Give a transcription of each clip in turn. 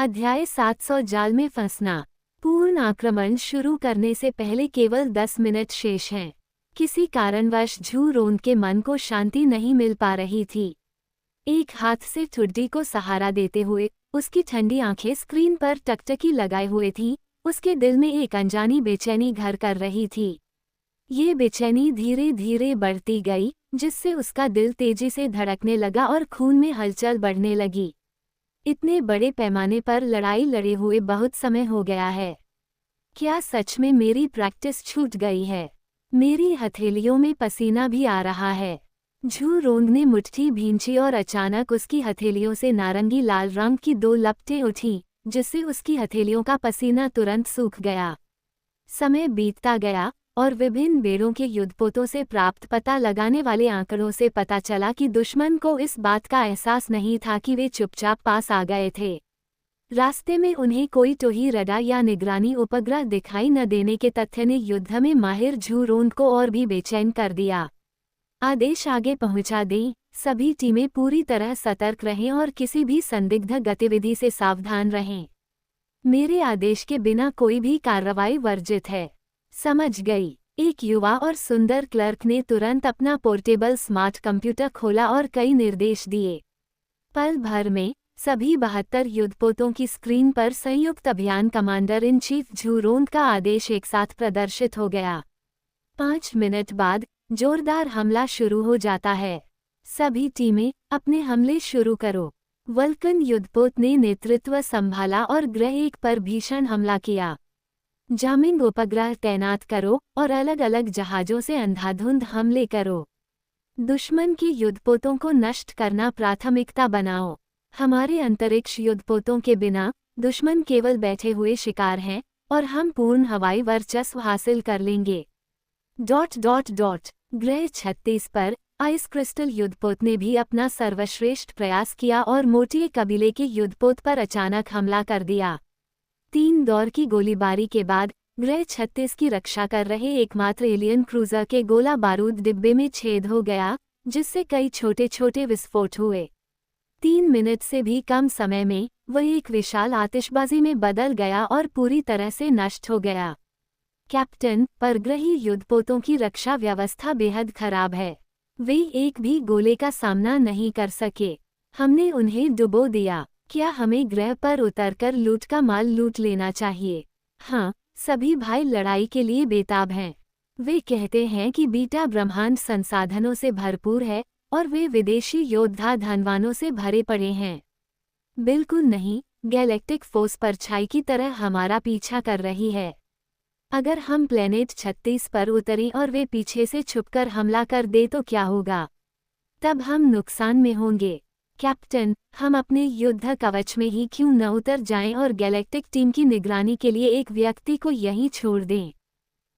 अध्याय 700 जाल में फंसना। पूर्ण आक्रमण शुरू करने से पहले केवल 10 मिनट शेष हैं। किसी कारणवश झू रोंद के मन को शांति नहीं मिल पा रही थी। एक हाथ से ठुड्डी को सहारा देते हुए उसकी ठंडी आंखें स्क्रीन पर टकटकी लगाए हुए थीं। उसके दिल में एक अनजानी बेचैनी घर कर रही थी। ये बेचैनी धीरे धीरे बढ़ती गई, जिससे उसका दिल तेजी से धड़कने लगा और खून में हलचल बढ़ने लगी। इतने बड़े पैमाने पर लड़ाई लड़े हुए बहुत समय हो गया है। क्या सच में मेरी प्रैक्टिस छूट गई है? मेरी हथेलियों में पसीना भी आ रहा है। झू रोंद ने मुट्ठी भींची और अचानक उसकी हथेलियों से नारंगी लाल रंग की 2 लपटें उठीं, जिससे उसकी हथेलियों का पसीना तुरंत सूख गया। समय बीतता गया और विभिन्न बेड़ों के युद्धपोतों से प्राप्त पता लगाने वाले आंकड़ों से पता चला कि दुश्मन को इस बात का एहसास नहीं था कि वे चुपचाप पास आ गए थे। रास्ते में उन्हें कोई टोही रडार या निगरानी उपग्रह दिखाई न देने के तथ्य ने युद्ध में माहिर झू रोंद को और भी बेचैन कर दिया। आदेश आगे पहुंचा दें, सभी टीमें पूरी तरह सतर्क रहें और किसी भी संदिग्ध गतिविधि से सावधान रहें। मेरे आदेश के बिना कोई भी कार्रवाई वर्जित है। समझ गई। एक युवा और सुंदर क्लर्क ने तुरंत अपना पोर्टेबल स्मार्ट कंप्यूटर खोला और कई निर्देश दिए। पल भर में सभी 72 युद्धपोतों की स्क्रीन पर संयुक्त अभियान कमांडर इन चीफ झू रोंद का आदेश एक साथ प्रदर्शित हो गया। 5 मिनट बाद जोरदार हमला शुरू हो जाता है। सभी टीमें अपने हमले शुरू करो। वल्कन युद्धपोत ने नेतृत्व संभाला और ग्रह 1 पर भीषण हमला किया। जामिंग उपग्रह तैनात करो और अलग अलग जहाज़ों से अंधाधुंध हमले करो। दुश्मन की युद्धपोतों को नष्ट करना प्राथमिकता बनाओ। हमारे अंतरिक्ष युद्धपोतों के बिना दुश्मन केवल बैठे हुए शिकार हैं और हम पूर्ण हवाई वर्चस्व हासिल कर लेंगे। ... ग्रह 36 पर आइस क्रिस्टल युद्धपोत ने भी अपना सर्वश्रेष्ठ प्रयास किया और मोटिए कबीले के युद्धपोत पर अचानक हमला कर दिया। 3 दौर की गोलीबारी के बाद ग्रह 36 की रक्षा कर रहे एकमात्र एलियन क्रूजर के गोला बारूद डिब्बे में छेद हो गया, जिससे कई छोटे छोटे विस्फोट हुए। 3 मिनट से भी कम समय में वह एक विशाल आतिशबाजी में बदल गया और पूरी तरह से नष्ट हो गया। कैप्टन, परग्रही युद्धपोतों की रक्षा व्यवस्था बेहद खराब है। वे एक भी गोले का सामना नहीं कर सके। हमने उन्हें डुबो दिया। क्या हमें ग्रह पर उतरकर लूट का माल लूट लेना चाहिए? हाँ, सभी भाई लड़ाई के लिए बेताब हैं। वे कहते हैं कि बीटा ब्रह्मांड संसाधनों से भरपूर है और वे विदेशी योद्धा धनवानों से भरे पड़े हैं। बिल्कुल नहीं, गैलेक्टिक फोर्स परछाई की तरह हमारा पीछा कर रही है। अगर हम प्लेनेट 36 पर उतरें और वे पीछे से छुपकर हमला कर दे तो क्या होगा? तब हम नुकसान में होंगे। कैप्टन, हम अपने युद्ध कवच में ही क्यों न उतर जाएं और गैलेक्टिक टीम की निगरानी के लिए एक व्यक्ति को यहीं छोड़ दें?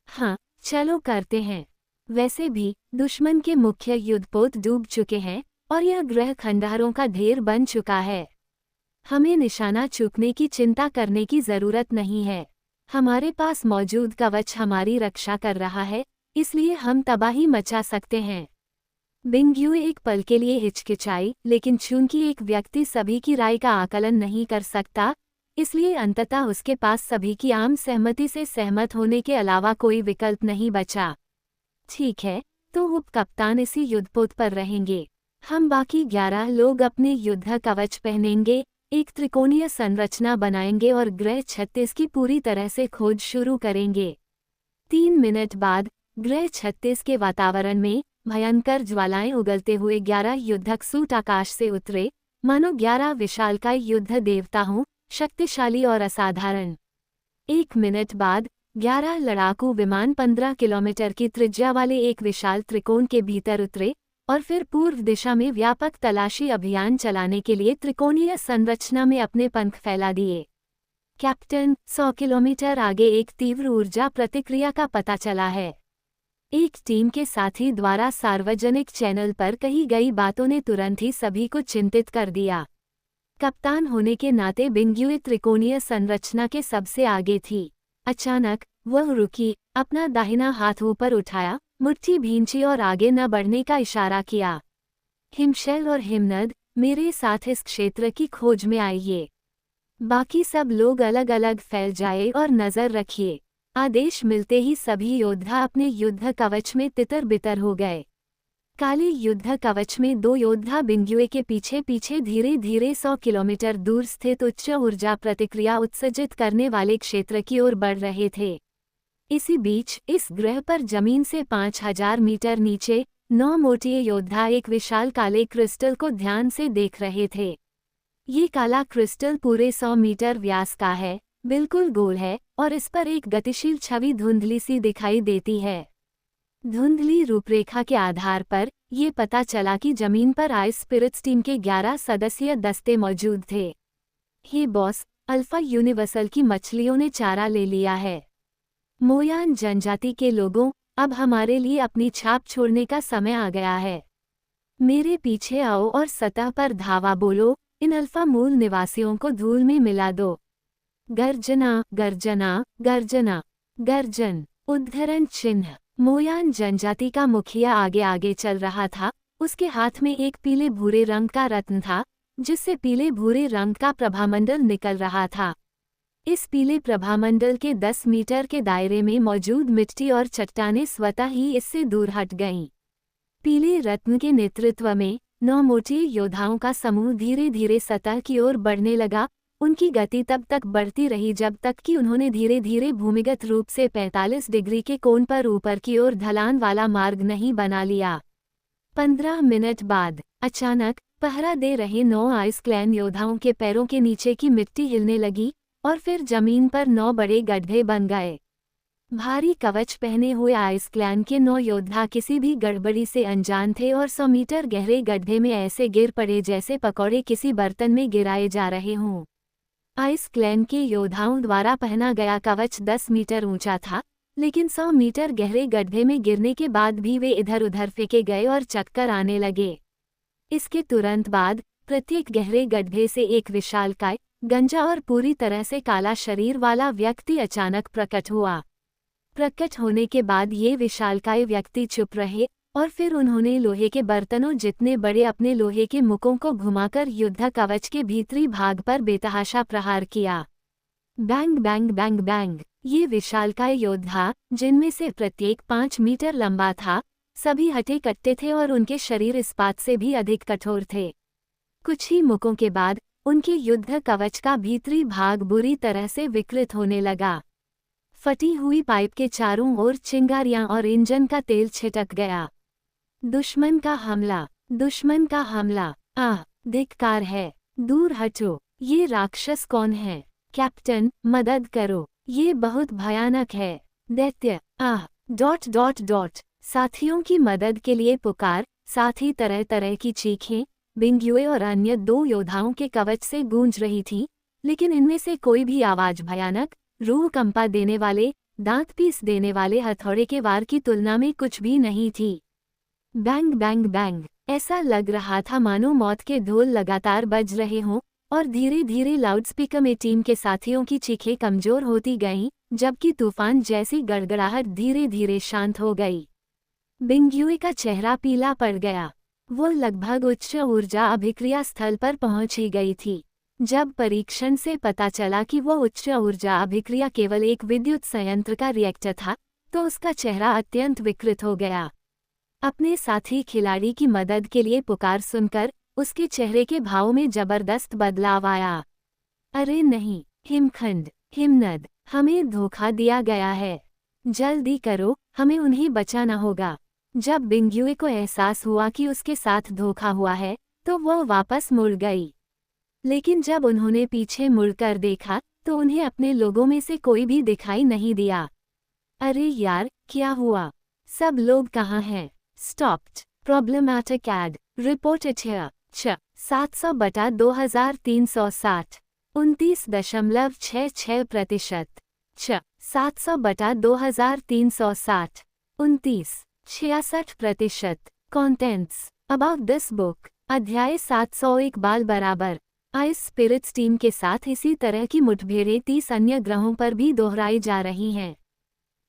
हाँ, चलो करते हैं। वैसे भी दुश्मन के मुख्य युद्धपोत डूब चुके हैं और यह ग्रह खंडहरों का ढेर बन चुका है। हमें निशाना चूकने की चिंता करने की जरूरत नहीं है। हमारे पास मौजूद कवच हमारी रक्षा कर रहा है, इसलिए हम तबाही मचा सकते हैं। बिंग्यू एक पल के लिए हिचकिचाई, लेकिन चूंकि एक व्यक्ति सभी की राय का आकलन नहीं कर सकता, इसलिए अंततः उसके पास सभी की आम सहमति से सहमत होने के अलावा कोई विकल्प नहीं बचा। ठीक है, तो उप कप्तान इसी युद्धपोत पर रहेंगे। हम बाकी 11 लोग अपने युद्ध कवच पहनेंगे, एक त्रिकोणीय संरचना बनाएंगे और ग्रह 36 की पूरी तरह से खोज शुरू करेंगे। 3 मिनट बाद ग्रह 36 के वातावरण में भयंकर ज्वालाएं उगलते हुए 11 युद्धक सूट आकाश से उतरे, मानो 11 विशालकाय युद्ध देवता हों, शक्तिशाली और असाधारण। 1 मिनट बाद 11 लड़ाकू विमान 15 किलोमीटर की त्रिज्या वाले एक विशाल त्रिकोण के भीतर उतरे और फिर पूर्व दिशा में व्यापक तलाशी अभियान चलाने के लिए त्रिकोणीय संरचना में अपने पंख फैला दिए। कैप्टन, 100 किलोमीटर आगे एक तीव्र ऊर्जा प्रतिक्रिया का पता चला है। एक टीम के साथी द्वारा सार्वजनिक चैनल पर कही गई बातों ने तुरंत ही सभी को चिंतित कर दिया। कप्तान होने के नाते बिंग्यू त्रिकोणीय संरचना के सबसे आगे थी। अचानक वह रुकी, अपना दाहिना हाथ ऊपर उठाया, मुट्ठी भींची और आगे न बढ़ने का इशारा किया। हिमशैल और हिमनद, मेरे साथ इस क्षेत्र की खोज में आइए। बाकी सब लोग अलग अलग फैल जाए और नजर रखिए। आदेश मिलते ही सभी योद्धा अपने युद्ध कवच में तितर बितर हो गए। काले युद्ध कवच में 2 योद्धा बिंगुए के पीछे पीछे धीरे धीरे 100 किलोमीटर दूर स्थित उच्च ऊर्जा प्रतिक्रिया उत्सर्जित करने वाले क्षेत्र की ओर बढ़ रहे थे। इसी बीच इस ग्रह पर जमीन से 5000 मीटर नीचे 9 मोटे योद्धा एक विशाल काले क्रिस्टल को ध्यान से देख रहे थे। ये काला क्रिस्टल पूरे 100 मीटर व्यास का है, बिल्कुल गोल है और इस पर एक गतिशील छवि धुंधली सी दिखाई देती है। धुंधली रूपरेखा के आधार पर ये पता चला कि जमीन पर आइस स्पिरिट्स टीम के 11 सदस्यीय दस्ते मौजूद थे। हे बॉस, अल्फा यूनिवर्सल की मछलियों ने चारा ले लिया है। मोयान जनजाति के लोगों, अब हमारे लिए अपनी छाप छोड़ने का समय आ गया है। मेरे पीछे आओ और सतह पर धावा बोलो, इन अल्फा मूल निवासियों को धूल में मिला दो। गर्जना गर्जना गर्जना गर्जन। उद्धरण चिन्ह। मोयान जनजाति का मुखिया आगे आगे चल रहा था। उसके हाथ में एक पीले भूरे रंग का रत्न था, जिससे पीले भूरे रंग का प्रभामंडल निकल रहा था। इस पीले प्रभामंडल के 10 मीटर के दायरे में मौजूद मिट्टी और चट्टानें स्वतः ही इससे दूर हट गईं। पीले रत्न के नेतृत्व में 9 मोटे योद्धाओं का समूह धीरे धीरे सतह की ओर बढ़ने लगा। उनकी गति तब तक बढ़ती रही जब तक कि उन्होंने धीरे धीरे भूमिगत रूप से 45 डिग्री के कोण पर ऊपर की ओर ढलान वाला मार्ग नहीं बना लिया। 15 मिनट बाद अचानक पहरा दे रहे 9 आइस क्लैन योद्धाओं के पैरों के नीचे की मिट्टी हिलने लगी और फिर जमीन पर 9 बड़े गड्ढे बन गए। भारी कवच पहने हुए आइस क्लैन के 9 योद्धा किसी भी गड़बड़ी से अनजान थे और 100 मीटर गहरे गड्ढे में ऐसे गिर पड़े जैसे पकौड़े किसी बर्तन में गिराए जा रहे हों। आइस क्लैन के योद्धाओं द्वारा पहना गया कवच 10 मीटर ऊंचा था, लेकिन 100 मीटर गहरे गड्ढे में गिरने के बाद भी वे इधर उधर फेंके गए और चक्कर आने लगे। इसके तुरंत बाद प्रत्येक गहरे गड्ढे से एक विशालकाय, गंजा और पूरी तरह से काला शरीर वाला व्यक्ति अचानक प्रकट हुआ। प्रकट होने के बाद ये विशालकाय व्यक्ति चुप रहे और फिर उन्होंने लोहे के बर्तनों जितने बड़े अपने लोहे के मुकों को घुमाकर युद्ध कवच के भीतरी भाग पर बेतहाशा प्रहार किया। Bang bang bang bang. ये विशालकाय योद्धा, जिनमें से प्रत्येक 5 मीटर लंबा था, सभी हटे कट्टे थे और उनके शरीर इस्पात से भी अधिक कठोर थे। कुछ ही मुकों के बाद उनके युद्ध कवच का भीतरी भाग बुरी तरह से विकृत होने लगा। फटी हुई पाइप के चारों ओर चिंगारियां और इंजन का तेल छिटक गया। दुश्मन का हमला, दुश्मन का हमला। आह, धिक्कार है, दूर हटो। ये राक्षस कौन है? कैप्टन, मदद करो, ये बहुत भयानक है। दैत्य। आह। ... साथियों की मदद के लिए पुकार, साथ ही तरह तरह की चीखें बिंगुए और अन्य 2 योद्धाओं के कवच से गूंज रही थीं, लेकिन इनमें से कोई भी आवाज भयानक, रूह कंपा देने वाले, दांत पीस देने वाले हथौड़े के वार की तुलना में कुछ भी नहीं थी। Bang bang bang. ऐसा लग रहा था मानो मौत के ढोल लगातार बज रहे हों और धीरे धीरे लाउडस्पीकर में टीम के साथियों की चीखें कमजोर होती गईं, जबकि तूफान जैसी गड़गड़ाहट धीरे धीरे शांत हो गई। बिंगुए का चेहरा पीला पड़ गया। वो लगभग उच्च ऊर्जा अभिक्रिया स्थल पर पहुंच ही गई थी। जब परीक्षण से पता चला कि वो उच्च ऊर्जा अभिक्रिया केवल एक विद्युत संयंत्र का रिएक्टर था, तो उसका चेहरा अत्यंत विकृत हो गया। अपने साथी खिलाड़ी की मदद के लिए पुकार सुनकर उसके चेहरे के भाव में जबरदस्त बदलाव आया। अरे नहीं, हिमखंड, हिमनद, हमें धोखा दिया गया है। जल्दी करो, हमें उन्हें बचाना होगा। जब बिंगुए को एहसास हुआ कि उसके साथ धोखा हुआ है, तो वह वापस मुड़ गई। लेकिन जब उन्होंने पीछे मुड़कर देखा, तो उन्हें अपने लोगों में से कोई भी दिखाई नहीं दिया। अरे यार, क्या हुआ? सब लोग कहाँ हैं? Stopped. Problematic ad. Reported here. 700/2360. 29.66%. 700/2360. 29. 66%. Contents. About this book. अध्याय 701 बाल बराबर। आइस स्पिरिट्स टीम के साथ इसी तरह की मुठभेड़ें 30 अन्य ग्रहों पर भी दोहराई जा रही हैं।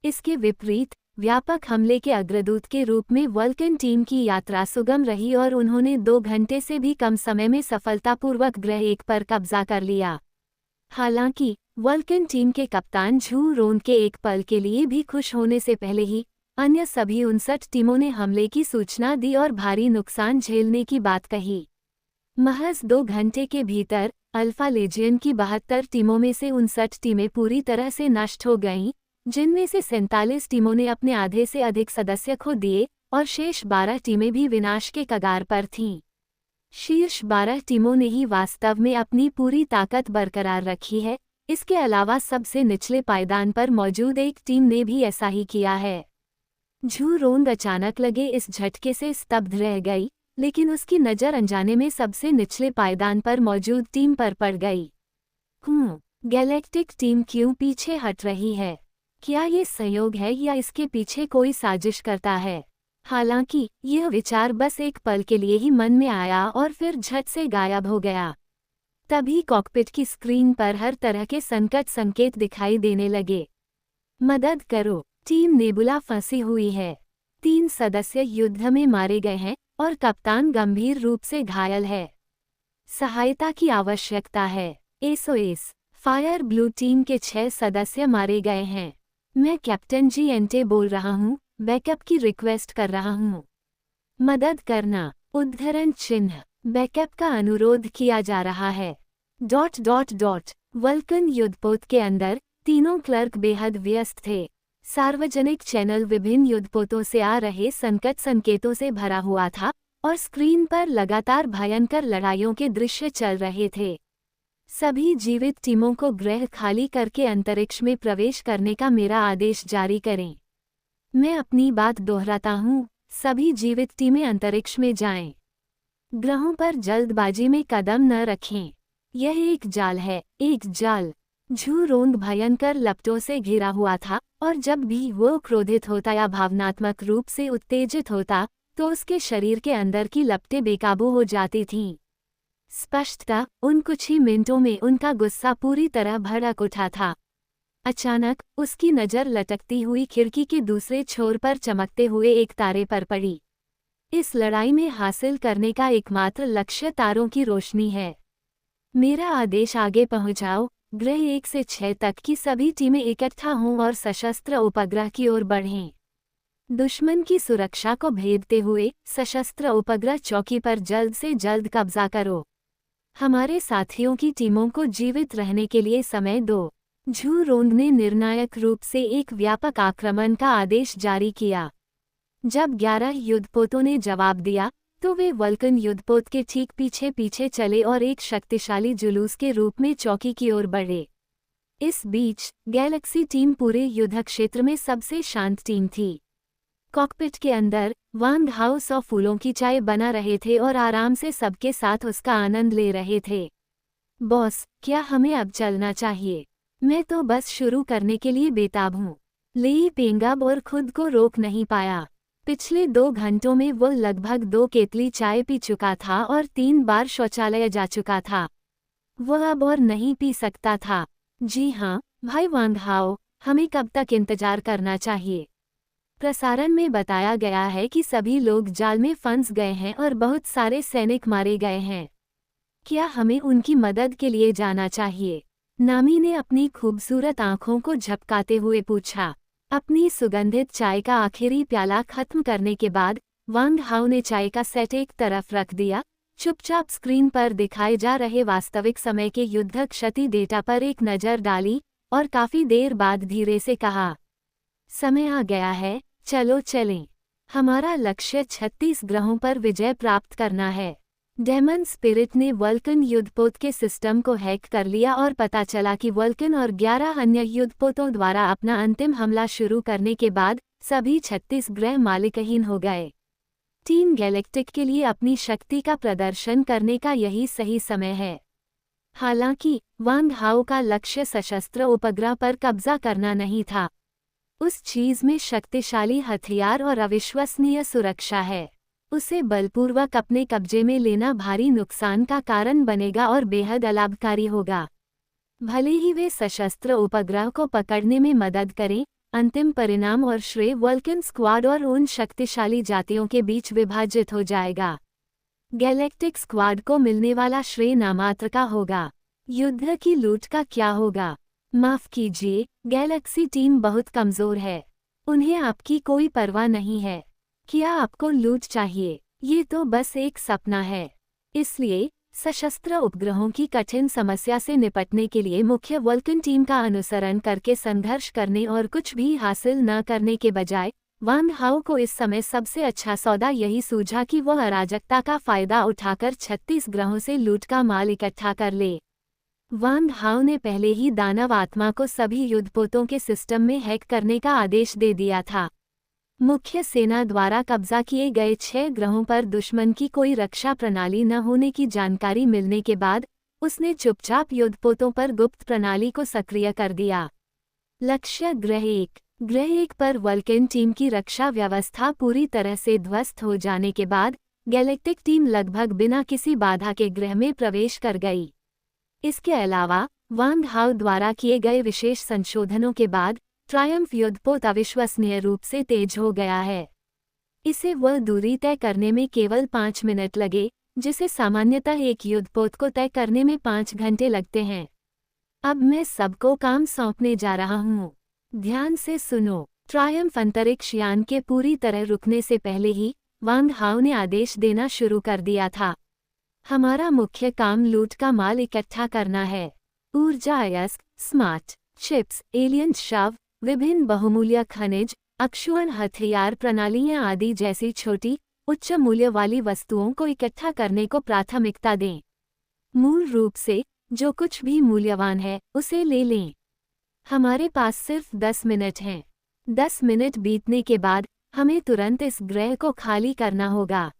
इसके विपरीत व्यापक हमले के अग्रदूत के रूप में वल्कन टीम की यात्रा सुगम रही और उन्होंने 2 घंटे से भी कम समय में सफलतापूर्वक ग्रह 1 पर कब्जा कर लिया। हालांकि वल्कन टीम के कप्तान झू रोन के एक पल के लिए भी खुश होने से पहले ही अन्य सभी 59 टीमों ने हमले की सूचना दी और भारी नुकसान झेलने की बात कही। महज 2 घंटे के भीतर अल्फा लेजियन की 72 टीमों में से 59 टीमें पूरी तरह से नष्ट हो गईं, जिनमें से 47 टीमों ने अपने आधे से अधिक सदस्य खो दिए और शेष 12 टीमें भी विनाश के कगार पर थीं। शीर्ष 12 टीमों ने ही वास्तव में अपनी पूरी ताकत बरकरार रखी है। इसके अलावा सबसे निचले पायदान पर मौजूद एक टीम ने भी ऐसा ही किया है। झू रोंग अचानक लगे इस झटके से स्तब्ध रह गई, लेकिन उसकी नज़र अनजाने में सबसे निचले पायदान पर मौजूद टीम पर पड़ गई। गैलेक्टिक टीम क्यों पीछे हट रही है? क्या ये संयोग है या इसके पीछे कोई साजिश करता है? हालांकि यह विचार बस एक पल के लिए ही मन में आया और फिर झट से गायब हो गया। तभी कॉकपिट की स्क्रीन पर हर तरह के संकट संकेत दिखाई देने लगे। मदद करो, टीम नेबुला फंसी हुई है। 3 सदस्य युद्ध में मारे गए हैं और कप्तान गंभीर रूप से घायल है। सहायता की आवश्यकता है। एसओएस, फायर ब्लू टीम के 6 सदस्य मारे गए हैं। मैं कैप्टन जी एंटे बोल रहा हूँ, बैकअप की रिक्वेस्ट कर रहा हूँ। मदद करना, उद्धरण चिन्ह, बैकअप का अनुरोध किया जा रहा है। ... वल्कन युद्धपोत के अंदर तीनों क्लर्क बेहद व्यस्त थे। सार्वजनिक चैनल विभिन्न युद्धपोतों से आ रहे संकट संकेतों से भरा हुआ था और स्क्रीन पर लगातार भयंकर लड़ाइयों के दृश्य चल रहे थे। सभी जीवित टीमों को ग्रह खाली करके अंतरिक्ष में प्रवेश करने का मेरा आदेश जारी करें। मैं अपनी बात दोहराता हूँ, सभी जीवित टीमें अंतरिक्ष में जाएं। ग्रहों पर जल्दबाजी में कदम न रखें। यह एक जाल है, एक जाल। झू रोंग भयंकर लपटों से घिरा हुआ था और जब भी वो क्रोधित होता या भावनात्मक रूप से उत्तेजित होता तो उसके शरीर के अंदर की लपटें बेकाबू हो जाती थीं। स्पष्टतः उन कुछ ही मिनटों में उनका गुस्सा पूरी तरह भड़क उठा था। अचानक उसकी नज़र लटकती हुई खिड़की के दूसरे छोर पर चमकते हुए एक तारे पर पड़ी। इस लड़ाई में हासिल करने का एकमात्र लक्ष्य तारों की रोशनी है। मेरा आदेश आगे पहुंचाओ, ग्रह 1 से 6 तक की सभी टीमें इकट्ठा हों और सशस्त्र उपग्रह की ओर बढ़ें। दुश्मन की सुरक्षा को भेदते हुए सशस्त्र उपग्रह चौकी पर जल्द से जल्द कब्जा करो। हमारे साथियों की टीमों को जीवित रहने के लिए समय दो। झू रोंग ने निर्णायक रूप से एक व्यापक आक्रमण का आदेश जारी किया। जब 11 युद्धपोतों ने जवाब दिया तो वे वल्कन युद्धपोत के ठीक पीछे पीछे चले और एक शक्तिशाली जुलूस के रूप में चौकी की ओर बढ़े। इस बीच गैलेक्सी टीम पूरे युद्ध क्षेत्र में सबसे शांत टीम थी। कॉकपिट के अंदर वांग हाउस और फूलों की चाय बना रहे थे और आराम से सबके साथ उसका आनंद ले रहे थे। बॉस, क्या हमें अब चलना चाहिए? मैं तो बस शुरू करने के लिए बेताब हूँ। लेई पेंगाब और खुद को रोक नहीं पाया। पिछले 2 घंटों में वो लगभग 2 केतली चाय पी चुका था और 3 बार शौचालय जा चुका था। वह अब और नहीं पी सकता था। जी हाँ भाई वांग हाओ, हमें कब तक इंतजार करना चाहिए? प्रसारण में बताया गया है कि सभी लोग जाल में फंस गए हैं और बहुत सारे सैनिक मारे गए हैं। क्या हमें उनकी मदद के लिए जाना चाहिए? नामी ने अपनी खूबसूरत आंखों को झपकाते हुए पूछा। अपनी सुगंधित चाय का आखिरी प्याला खत्म करने के बाद वांग हाओ ने चाय का सेट एक तरफ रख दिया, चुपचाप स्क्रीन पर दिखाए जा रहे वास्तविक समय के युद्ध क्षति डेटा पर एक नज़र डाली और काफी देर बाद धीरे से कहा, समय आ गया है, चलो चलें। हमारा लक्ष्य 36 ग्रहों पर विजय प्राप्त करना है। डेमन स्पिरिट ने वल्कन युद्धपोत के सिस्टम को हैक कर लिया और पता चला कि वल्कन और 11 अन्य युद्धपोतों द्वारा अपना अंतिम हमला शुरू करने के बाद सभी 36 ग्रह मालिकहीन हो गए। टीम गैलेक्टिक के लिए अपनी शक्ति का प्रदर्शन करने का यही सही समय है। हालांकि वांग हाओ का लक्ष्य सशस्त्र उपग्रह पर कब्जा करना नहीं था। उस चीज में शक्तिशाली हथियार और अविश्वसनीय सुरक्षा है। उसे बलपूर्वक अपने कब्जे में लेना भारी नुकसान का कारण बनेगा और बेहद अलाभकारी होगा। भले ही वे सशस्त्र उपग्रह को पकड़ने में मदद करें, अंतिम परिणाम और श्रेय वल्कन स्क्वाड और उन शक्तिशाली जातियों के बीच विभाजित हो जाएगा। गैलेक्टिक स्क्वाड को मिलने वाला श्रेय नामात्र का होगा। युद्ध की लूट का क्या होगा? माफ कीजिए, गैलेक्सी टीम बहुत कमजोर है। उन्हें आपकी कोई परवाह नहीं है। क्या आपको लूट चाहिए? ये तो बस एक सपना है। इसलिए सशस्त्र उपग्रहों की कठिन समस्या से निपटने के लिए मुख्य वल्कन टीम का अनुसरण करके संघर्ष करने और कुछ भी हासिल न करने के बजाय वांग हाओ को इस समय सबसे अच्छा सौदा यही सूझा कि वह अराजकता का फायदा उठाकर 36 ग्रहों से लूट का माल इकट्ठा कर ले। वांग हाओ ने पहले ही दानव आत्मा को सभी युद्धपोतों के सिस्टम में हैक करने का आदेश दे दिया था। मुख्य सेना द्वारा कब्जा किए गए 6 ग्रहों पर दुश्मन की कोई रक्षा प्रणाली न होने की जानकारी मिलने के बाद उसने चुपचाप युद्धपोतों पर गुप्त प्रणाली को सक्रिय कर दिया। लक्ष्य ग्रह 1 पर वल्कन टीम की रक्षा व्यवस्था पूरी तरह से ध्वस्त हो जाने के बाद गैलेक्टिक टीम लगभग बिना किसी बाधा के ग्रह में प्रवेश कर गई। इसके अलावा वांग हाओ द्वारा किए गए विशेष संशोधनों के बाद ट्रायम्फ युद्धपोत अविश्वसनीय रूप से तेज हो गया है। इसे वह दूरी तय करने में केवल 5 मिनट लगे जिसे सामान्यतः एक युद्धपोत को तय करने में 5 घंटे लगते हैं। अब मैं सबको काम सौंपने जा रहा हूँ। ध्यान से सुनो। ट्रायम्फ अंतरिक्ष यान के पूरी तरह रुकने से पहले ही वांग हाओ ने आदेश देना शुरू कर दिया था। हमारा मुख्य काम लूट का माल इकट्ठा करना है। ऊर्जा अयस्क, स्मार्ट चिप्स, एलियन शव, विभिन्न बहुमूल्य खनिज, अक्षुअण हथियार प्रणालियां आदि जैसी छोटी उच्च मूल्य वाली वस्तुओं को इकट्ठा करने को प्राथमिकता दें। मूल रूप से जो कुछ भी मूल्यवान है उसे ले लें। हमारे पास सिर्फ 10 मिनट हैं। 10 मिनट बीतने के बाद हमें तुरंत इस ग्रह को खाली करना होगा।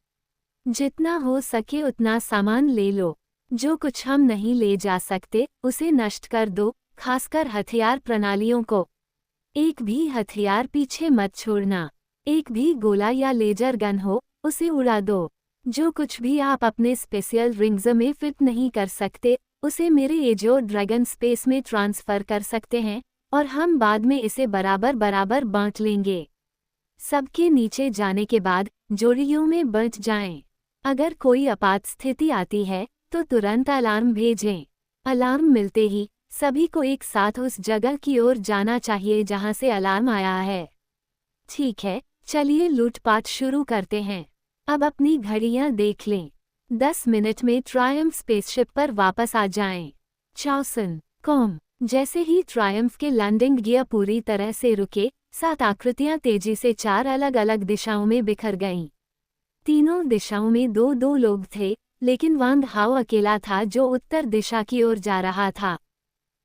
जितना हो सके उतना सामान ले लो। जो कुछ हम नहीं ले जा सकते उसे नष्ट कर दो, खासकर हथियार प्रणालियों को। एक भी हथियार पीछे मत छोड़ना। एक भी गोला या लेजर गन हो उसे उड़ा दो। जो कुछ भी आप अपने स्पेशल रिंग्स में फिट नहीं कर सकते उसे मेरे एजोर ड्रैगन स्पेस में ट्रांसफर कर सकते हैं और हम बाद में इसे बराबर बराबर बांट लेंगे। सबके नीचे जाने के बाद जोड़ियों में बंट जाएं। अगर कोई आपात स्थिति आती है तो तुरंत अलार्म भेजें। अलार्म मिलते ही सभी को एक साथ उस जगह की ओर जाना चाहिए जहां से अलार्म आया है। ठीक है, चलिए लूटपाट शुरू करते हैं। अब अपनी घड़ियां देख लें। 10 मिनट में ट्रायम्फ स्पेसशिप पर वापस आ जाएं। चाउसन कॉम। जैसे ही ट्रायम्फ के लैंडिंग गियर पूरी तरह से रुके, 7 आकृतियां तेजी से 4 अलग अलग दिशाओं में बिखर गईं। तीनों दिशाओं में 2-2 लोग थे, लेकिन वांग हाओ अकेला था जो उत्तर दिशा की ओर जा रहा था।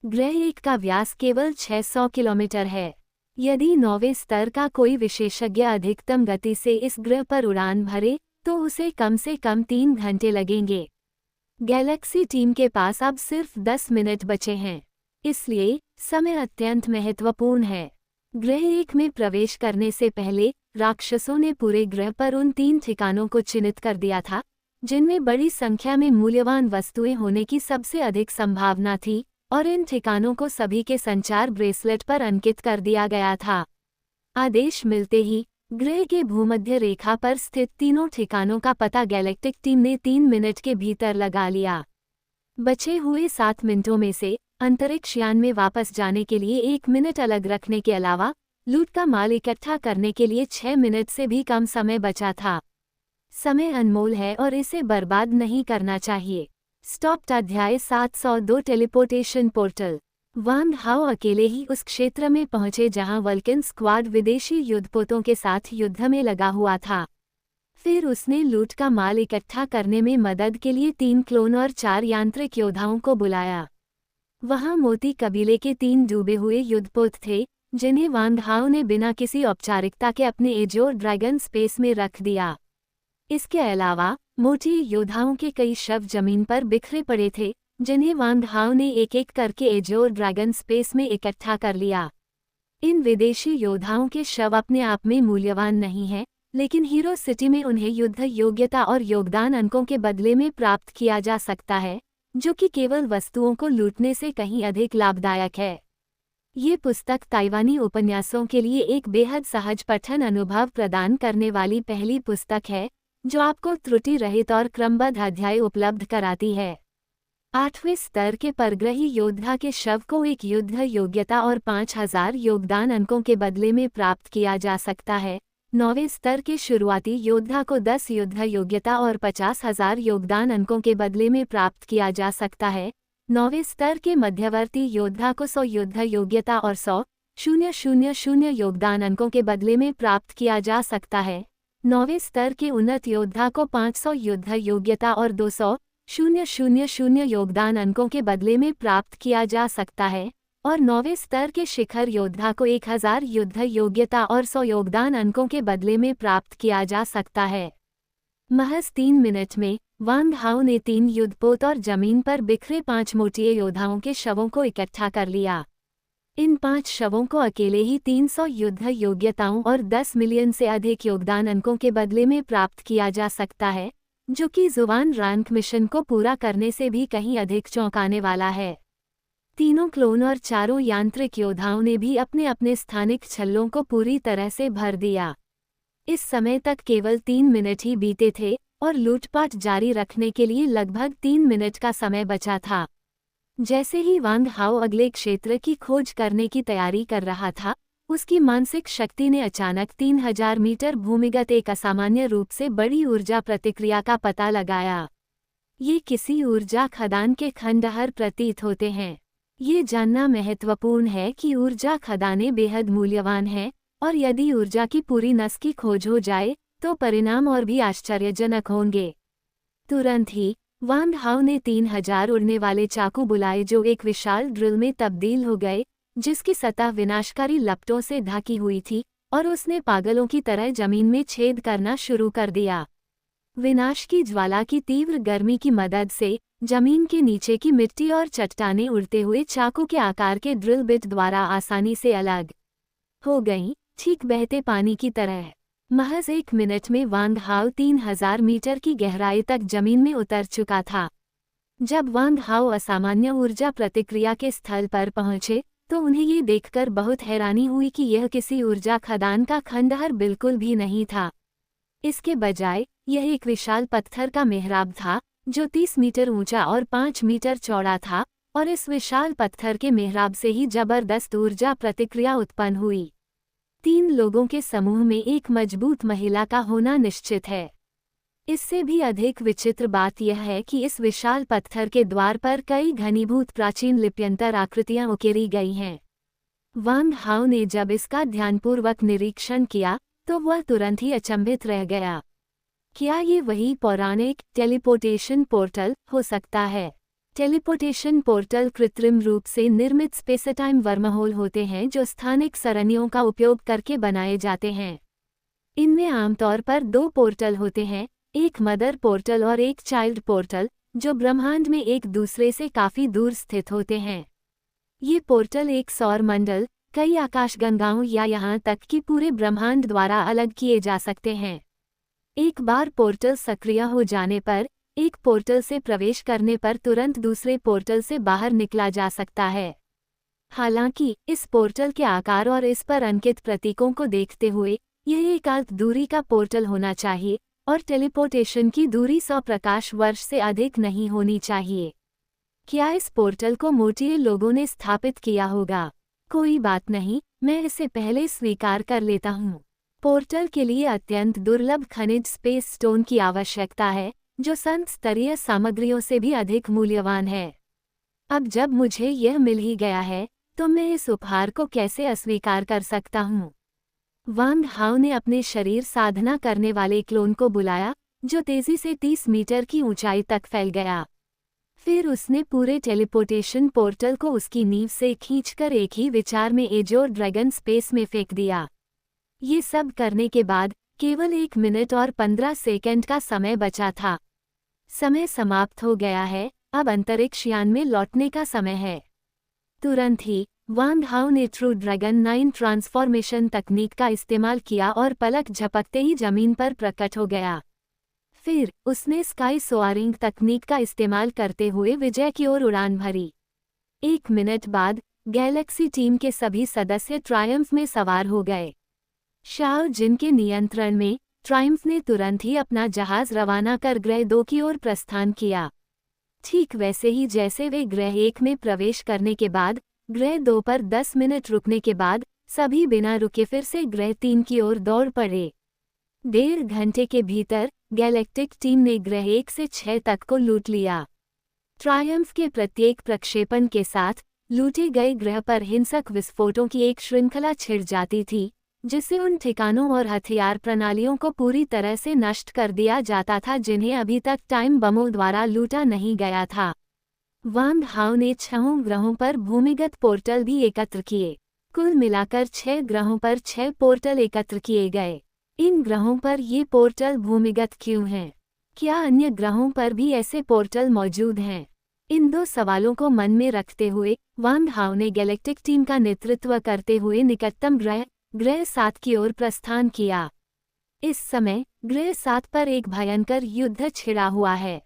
ग्रह 1 का व्यास केवल 600 किलोमीटर है। यदि 9वें स्तर का कोई विशेषज्ञ अधिकतम गति से इस ग्रह पर उड़ान भरे तो उसे कम से कम 3 घंटे लगेंगे। गैलेक्सी टीम के पास अब सिर्फ 10 मिनट बचे हैं, इसलिए समय अत्यंत महत्वपूर्ण है। ग्रह 1 में प्रवेश करने से पहले राक्षसों ने पूरे ग्रह पर उन 3 ठिकानों को चिन्हित कर दिया था जिनमें बड़ी संख्या में मूल्यवान वस्तुएं होने की सबसे अधिक संभावना थी, और इन ठिकानों को सभी के संचार ब्रेसलेट पर अंकित कर दिया गया था। आदेश मिलते ही ग्रह के भूमध्य रेखा पर स्थित तीनों ठिकानों का पता गैलेक्टिक टीम ने 3 मिनट के भीतर लगा लिया। बचे हुए 7 मिनटों में से अंतरिक्ष यान में वापस जाने के लिए 1 मिनट अलग रखने के अलावा लूट का माल इकट्ठा करने के लिए 6 मिनट से भी कम समय बचा था। समय अनमोल है और इसे बर्बाद नहीं करना चाहिए। स्टॉप्ड अध्याय 702 टेलीपोर्टेशन पोर्टल। वांग हाओ अकेले ही उस क्षेत्र में पहुंचे जहां वल्कन स्क्वाड विदेशी युद्धपोतों के साथ युद्ध में लगा हुआ था। फिर उसने लूट का माल इकट्ठा करने में मदद के लिए 3 क्लोन और 4 यांत्रिक योद्धाओं को बुलाया। वहां मोती कबीले के 3 डूबे हुए युद्धपोत थे जिन्हें वांग हाओ ने बिना किसी औपचारिकता के अपने एजोर ड्रैगन स्पेस में रख दिया। इसके अलावा मोटी योद्धाओं के कई शव जमीन पर बिखरे पड़े थे जिन्हें वांग हाओ ने एक एक करके एजोर ड्रैगन स्पेस में इकट्ठा कर लिया। इन विदेशी योद्धाओं के शव अपने आप में मूल्यवान नहीं हैं, लेकिन हीरो सिटी में उन्हें युद्ध योग्यता और योगदान अंकों के बदले में प्राप्त किया जा सकता है, जो कि केवल वस्तुओं को लूटने से कहीं अधिक लाभदायक है। ये पुस्तक ताइवानी उपन्यासों के लिए एक बेहद सहज पठन अनुभव प्रदान करने वाली पहली पुस्तक है जो आपको त्रुटि रहित और क्रमबद्ध अध्याय उपलब्ध कराती है। 8वें स्तर के परग्रही योद्धा के शव को एक युद्ध योग्यता और 5000 योगदान अंकों के बदले में प्राप्त किया जा सकता है। 9वें स्तर के शुरुआती योद्धा को 10 युद्ध योग्यता और 50,000 योगदान अंकों के बदले में प्राप्त किया जा सकता है। 9वें स्तर के मध्यवर्ती योद्धा को 100 युद्ध योग्यता और 100,000 योगदान अंकों के बदले में प्राप्त किया जा सकता है। 9वें स्तर के उन्नत योद्धा को 500 युद्ध योग्यता और 200,000 योगदान अंकों के बदले में प्राप्त किया जा सकता है और 9वें स्तर के शिखर योद्धा को 1000 युद्ध योग्यता और 100 योगदान अंकों के बदले में प्राप्त किया जा सकता है। महज 3 मिनट में वांग हाओ ने 3 युद्धपोत और जमीन पर बिखरे 5 मोटिए योद्धाओं के शवों को इकट्ठा कर लिया। इन 5 शवों को अकेले ही 300 युद्ध योग्यताओं और 10 मिलियन से अधिक योगदान अंकों के बदले में प्राप्त किया जा सकता है, जो कि जुवान रैंक मिशन को पूरा करने से भी कहीं अधिक चौंकाने वाला है। तीनों क्लोन और चारों यांत्रिक योद्धाओं ने भी अपने अपने स्थानिक छल्लों को पूरी तरह से भर दिया। इस समय तक केवल 3 मिनट ही बीते थे और लूटपाट जारी रखने के लिए लगभग 3 मिनट का समय बचा था। जैसे ही वांग हाओ अगले क्षेत्र की खोज करने की तैयारी कर रहा था, उसकी मानसिक शक्ति ने अचानक 3000 मीटर भूमिगत एक असामान्य रूप से बड़ी ऊर्जा प्रतिक्रिया का पता लगाया। ये किसी ऊर्जा खदान के खंडहर प्रतीत होते हैं। ये जानना महत्वपूर्ण है कि ऊर्जा खदानें बेहद मूल्यवान हैं और यदि ऊर्जा की पूरी नस की खोज हो जाए तो परिणाम और भी आश्चर्यजनक होंगे। तुरंत ही वांग हाओ ने 3000 उड़ने वाले चाकू बुलाए जो एक विशाल ड्रिल में तब्दील हो गए, जिसकी सतह विनाशकारी लपटों से ढकी हुई थी और उसने पागलों की तरह जमीन में छेद करना शुरू कर दिया। विनाश की ज्वाला की तीव्र गर्मी की मदद से जमीन के नीचे की मिट्टी और चट्टानें उड़ते हुए चाकू के आकार के ड्रिल बिट द्वारा आसानी से अलग हो गईं, ठीक बहते पानी की तरह। महज 1 मिनट में वांग हाओ 3000 मीटर की गहराई तक जमीन में उतर चुका था। जब वांग हाओ असामान्य ऊर्जा प्रतिक्रिया के स्थल पर पहुंचे तो उन्हें ये देखकर बहुत हैरानी हुई कि यह किसी ऊर्जा खदान का खंडहर बिल्कुल भी नहीं था। इसके बजाय यह एक विशाल पत्थर का मेहराब था जो 30 मीटर ऊंचा और 5 मीटर चौड़ा था और इस विशाल पत्थर के मेहराब से ही जबरदस्त ऊर्जा प्रतिक्रिया उत्पन्न हुई। 3 लोगों के समूह में एक मजबूत महिला का होना निश्चित है। इससे भी अधिक विचित्र बात यह है कि इस विशाल पत्थर के द्वार पर कई घनीभूत प्राचीन लिप्यंतर आकृतियां उकेरी गई हैं। वांग हाओ ने जब इसका ध्यानपूर्वक निरीक्षण किया तो वह तुरंत ही अचंभित रह गया। क्या ये वही पौराणिक टेलीपोर्टेशन पोर्टल हो सकता है? टेलीपोर्टेशन पोर्टल कृत्रिम रूप से निर्मित स्पेसटाइम वर्महोल होते हैं जो स्थानिक सरणियों का उपयोग करके बनाए जाते हैं। इनमें आमतौर पर 2 पोर्टल होते हैं, एक मदर पोर्टल और एक चाइल्ड पोर्टल, जो ब्रह्मांड में एक दूसरे से काफी दूर स्थित होते हैं। ये पोर्टल एक सौर मंडल, कई आकाशगंगाओं या यहाँ तक कि पूरे ब्रह्मांड द्वारा अलग किए जा सकते हैं। एक बार पोर्टल सक्रिय हो जाने पर एक पोर्टल से प्रवेश करने पर तुरंत दूसरे पोर्टल से बाहर निकला जा सकता है। हालांकि इस पोर्टल के आकार और इस पर अंकित प्रतीकों को देखते हुए यह एक अर्ध दूरी का पोर्टल होना चाहिए और टेलीपोर्टेशन की दूरी 100 प्रकाश वर्ष से अधिक नहीं होनी चाहिए। क्या इस पोर्टल को मोटिए लोगों ने स्थापित किया होगा? कोई बात नहीं, मैं इसे पहले स्वीकार कर लेता हूँ। पोर्टल के लिए अत्यंत दुर्लभ खनिज स्पेस स्टोन की आवश्यकता है, जो संत स्तरीय सामग्रियों से भी अधिक मूल्यवान है। अब जब मुझे यह मिल ही गया है तो मैं इस उपहार को कैसे अस्वीकार कर सकता हूँ? वांग हाओ ने अपने शरीर साधना करने वाले क्लोन को बुलाया, जो तेजी से 30 मीटर की ऊंचाई तक फैल गया। फिर उसने पूरे टेलीपोर्टेशन पोर्टल को उसकी नींव से खींचकर एक ही विचार में एजोर ड्रैगन स्पेस में फेंक दिया। ये सब करने के बाद केवल 1 मिनट और 15 सेकंड का समय बचा था। समय समाप्त हो गया है, अब अंतरिक्ष यान में लौटने का समय है। तुरंत ही वांग हाओ ने ट्रू ड्रैगन 9 ट्रांसफॉर्मेशन तकनीक का इस्तेमाल किया और पलक झपकते ही जमीन पर प्रकट हो गया। फिर उसने स्काई सोआरिंग तकनीक का इस्तेमाल करते हुए विजय की ओर उड़ान भरी। 1 मिनट बाद गैलेक्सी टीम के सभी सदस्य ट्रायम्फ में सवार हो गए। शाओ जिन के नियंत्रण में ट्रायम्फ ने तुरंत ही अपना जहाज रवाना कर ग्रह 2 की ओर प्रस्थान किया। ठीक वैसे ही जैसे वे ग्रह 1 में प्रवेश करने के बाद ग्रह 2 पर 10 मिनट रुकने के बाद सभी बिना रुके फिर से ग्रह 3 की ओर दौड़ पड़े। 1.5 घंटे के भीतर गैलेक्टिक टीम ने ग्रह 1 से 6 तक को लूट लिया। ट्रायम्फ के प्रत्येक प्रक्षेपण के साथ लूटे गए ग्रह पर हिंसक विस्फोटों की एक श्रृंखला छिड़ जाती थी, जिससे उन ठिकानों और हथियार प्रणालियों को पूरी तरह से नष्ट कर दिया जाता था जिन्हें अभी तक टाइम बमों द्वारा लूटा नहीं गया था। वांग हाओ ने 6 ग्रहों पर भूमिगत पोर्टल भी एकत्र किए। कुल मिलाकर 6 ग्रहों पर 6 पोर्टल एकत्र किए गए। इन ग्रहों पर ये पोर्टल भूमिगत क्यों हैं? क्या अन्य ग्रहों पर भी ऐसे पोर्टल मौजूद हैं? इन 2 सवालों को मन में रखते हुए वांग हाओ ने गैलेक्टिक टीम का नेतृत्व करते हुए निकटतम ग्रह 7 की ओर प्रस्थान किया। इस समय ग्रह 7 पर एक भयंकर युद्ध छिड़ा हुआ है।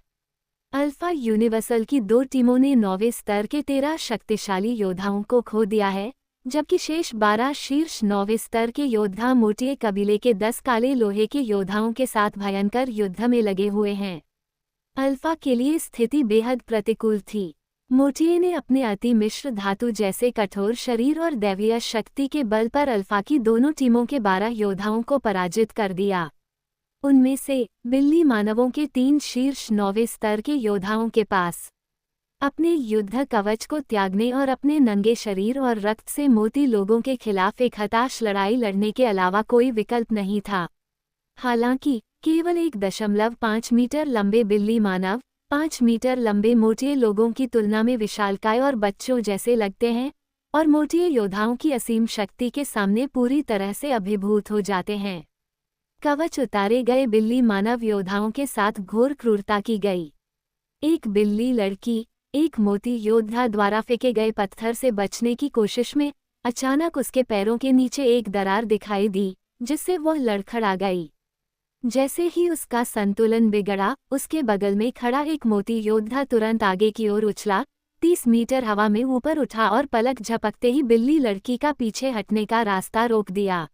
अल्फा यूनिवर्सल की 2 टीमों ने 9वें स्तर के 13 शक्तिशाली योद्धाओं को खो दिया है, जबकि शेष 12 शीर्ष 9वें स्तर के योद्धा मोटिए कबीले के 10 काले लोहे के योद्धाओं के साथ भयंकर युद्ध में लगे हुए हैं। अल्फा के लिए स्थिति बेहद प्रतिकूल थी। मोटिए ने अपने अति मिश्र धातु जैसे कठोर शरीर और दैवीय शक्ति के बल पर अल्फा की दोनों टीमों के 12 योद्धाओं को पराजित कर दिया। उनमें से बिल्ली मानवों के 3 शीर्ष 9वें स्तर के योद्धाओं के पास अपने युद्ध कवच को त्यागने और अपने नंगे शरीर और रक्त से मोती लोगों के खिलाफ एक हताश लड़ाई लड़ने के अलावा कोई विकल्प नहीं था। हालांकि केवल 1.5 मीटर लंबे बिल्ली मानव 5 मीटर लंबे मोटे लोगों की तुलना में विशालकाय और बच्चों जैसे लगते हैं और मोटे योद्धाओं की असीम शक्ति के सामने पूरी तरह से अभिभूत हो जाते हैं। कवच उतारे गए बिल्ली मानव योद्धाओं के साथ घोर क्रूरता की गई। एक बिल्ली लड़की एक मोती योद्धा द्वारा फेंके गए पत्थर से बचने की कोशिश में अचानक उसके पैरों के नीचे एक दरार दिखाई दी, जिससे वह लड़खड़ा गई। जैसे ही उसका संतुलन बिगड़ा, उसके बगल में खड़ा एक मोती योद्धा तुरंत आगे की ओर उछला, 30 मीटर हवा में ऊपर उठा और पलक झपकते ही बिल्ली लड़की का पीछे हटने का रास्ता रोक दिया।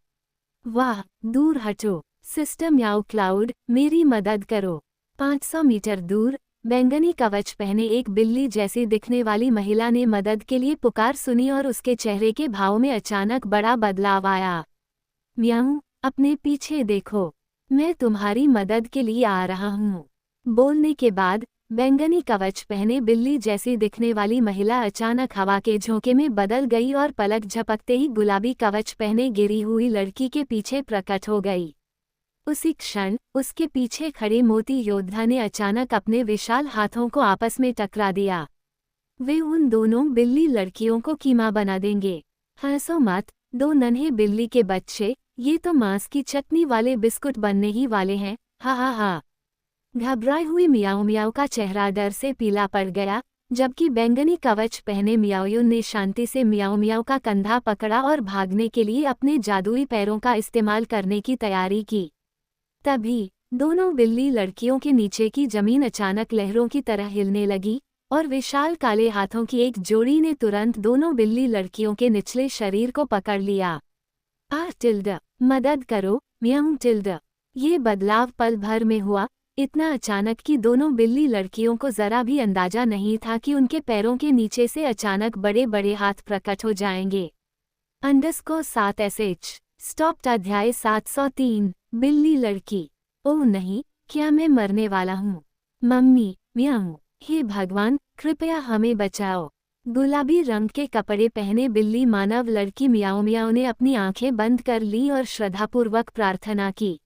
वाह, दूर हटो सिस्टम याओ क्लाउड, मेरी मदद करो। 500 मीटर दूर बैंगनी कवच पहने एक बिल्ली जैसी दिखने वाली महिला ने मदद के लिए पुकार सुनी और उसके चेहरे के भाव में अचानक बड़ा बदलाव आया। म्याऊं, अपने पीछे देखो, मैं तुम्हारी मदद के लिए आ रहा हूँ। बोलने के बाद बैंगनी कवच पहने बिल्ली जैसी दिखने वाली महिला अचानक हवा के झोंके में बदल गई और पलक झपकते ही गुलाबी कवच पहने गिरी हुई लड़की के पीछे प्रकट हो गई। उसी क्षण उसके पीछे खड़े मोती योद्धा ने अचानक अपने विशाल हाथों को आपस में टकरा दिया। वे उन दोनों बिल्ली लड़कियों को कीमा बना देंगे। हंसो मत, 2 नन्हे बिल्ली के बच्चे, ये तो मांस की चटनी वाले बिस्कुट बनने ही वाले हैं। हा हा हा। घबराई हुई मियाओ मियाओ का चेहरा डर से पीला पड़ गया, जबकि बैंगनी कवच पहने मियाओ ने शांति से मियाओ मियाओ का कंधा पकड़ा और भागने के लिए अपने जादुई पैरों का इस्तेमाल करने की तैयारी की। तभी दोनों बिल्ली लड़कियों के नीचे की जमीन अचानक लहरों की तरह हिलने लगी और विशाल काले हाथों की एक जोड़ी ने तुरंत दोनों बिल्ली लड़कियों के निचले शरीर को पकड़ लिया। टिल्ड, मदद करो म्याऊं टिल्ड। ये बदलाव पल भर में हुआ, इतना अचानक कि दोनों बिल्ली लड़कियों को जरा भी अंदाजा नहीं था कि उनके पैरों के नीचे से अचानक बड़े बड़े हाथ प्रकट हो जाएंगे। _7SH स्टॉप्ड अध्याय 703 बिल्ली लड़की। ओह नहीं, क्या मैं मरने वाला हूँ? मम्मी, म्याऊं, हे भगवान, कृपया हमें बचाओ। गुलाबी रंग के कपड़े पहने बिल्ली मानव लड़की मियाओ मियाओ ने अपनी आंखें बंद कर ली और श्रद्धापूर्वक प्रार्थना की।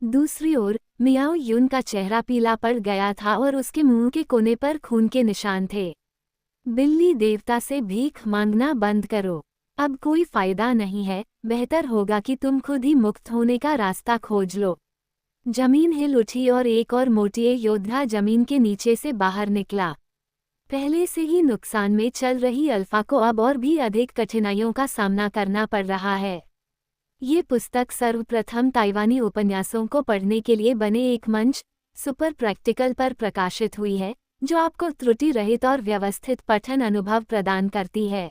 दूसरी ओर मियाओ यून का चेहरा पीला पड़ गया था और उसके मुंह के कोने पर खून के निशान थे। बिल्ली देवता से भीख मांगना बंद करो, अब कोई फायदा नहीं है, बेहतर होगा कि तुम खुद ही मुक्त होने का रास्ता खोज लो। जमीन हिल उठी और एक और मोटिए योद्धा जमीन के नीचे से बाहर निकला। पहले से ही नुकसान में चल रही अल्फा को अब और भी अधिक कठिनाइयों का सामना करना पड़ रहा है। ये पुस्तक सर्वप्रथम ताइवानी उपन्यासों को पढ़ने के लिए बने एक मंच सुपर प्रैक्टिकल पर प्रकाशित हुई है, जो आपको त्रुटि रहित और व्यवस्थित पठन अनुभव प्रदान करती है।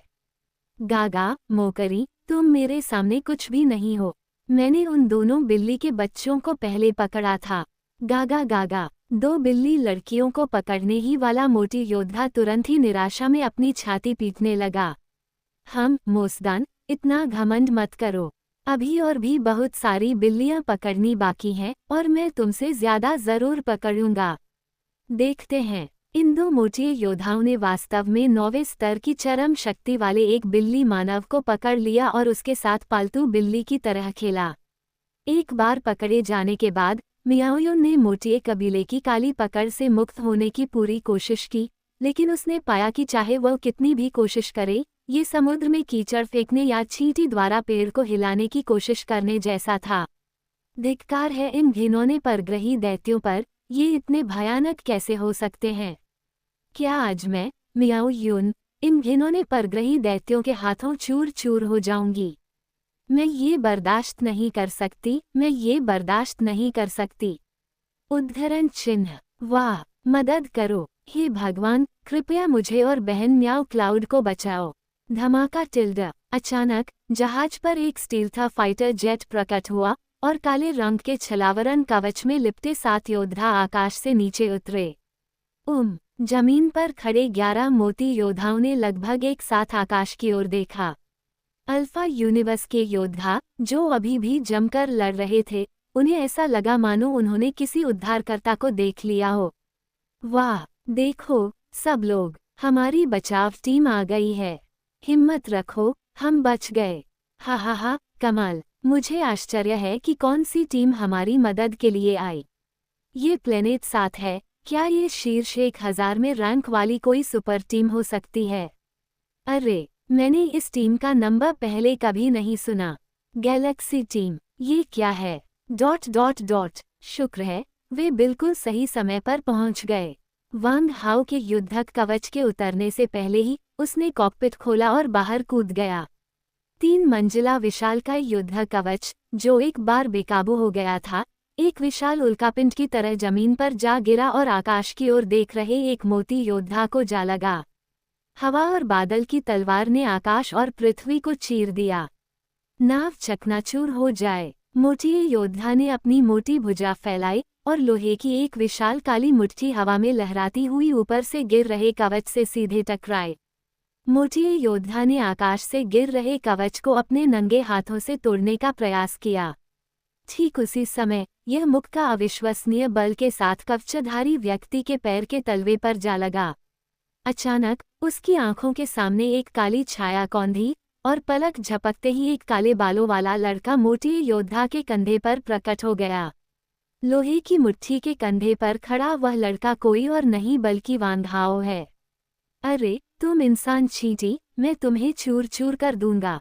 गागा, मोकरी, तुम मेरे सामने कुछ भी नहीं हो। मैंने उन दोनों बिल्ली के बच्चों को पहले पकड़ा था। गागा गागा, दो बिल्ली लड़कियों को पकड़ने ही वाला मोटी योद्धा तुरंत ही निराशा में अपनी छाती पीटने लगा। मोसदान, इतना घमंड मत करो। अभी और भी बहुत सारी बिल्लियां पकड़नी बाकी हैं और मैं तुमसे ज्यादा जरूर पकड़ूंगा। देखते हैं। इन दो मोटे योद्धाओं ने वास्तव में 9वें स्तर की चरम शक्ति वाले एक बिल्ली मानव को पकड़ लिया और उसके साथ पालतू बिल्ली की तरह खेला। एक बार पकड़े जाने के बाद मियाओ ने मोटे कबीले की काली पकड़ से मुक्त होने की पूरी कोशिश की, लेकिन उसने पाया कि चाहे वह कितनी भी कोशिश करे, ये समुद्र में कीचड़ फेंकने या चींटी द्वारा पेड़ को हिलाने की कोशिश करने जैसा था। धिक्कार है इन घिनौने परग्रही दैत्यों पर, ये इतने भयानक कैसे हो सकते हैं। क्या आज मैं, मियाओ यून, इन घिनौने परग्रही दैत्यों के हाथों चूर चूर हो जाऊंगी। मैं ये बर्दाश्त नहीं कर सकती, मैं ये बर्दाश्त नहीं कर सकती। उद्धरण चिन्ह। वाह, मदद करो, हे भगवान, कृपया मुझे और बहन म्याओ क्लाउड को बचाओ। धमाका टिल्ड। अचानक जहाज पर एक स्टील्थ फाइटर जेट प्रकट हुआ और काले रंग के छलावरन कवच में लिपटे 7 योद्धा आकाश से नीचे उतरे। जमीन पर खड़े 11 मोती योद्धाओं ने लगभग एक साथ आकाश की ओर देखा। अल्फा यूनिवर्स के योद्धा, जो अभी भी जमकर लड़ रहे थे, उन्हें ऐसा लगा मानो उन्होंने किसी उद्धारकर्ता को देख लिया हो। वाह, देखो सब लोग, हमारी बचाव टीम आ गई है। हिम्मत रखो, हम बच गए। हा, कमाल। मुझे आश्चर्य है कि कौन सी टीम हमारी मदद के लिए आई। ये प्लेनेट 7 है, क्या ये शीर्ष 1000 में रैंक वाली कोई सुपर टीम हो सकती है? अरे, मैंने इस टीम का नंबर पहले कभी नहीं सुना। गैलेक्सी टीम, ये क्या है? ... शुक्र है, वे बिल्कुल सही समय पर पहुंच गए। वांग हाओ के युद्धक कवच के उतरने से पहले ही उसने कॉकपिट खोला और बाहर कूद गया। 3 मंजिला विशालकाय युद्धक कवच, जो एक बार बेकाबू हो गया था, एक विशाल उल्कापिंड की तरह जमीन पर जा गिरा और आकाश की ओर देख रहे एक मोती योद्धा को जा लगा। हवा और बादल की तलवार ने आकाश और पृथ्वी को चीर दिया। नाव चकनाचूर हो जाए। मोटी योद्धा ने अपनी मोटी भुजा फैलाई और लोहे की एक विशाल काली मुट्ठी हवा में लहराती हुई ऊपर से गिर रहे कवच से सीधे टकराए। मोटी योद्धा ने आकाश से गिर रहे कवच को अपने नंगे हाथों से तोड़ने का प्रयास किया। ठीक उसी समय यह मुख का अविश्वसनीय बल के साथ कवचधारी व्यक्ति के पैर के तलवे पर जा लगा। अचानक उसकी आंखों के सामने एक काली छाया कौंधी और पलक झपकते ही एक काले बालों वाला लड़का मोटी योद्धा के कंधे पर प्रकट हो गया। लोहे की मुट्ठी के कंधे पर खड़ा वह लड़का कोई और नहीं बल्कि वांग हाओ है। अरे, तुम इंसान चींटी, मैं तुम्हें चूर चूर कर दूंगा।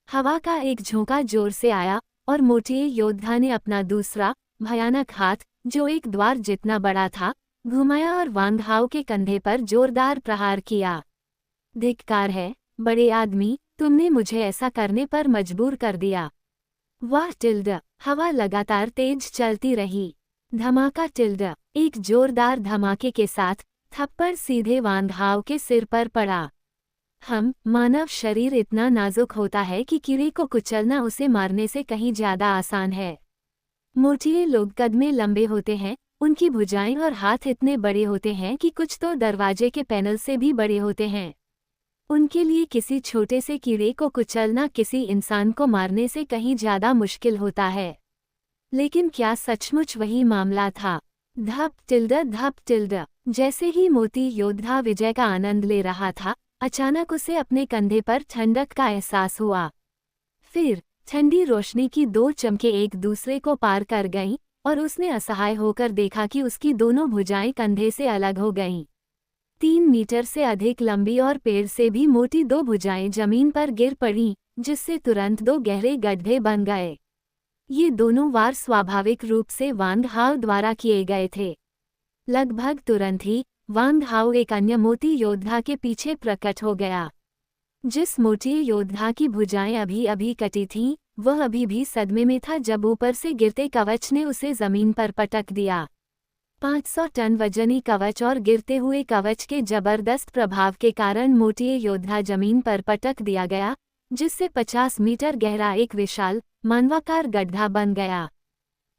हवा का एक झोंका जोर से आया और मोटे योद्धा ने अपना दूसरा भयानक हाथ, जो एक द्वार जितना बड़ा था, घुमाया और वांग हाओ के कंधे पर जोरदार प्रहार किया। धिक्कार है, बड़े आदमी, तुमने मुझे ऐसा करने पर मजबूर कर दिया। वाह टिल्ड। हवा लगातार तेज चलती रही। धमाका टिल्ड। एक जोरदार धमाके के साथ थप्पड़ सीधे वांग हाओ के सिर पर पड़ा। मानव शरीर इतना नाजुक होता है कि कीड़े को कुचलना उसे मारने से कहीं ज्यादा आसान है। मोटे लोग कद में लंबे होते हैं, उनकी भुजाएं और हाथ इतने बड़े होते हैं कि कुछ तो दरवाजे के पैनल से भी बड़े होते हैं। उनके लिए किसी छोटे से कीड़े को कुचलना किसी इंसान को मारने से कहीं ज्यादा मुश्किल होता है। लेकिन क्या सचमुच वही मामला था? धप टिल्ड। जैसे ही मोती योद्धा विजय का आनंद ले रहा था, अचानक उसे अपने कंधे पर ठंडक का एहसास हुआ। फिर ठंडी रोशनी की 2 चमकें एक दूसरे को पार कर गईं और उसने असहाय होकर देखा कि उसकी दोनों भुजाएं कंधे से अलग हो गईं। 3 मीटर से अधिक लंबी और पेड़ से भी मोटी 2 भुजाएं जमीन पर गिर पड़ीं, जिससे तुरंत 2 गहरे गड्ढे बन गए। ये दोनों वार स्वाभाविक रूप से वांग हाओ द्वारा किए गए थे। लगभग तुरंत ही वांग हाओ एक अन्य मोती योद्धा के पीछे प्रकट हो गया। जिस मोटी योद्धा की भुजाएं अभी अभी कटी थीं, वह अभी भी सदमे में था जब ऊपर से गिरते कवच ने उसे जमीन पर पटक दिया। 500 टन वजनी कवच और गिरते हुए कवच के जबरदस्त प्रभाव के कारण मोटी योद्धा जमीन पर पटक दिया गया, जिससे 50 मीटर गहरा एक विशाल मानवाकार गड्ढा बन गया।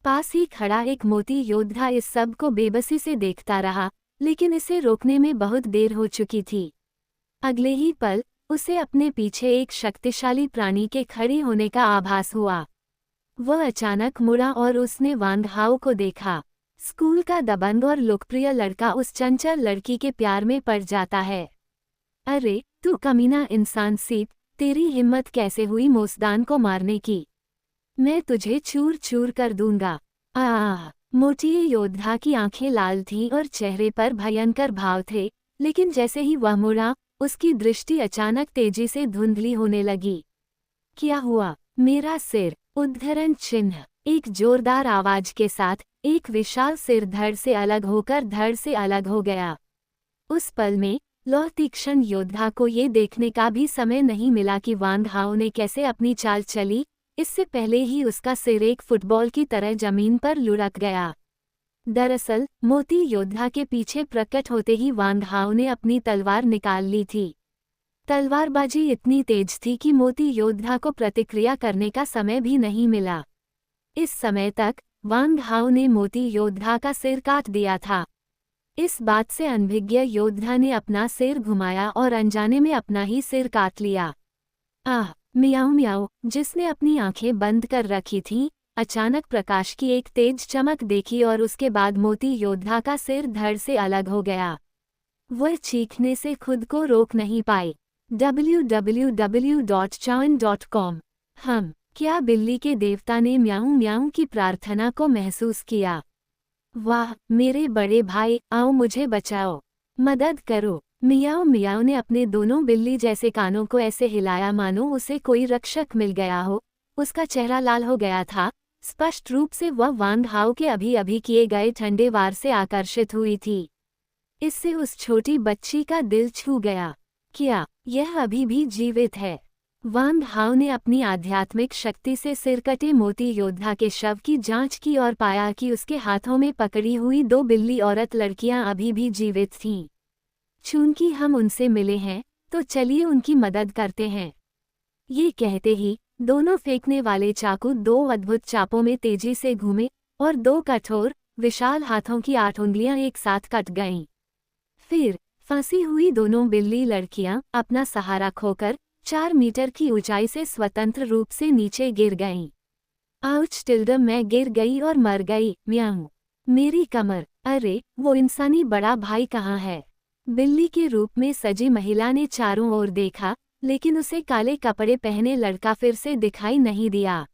पास ही खड़ा एक मोती योद्धा इस सब को बेबसी से देखता रहा, लेकिन इसे रोकने में बहुत देर हो चुकी थी। अगले ही पल उसे अपने पीछे एक शक्तिशाली प्राणी के खड़े होने का आभास हुआ। वह अचानक मुड़ा और उसने वांग हाओ को देखा। स्कूल का दबंग और लोकप्रिय लड़का उस चंचल लड़की के प्यार में पड़ जाता है। अरे तू कमीना इंसान सीप, तेरी हिम्मत कैसे हुई मोसदान को मारने की? मैं तुझे चूर चूर कर दूंगा। मोटी योद्धा की आंखें लाल थीं और चेहरे पर भयंकर भाव थे, लेकिन जैसे ही वह मुड़ा, उसकी दृष्टि अचानक तेजी से धुंधली होने लगी। क्या हुआ? मेरा सिर! उद्धरण चिन्ह। एक जोरदार आवाज के साथ एक विशाल सिर धड़ से अलग हो गया। उस पल में लौह तीक्ष्ण योद्धा को ये देखने का भी समय नहीं मिला कि वांग हाओ ने कैसे अपनी चाल चली। इससे पहले ही उसका सिर एक फुटबॉल की तरह जमीन पर लुढ़क गया। दरअसल मोती योद्धा के पीछे प्रकट होते ही वांग हाओ ने अपनी तलवार निकाल ली थी। तलवारबाजी इतनी तेज थी कि मोती योद्धा को प्रतिक्रिया करने का समय भी नहीं मिला। इस समय तक वांग हाओ ने मोती योद्धा का सिर काट दिया था। इस बात से अनभिज्ञ योद्धा ने अपना सिर घुमाया और अनजाने में अपना ही सिर काट लिया। मियाओ मियाओ, जिसने अपनी आंखें बंद कर रखी थीं, अचानक प्रकाश की एक तेज चमक देखी और उसके बाद मोती योद्धा का सिर धड़ से अलग हो गया। वह चीखने से खुद को रोक नहीं पाई। www.chawan.com। क्या बिल्ली के देवता ने म्याऊं म्याऊं की प्रार्थना को महसूस किया? वाह मेरे बड़े भाई, आओ मुझे बचाओ, मदद करो। मियाओ मियाओ ने अपने दोनों बिल्ली जैसे कानों को ऐसे हिलाया मानो उसे कोई रक्षक मिल गया हो। उसका चेहरा लाल हो गया था। स्पष्ट रूप से वह वांग हाओ के अभी अभी किए गए ठंडे वार से आकर्षित हुई थी। इससे उस छोटी बच्ची का दिल छू गया। क्या यह अभी भी जीवित है? वांग हाओ ने अपनी आध्यात्मिक शक्ति से सिरकटे मोती योद्धा के शव की जांच की और पाया कि उसके हाथों में पकड़ी हुई 2 बिल्ली औरत लड़कियां अभी भी जीवित थीं। चूंकि हम उनसे मिले हैं, तो चलिए उनकी मदद करते हैं। ये कहते ही दोनों फेंकने वाले चाकू 2 अद्भुत चापों में तेजी से घूमे और 2 कठोर, विशाल हाथों की 8 उंगलियां एक साथ कट गईं। फिर फंसी हुई दोनों बिल्ली लड़कियां अपना सहारा खोकर 4 मीटर की ऊंचाई से स्वतंत्र रूप से नीचे गिर गईं। आउच! मैं गिर गई और मर गई। म्याऊं! मेरी कमर! अरे वो इंसानी बड़ा भाई कहाँ है? बिल्ली के रूप में सजी महिला ने चारों ओर देखा, लेकिन उसे काले कपड़े पहने लड़का फिर से दिखाई नहीं दिया।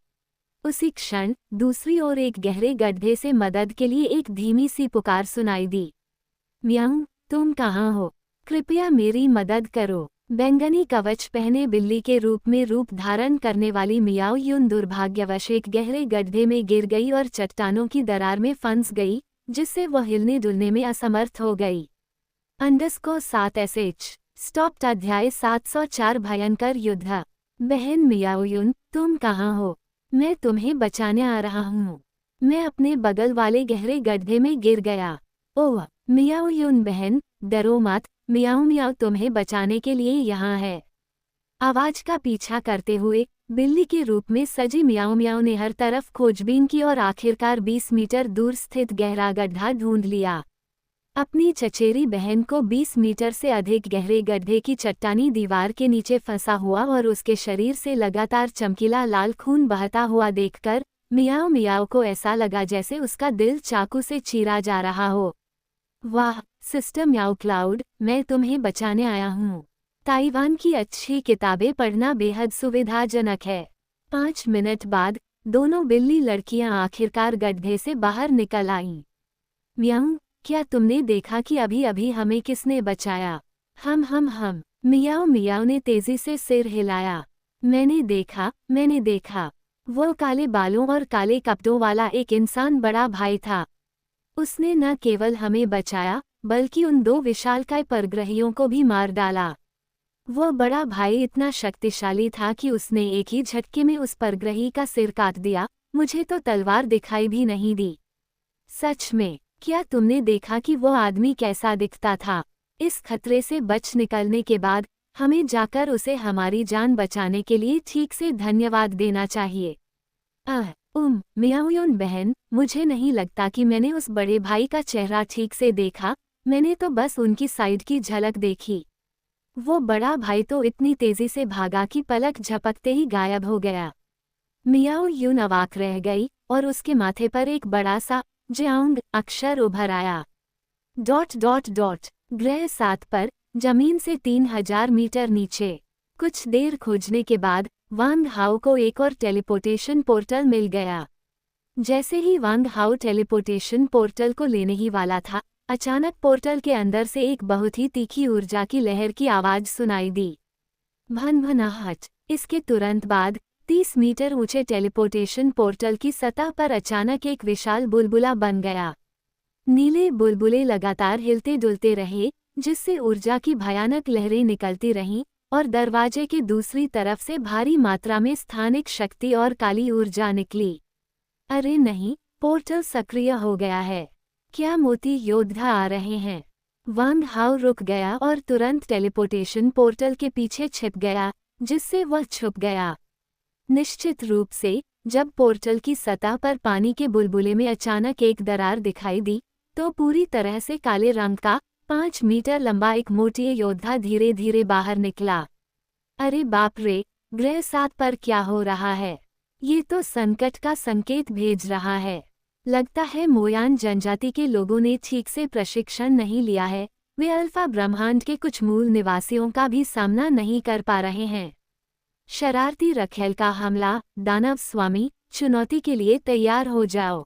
उसी क्षण दूसरी ओर एक गहरे गड्ढे से मदद के लिए एक धीमी सी पुकार सुनाई दी। म्याऊं! तुम कहाँ हो? कृपया मेरी मदद करो। बैंगनी कवच पहने बिल्ली के रूप में रूप धारण करने वाली मियाओ यून दुर्भाग्यवश एक गहरे गड्ढे में गिर गई और चट्टानों की दरार में फंस गई, जिससे वह हिलने डुलने में असमर्थ हो गई। _7 SH स्टॉप्ड। अध्याय 704 भयंकर युद्ध। बहन मियाओ यून, तुम कहाँ हो? मैं तुम्हें बचाने आ रहा हूँ। मैं अपने बगल वाले गहरे गड्ढे में गिर गया। ओह मियाओ यून बहन, डरो मत, मियाओ मियाओ तुम्हें बचाने के लिए यहाँ है। आवाज का पीछा करते हुए बिल्ली के रूप में सजी मियाओ मियाओ ने हर तरफ खोजबीन की और आखिरकार 20 मीटर दूर स्थित गहरा गड्ढा ढूंढ लिया। अपनी चचेरी बहन को 20 मीटर से अधिक गहरे गड्ढे की चट्टानी दीवार के नीचे फंसा हुआ और उसके शरीर से लगातार चमकीला लाल खून बहता हुआ देखकर मियाओ मियाओ को ऐसा लगा जैसे उसका दिल चाकू से चीरा जा रहा हो। वाह सिस्टर म्याओ क्लाउड, मैं तुम्हें बचाने आया हूँ। ताइवान की अच्छी किताबें पढ़ना बेहद सुविधाजनक है। 5 मिनट बाद दोनों बिल्ली लड़कियां आखिरकार गड्ढे से बाहर निकल आईं। म्याऊं! क्या तुमने देखा कि अभी अभी हमें किसने बचाया? हम। मियाओ मियाओ ने तेजी से सिर हिलाया। मैंने देखा। वो काले बालों और काले कपड़ों वाला एक इंसान बड़ा भाई था। उसने न केवल हमें बचाया, बल्कि उन 2 विशालकाय परग्रहियों को भी मार डाला। वह बड़ा भाई इतना शक्तिशाली था कि उसने एक ही झटके में उस परग्रही का सिर काट दिया। मुझे तो तलवार दिखाई भी नहीं दी। सच में, क्या तुमने देखा कि वो आदमी कैसा दिखता था? इस खतरे से बच निकलने के बाद हमें जाकर उसे हमारी जान बचाने के लिए ठीक से धन्यवाद देना चाहिए। मियाओयुन बहन, मुझे नहीं लगता कि मैंने उस बड़े भाई का चेहरा ठीक से देखा, मैंने तो बस उनकी साइड की झलक देखी। वो बड़ा भाई तो इतनी तेजी से भागा कि पलक झपकते ही गायब हो गया। मियाओयुन अवाक रह गई और उसके माथे पर एक बड़ा सा ज्यांग अक्षर उभर आया। ... ग्रह 7 पर, जमीन से 3000 मीटर नीचे। कुछ देर खोजने के बाद वांग हाओ को एक और टेलीपोर्टेशन पोर्टल मिल गया। जैसे ही वांग हाओ टेलीपोर्टेशन पोर्टल को लेने ही वाला था, अचानक पोर्टल के अंदर से एक बहुत ही तीखी ऊर्जा की लहर की आवाज सुनाई दी। भनभनाहट। इसके तुरंत बाद 30 मीटर ऊंचे टेलीपोर्टेशन पोर्टल की सतह पर अचानक एक विशाल बुलबुला बन गया। नीले बुलबुले लगातार हिलते डुलते रहे, जिससे ऊर्जा की भयानक लहरें निकलती रहीं और दरवाजे के दूसरी तरफ से भारी मात्रा में स्थानिक शक्ति और काली ऊर्जा निकली। अरे नहीं, पोर्टल सक्रिय हो गया है। क्या मोती योद्धा आ रहे हैं? वांग हाओ रुक गया और तुरंत टेलीपोर्टेशन पोर्टल के पीछे छिप गया, जिससे वह छुप गया। निश्चित रूप से, जब पोर्टल की सतह पर पानी के बुलबुले में अचानक एक दरार दिखाई दी, तो पूरी तरह से काले रंग का 5 मीटर लंबा एक मोटी योद्धा धीरे धीरे बाहर निकला। अरे बाप रे, ग्रह 7 पर क्या हो रहा है? ये तो संकट का संकेत भेज रहा है। लगता है मोयान जनजाति के लोगों ने ठीक से प्रशिक्षण नहीं लिया है, वे अल्फा ब्रह्मांड के कुछ मूल निवासियों का भी सामना नहीं कर पा रहे हैं। शरारती रखेल का हमला। दानव स्वामी, चुनौती के लिए तैयार हो जाओ।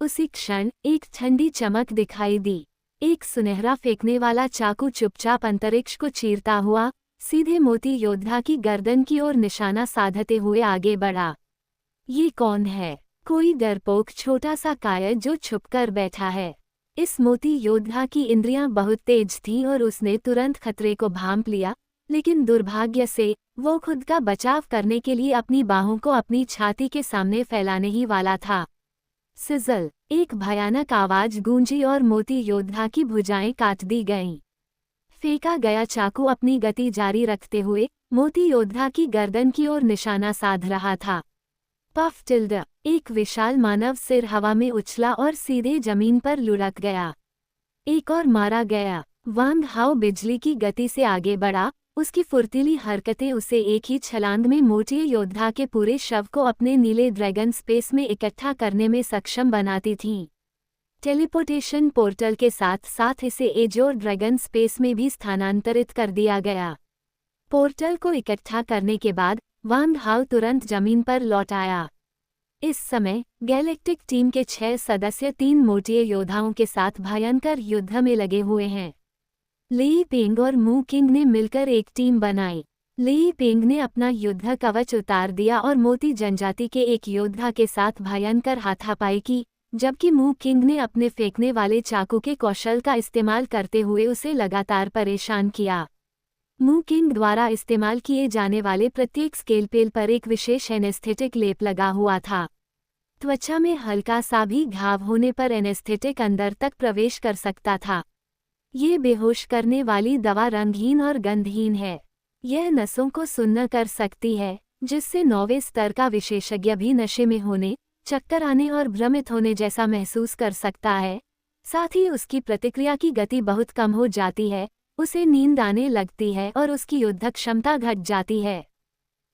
उसी क्षण एक ठंडी चमक दिखाई दी। एक सुनहरा फेंकने वाला चाकू चुपचाप अंतरिक्ष को चीरता हुआ सीधे मोती योद्धा की गर्दन की ओर निशाना साधते हुए आगे बढ़ा। ये कौन है? कोई डरपोक छोटा सा कायर जो छुपकर बैठा है। इस मोती योद्धा की इंद्रियां बहुत तेज थीं और उसने तुरंत खतरे को भांप लिया, लेकिन दुर्भाग्य से वो खुद का बचाव करने के लिए अपनी बाहों को अपनी छाती के सामने फैलाने ही वाला था। सिजल, एक भयानक आवाज गूंजी और मोती योद्धा की भुजाएं काट दी गईं। फेंका गया चाकू अपनी गति जारी रखते हुए मोती योद्धा की गर्दन की ओर निशाना साध रहा था। पफ टिल्ड, एक विशाल मानव सिर हवा में उछला और सीधे जमीन पर लुढ़क गया। एक और मारा गया। वांग हाओ बिजली की गति से आगे बढ़ा, उसकी फुर्तीली हरकतें उसे एक ही छलांग में मोटी योद्धा के पूरे शव को अपने नीले ड्रैगन स्पेस में इकट्ठा करने में सक्षम बनाती थीं। टेलीपोर्टेशन पोर्टल के साथ साथ इसे एजोर ड्रैगन स्पेस में भी स्थानांतरित कर दिया गया। पोर्टल को इकट्ठा करने के बाद वांग हाओ तुरंत जमीन पर लौट आया। इस समय गैलेक्टिक टीम के 6 सदस्य 3 मोटे योद्धाओं के साथ भयंकर युद्ध में लगे हुए हैं। ली पेंग और मू किंग ने मिलकर एक टीम बनाई। ली पेंग ने अपना युद्ध कवच उतार दिया और मोती जनजाति के एक योद्धा के साथ भयंकर हाथापाई की, जबकि मू किंग ने अपने फेंकने वाले चाकू के कौशल का इस्तेमाल करते हुए उसे लगातार परेशान किया। मू किंग द्वारा इस्तेमाल किए जाने वाले प्रत्येक स्केलपेल पर एक विशेष एनेस्थेटिक लेप लगा हुआ था। त्वचा में हल्का सा भी घाव होने पर एनेस्थेटिक अंदर तक प्रवेश कर सकता था। ये बेहोश करने वाली दवा रंगहीन और गंधहीन है। यह नसों को सुन्न कर सकती है, जिससे 9वें स्तर का विशेषज्ञ भी नशे में होने, चक्कर आने और भ्रमित होने जैसा महसूस कर सकता है। साथ ही उसकी प्रतिक्रिया की गति बहुत कम हो जाती है, उसे नींद आने लगती है और उसकी युद्ध क्षमता घट जाती है।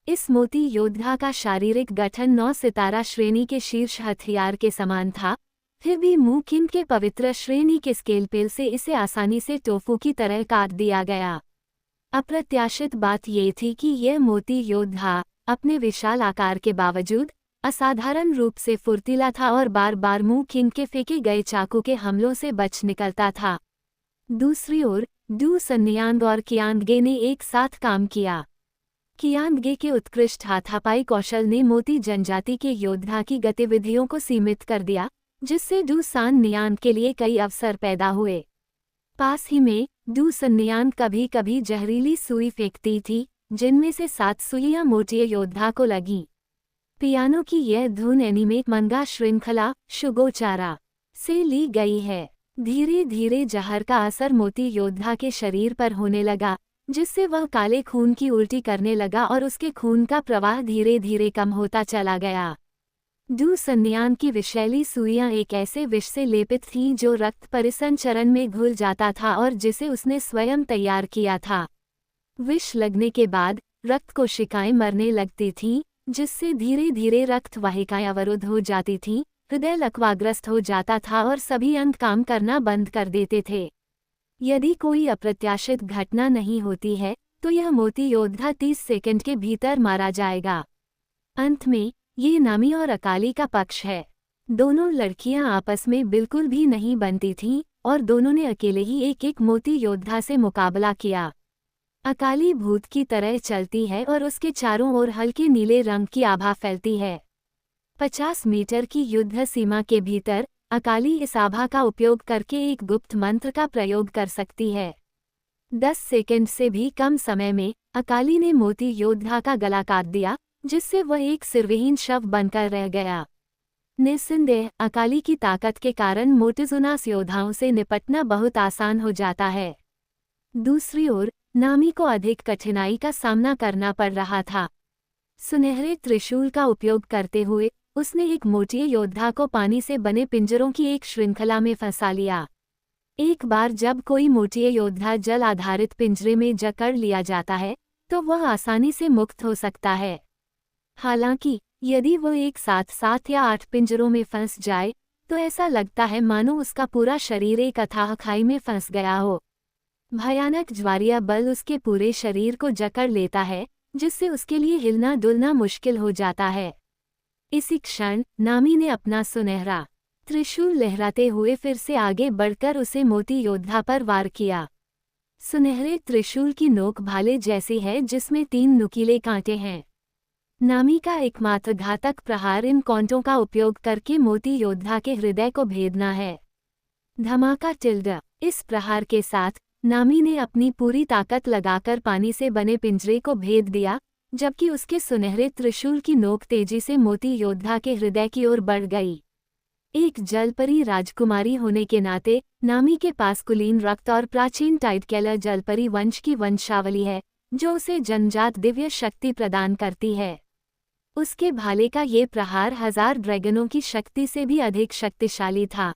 इस मोती योद्धा का शारीरिक गठन 9 सितारा श्रेणी के शीर्ष हथियार के समान था, फिर भी मू किंग के पवित्र श्रेणी के स्केलपेल से इसे आसानी से टोफू की तरह काट दिया गया। अप्रत्याशित बात ये थी कि यह मोती योद्धा अपने विशाल आकार के बावजूद असाधारण रूप से फुर्तीला था और बार बार मू किंग के फेंके गए चाकू के हमलों से बच निकलता था। दूसरी ओर डू सन्यांग और कियांगे ने एक साथ काम किया। कियांगे के उत्कृष्ट हाथापाई कौशल ने मोती जनजाति के योद्धा की गतिविधियों को सीमित कर दिया, जिससे डू सान नियांग के लिए कई अवसर पैदा हुए। पास ही में डू सन्यांग कभी कभी जहरीली सुई फेंकती थी, जिनमें से 7 सुइयां मोटे योद्धा को लगीं। पियानो की यह धुन एनीमे मंगा श्रृंखला शुगोचारा से ली गई है। धीरे धीरे जहर का असर मोती योद्धा के शरीर पर होने लगा, जिससे वह काले खून की उल्टी करने लगा और उसके खून का प्रवाह धीरे धीरे कम होता चला गया। डू सन्यान की विषैली सुइयां एक ऐसे विष से लेपित थीं जो रक्त परिसंचरण में घुल जाता था और जिसे उसने स्वयं तैयार किया था। विष लगने के बाद रक्त कोशिकाएं मरने लगती थीं, जिससे धीरे धीरे रक्त वाहिकाएं अवरुद्ध हो जाती थीं, हृदय लकवाग्रस्त हो जाता था और सभी अंग काम करना बंद कर देते थे। यदि कोई अप्रत्याशित घटना नहीं होती है तो यह मोती योद्धा 30 सेकंड के भीतर मारा जाएगा। अंत में ये नामी और अकाली का पक्ष है। दोनों लड़कियां आपस में बिल्कुल भी नहीं बनती थीं और दोनों ने अकेले ही एक एक मोती योद्धा से मुकाबला किया। अकाली भूत की तरह चलती है और उसके चारों ओर हल्के नीले रंग की आभा फैलती है। 50 मीटर की युद्ध सीमा के भीतर अकाली इस आभा का उपयोग करके एक गुप्त मंत्र का प्रयोग कर सकती है। 10 सेकंड से भी कम समय में अकाली ने मोती योद्धा का गला काट दिया, जिससे वह एक सिरविहीन शव बनकर रह गया। निस्संदेह अकाली की ताकत के कारण मोटेजुनास योद्धाओं से निपटना बहुत आसान हो जाता है। दूसरी ओर नामी को अधिक कठिनाई का सामना करना पड़ रहा था। सुनहरे त्रिशूल का उपयोग करते हुए उसने एक मोटी योद्धा को पानी से बने पिंजरों की एक श्रृंखला में फंसा लिया। एक बार जब कोई मोटी योद्धा जल आधारित पिंजरे में जकड़ लिया जाता है तो वह आसानी से मुक्त हो सकता है। हालांकि यदि वह एक साथ 7 या 8 पिंजरों में फंस जाए तो ऐसा लगता है मानो उसका पूरा शरीर एक अथाह खाई में फंस गया हो। भयानक ज्वारीय बल उसके पूरे शरीर को जकड़ लेता है, जिससे उसके लिए हिलना डुलना मुश्किल हो जाता है। इसी क्षण नामी ने अपना सुनहरा त्रिशूल लहराते हुए फिर से आगे बढ़कर उसे मोती योद्धा पर वार किया। सुनहरे त्रिशूल की नोक भाले जैसी है जिसमें 3 नुकीले कांटे हैं। नामी का एकमात्र घातक प्रहार इन कांटों का उपयोग करके मोती योद्धा के हृदय को भेदना है। धमाका टिल्ड। इस प्रहार के साथ नामी ने अपनी पूरी ताकत लगाकर पानी से बने पिंजरे को भेद दिया, जबकि उसके सुनहरे त्रिशूल की नोक तेजी से मोती योद्धा के हृदय की ओर बढ़ गई। एक जलपरी राजकुमारी होने के नाते नामी के पास कुलीन रक्त और प्राचीन टाइडकेलर जलपरी वंश की वंशावली है, जो उसे जन्मजात दिव्य शक्ति प्रदान करती है। उसके भाले का ये प्रहार 1000 ड्रैगनों की शक्ति से भी अधिक शक्तिशाली था।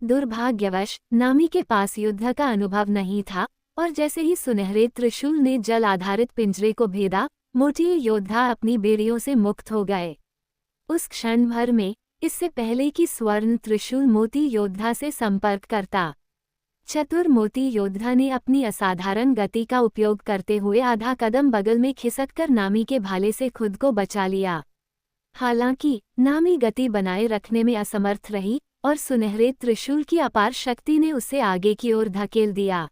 दुर्भाग्यवश नामी के पास युद्ध का अनुभव नहीं था और जैसे ही सुनहरे त्रिशूल ने जल आधारित पिंजरे को भेदा, मोटी योद्धा अपनी बेड़ियों से मुक्त हो गए। उस क्षण भर में इससे पहले कि स्वर्ण त्रिशूल मोती योद्धा से संपर्क करता, चतुर मोती योद्धा ने अपनी असाधारण गति का उपयोग करते हुए आधा कदम बगल में खिसककर नामी के भाले से खुद को बचा लिया। हालांकि नामी गति बनाए रखने में असमर्थ रही और सुनहरे त्रिशूल की अपार शक्ति ने उसे आगे की ओर धकेल दिया।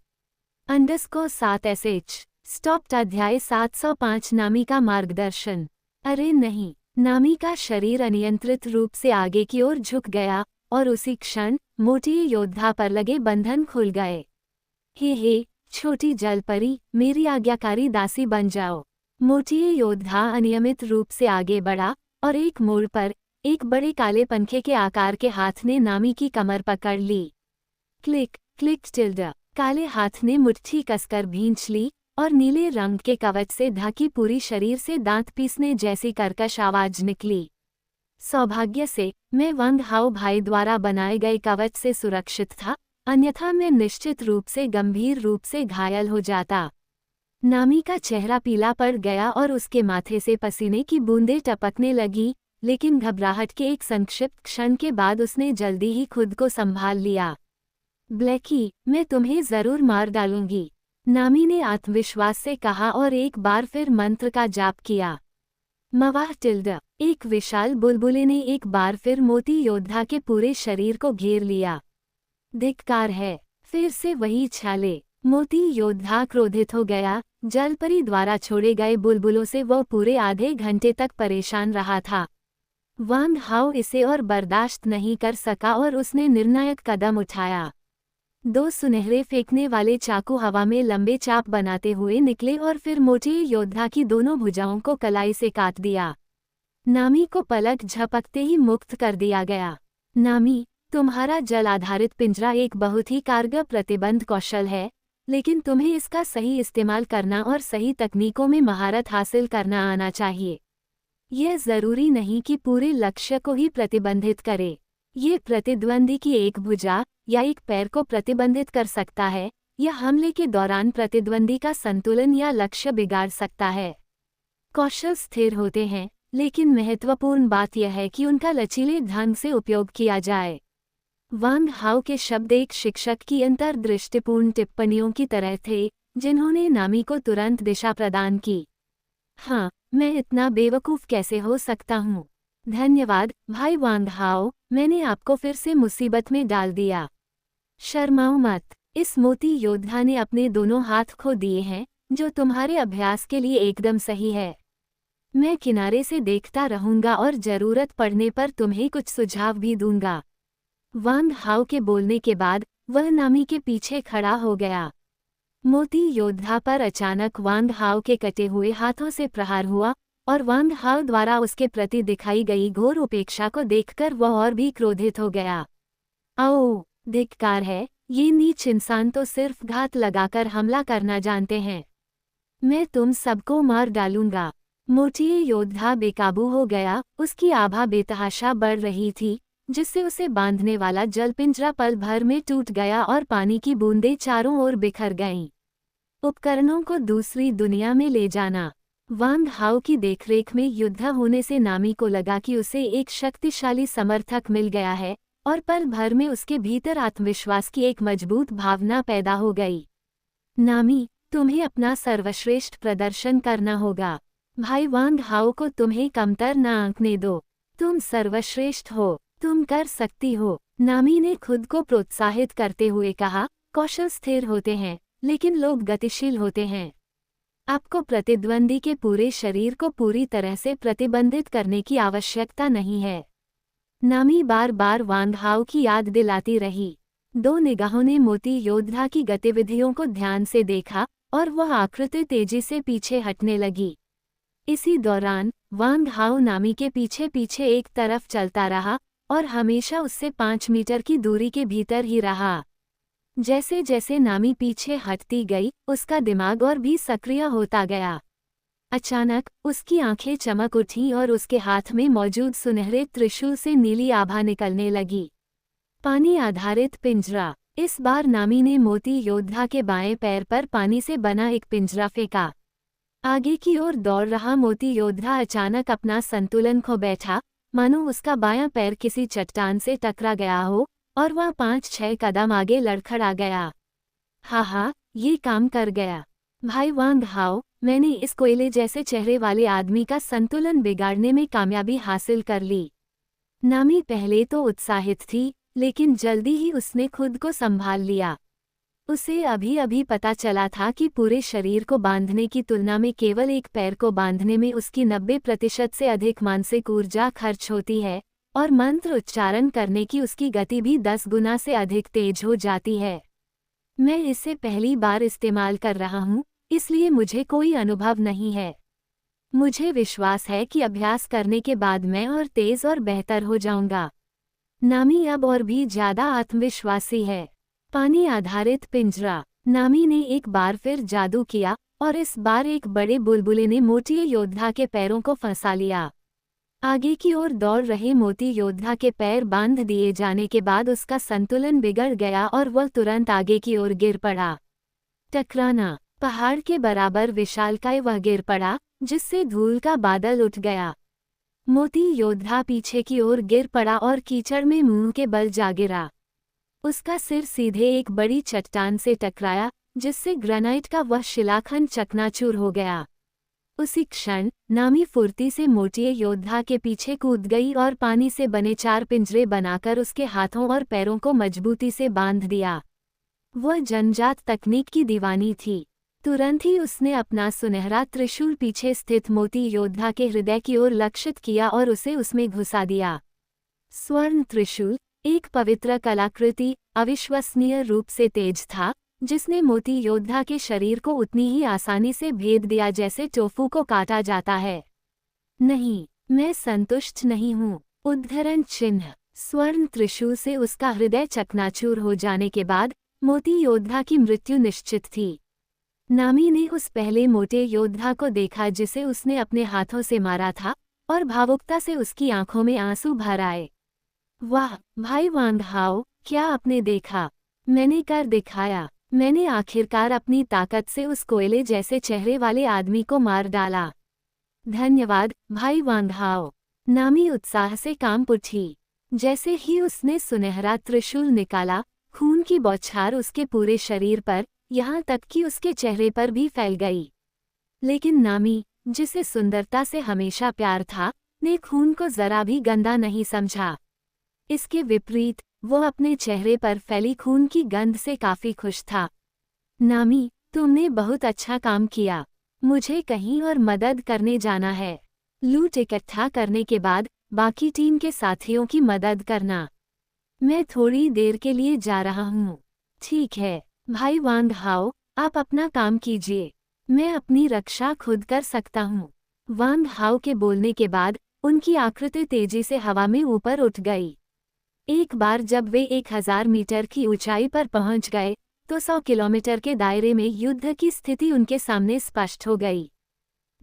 _7sh stopped. अध्याय 705 नामी का मार्गदर्शन। अरे नहीं! नामी का शरीर अनियंत्रित रूप से आगे की ओर झुक गया और उसी क्षण मोटी योद्धा पर लगे बंधन खुल गए। हे छोटी जलपरी, मेरी आज्ञाकारी दासी बन जाओ। मोटी योद्धा अनियमित रूप से आगे बढ़ा और एक मोड़ पर एक बड़े काले पंखे के आकार के हाथ ने नामी की कमर पकड़ ली। Click click tilde. काले हाथ ने मुट्ठी कसकर भींच ली और नीले रंग के कवच से ढकी पूरी शरीर से दांत पीसने जैसी कर्कश आवाज निकली। सौभाग्य से मैं वंग हाओ भाई द्वारा बनाए गए कवच से सुरक्षित था, अन्यथा मैं निश्चित रूप से गंभीर रूप से घायल हो जाता। नामी का चेहरा पीला पड़ गया और उसके माथे से पसीने की बूंदें टपकने लगी, लेकिन घबराहट के एक संक्षिप्त क्षण के बाद उसने जल्दी ही खुद को संभाल लिया। ब्लैकी, मैं तुम्हें जरूर मार डालूंगी, नामी ने आत्मविश्वास से कहा और एक बार फिर मंत्र का जाप किया। मवाह टिल्ड। एक विशाल बुलबुले ने एक बार फिर मोती योद्धा के पूरे शरीर को घेर लिया। धिक्कार है। फिर से वही छाले। मोती योद्धा क्रोधित हो गया। जलपरी द्वारा छोड़े गए बुलबुलों से वह पूरे आधे घंटे तक परेशान रहा था। वांग हाओ इसे और बर्दाश्त नहीं कर सका और उसने निर्णायक कदम उठाया। 2 सुनहरे फेंकने वाले चाकू हवा में लंबे चाप बनाते हुए निकले और फिर मोटी योद्धा की दोनों भुजाओं को कलाई से काट दिया। नामी को पलक झपकते ही मुक्त कर दिया गया। नामी, तुम्हारा जल आधारित पिंजरा एक बहुत ही कारगर प्रतिबंध कौशल है, लेकिन तुम्हें इसका सही इस्तेमाल करना और सही तकनीकों में महारत हासिल करना आना चाहिए। यह जरूरी नहीं कि पूरे लक्ष्य को ही प्रतिबंधित करे। ये प्रतिद्वंदी की एक भुजा या एक पैर को प्रतिबंधित कर सकता है, या हमले के दौरान प्रतिद्वंदी का संतुलन या लक्ष्य बिगाड़ सकता है। कौशल स्थिर होते हैं, लेकिन महत्वपूर्ण बात यह है कि उनका लचीले ढंग से उपयोग किया जाए। वांग हाओ के शब्द एक शिक्षक की अंतर्दृष्टिपूर्ण टिप्पणियों की तरह थे, जिन्होंने नामी को तुरंत दिशा प्रदान की। हाँ, मैं इतना बेवकूफ़ कैसे हो सकता हूँ? धन्यवाद भाई वांग हाओ, मैंने आपको फिर से मुसीबत में डाल दिया। शर्माओ मत, इस मोती योद्धा ने अपने दोनों हाथ खो दिए हैं, जो तुम्हारे अभ्यास के लिए एकदम सही है। मैं किनारे से देखता रहूंगा और जरूरत पड़ने पर तुम्हें कुछ सुझाव भी दूंगा। वांग हाओ के बोलने के बाद वह नामी के पीछे खड़ा हो गया। मोती योद्धा पर अचानक वांग हाओ के कटे हुए हाथों से प्रहार हुआ, और वांग हाओ द्वारा उसके प्रति दिखाई गई घोर उपेक्षा को देखकर वह और भी क्रोधित हो गया। आओ, धिक्कार है, ये नीच इंसान तो सिर्फ घात लगाकर हमला करना जानते हैं। मैं तुम सबको मार डालूंगा। मोती योद्धा बेकाबू हो गया, उसकी आभा बेतहाशा बढ़ रही थी, जिससे उसे बांधने वाला जलपिंजरा पल भर में टूट गया और पानी की बूंदें चारों ओर बिखर गईं। उपकरणों को दूसरी दुनिया में ले जाना। वांग हाओ की देखरेख में युद्ध होने से नामी को लगा कि उसे एक शक्तिशाली समर्थक मिल गया है, और पल भर में उसके भीतर आत्मविश्वास की एक मजबूत भावना पैदा हो गई। नामी, तुम्हें अपना सर्वश्रेष्ठ प्रदर्शन करना होगा। भाई वांग हाओ को तुम्हें कमतर न आंकने दो। तुम सर्वश्रेष्ठ हो, तुम कर सकती हो। नामी ने खुद को प्रोत्साहित करते हुए कहा, कौशल स्थिर होते हैं, लेकिन लोग गतिशील होते हैं। आपको प्रतिद्वंदी के पूरे शरीर को पूरी तरह से प्रतिबंधित करने की आवश्यकता नहीं है। नामी बार बार वांग हाओ की याद दिलाती रही। दो निगाहों ने मोती योद्धा की गतिविधियों को ध्यान से देखा, और वह आकृति तेजी से पीछे हटने लगी। इसी दौरान वांग हाओ नामी के पीछे पीछे एक तरफ चलता रहा, और हमेशा उससे 5 मीटर की दूरी के भीतर ही रहा। जैसे जैसे नामी पीछे हटती गई, उसका दिमाग और भी सक्रिय होता गया। अचानक उसकी आंखें चमक उठीं और उसके हाथ में मौजूद सुनहरे त्रिशूल से नीली आभा निकलने लगी। पानी आधारित पिंजरा। इस बार नामी ने मोती योद्धा के बाएं पैर पर पानी से बना एक पिंजरा फेंका। आगे की ओर दौड़ रहा मोती योद्धा अचानक अपना संतुलन खो बैठा, मानो उसका बायां पैर किसी चट्टान से टकरा गया हो, और वह 5-6 कदम आगे लड़खड़ा गया। हा, ये काम कर गया। भाई वांग हाओ, मैंने इस कोयले जैसे चेहरे वाले आदमी का संतुलन बिगाड़ने में कामयाबी हासिल कर ली। नामी पहले तो उत्साहित थी, लेकिन जल्दी ही उसने खुद को संभाल लिया। उसे अभी अभी पता चला था कि पूरे शरीर को बांधने की तुलना में केवल एक पैर को बांधने में उसकी 90% से अधिक मानसिक ऊर्जा खर्च होती है, और मंत्र उच्चारण करने की उसकी गति भी 10 गुना से अधिक तेज हो जाती है। मैं इसे पहली बार इस्तेमाल कर रहा हूँ, इसलिए मुझे कोई अनुभव नहीं है। मुझे विश्वास है कि अभ्यास करने के बाद मैं और तेज और बेहतर हो जाऊंगा। नामी अब और भी ज्यादा आत्मविश्वासी है। पानी आधारित पिंजरा। नामी ने एक बार फिर जादू किया, और इस बार एक बड़े बुलबुले ने मोती योद्धा के पैरों को फंसा लिया। आगे की ओर दौड़ रहे मोती योद्धा के पैर बांध दिए जाने के बाद उसका संतुलन बिगड़ गया और वह तुरंत आगे की ओर गिर पड़ा। टकराना। पहाड़ के बराबर विशालकाय वह गिर पड़ा, जिससे धूल का बादल उठ गया। मोती योद्धा पीछे की ओर गिर पड़ा और कीचड़ में मुंह के बल जा गिरा। उसका सिर सीधे एक बड़ी चट्टान से टकराया, जिससे ग्रेनाइट का वह शिलाखंड चकनाचूर हो गया। उसी क्षण नामी फुर्ती से मोटी योद्धा के पीछे कूद गई और पानी से बने 4 पिंजरे बनाकर उसके हाथों और पैरों को मजबूती से बांध दिया। वह जन्मजात तकनीक की दीवानी थी। तुरंत ही उसने अपना सुनहरा त्रिशूल पीछे स्थित मोती योद्धा के हृदय की ओर लक्षित किया और उसे उसमें घुसा दिया। स्वर्ण त्रिशूल एक पवित्र कलाकृति, अविश्वसनीय रूप से तेज था, जिसने मोती योद्धा के शरीर को उतनी ही आसानी से भेद दिया जैसे टोफू को काटा जाता है। नहीं, मैं संतुष्ट नहीं हूँ। उद्धरण चिन्ह। स्वर्ण त्रिशूल से उसका हृदय चकनाचूर हो जाने के बाद मोती योद्धा की मृत्यु निश्चित थी। नामी ने उस पहले मोटे योद्धा को देखा जिसे उसने अपने हाथों से मारा था, और भावुकता से उसकी आंखों में आंसू भर आए। वाह भाई वांग हाओ, क्या आपने देखा? मैंने कर दिखाया। मैंने आखिरकार अपनी ताकत से उस कोयले जैसे चेहरे वाले आदमी को मार डाला। धन्यवाद भाई वांग हाओ। नामी उत्साह से कांप उठी। जैसे ही उसने सुनहरा त्रिशूल निकाला, खून की बौछार उसके पूरे शरीर पर, यहाँ तक कि उसके चेहरे पर भी फैल गई। लेकिन नामी, जिसे सुंदरता से हमेशा प्यार था, ने खून को जरा भी गंदा नहीं समझा। इसके विपरीत वो अपने चेहरे पर फैली खून की गंध से काफी खुश था। नामी, तुमने बहुत अच्छा काम किया। मुझे कहीं और मदद करने जाना है। लूट इकट्ठा करने के बाद बाकी टीम के साथियों की मदद करना। मैं थोड़ी देर के लिए जा रहा हूँ। ठीक है भाई वांग हाओ, आप अपना काम कीजिए। मैं अपनी रक्षा खुद कर सकता हूँ। वांग हाओ के बोलने के बाद उनकी आकृति तेजी से हवा में ऊपर उठ गई। एक बार जब वे 1000 मीटर की ऊंचाई पर पहुंच गए, तो 100 किलोमीटर के दायरे में युद्ध की स्थिति उनके सामने स्पष्ट हो गई।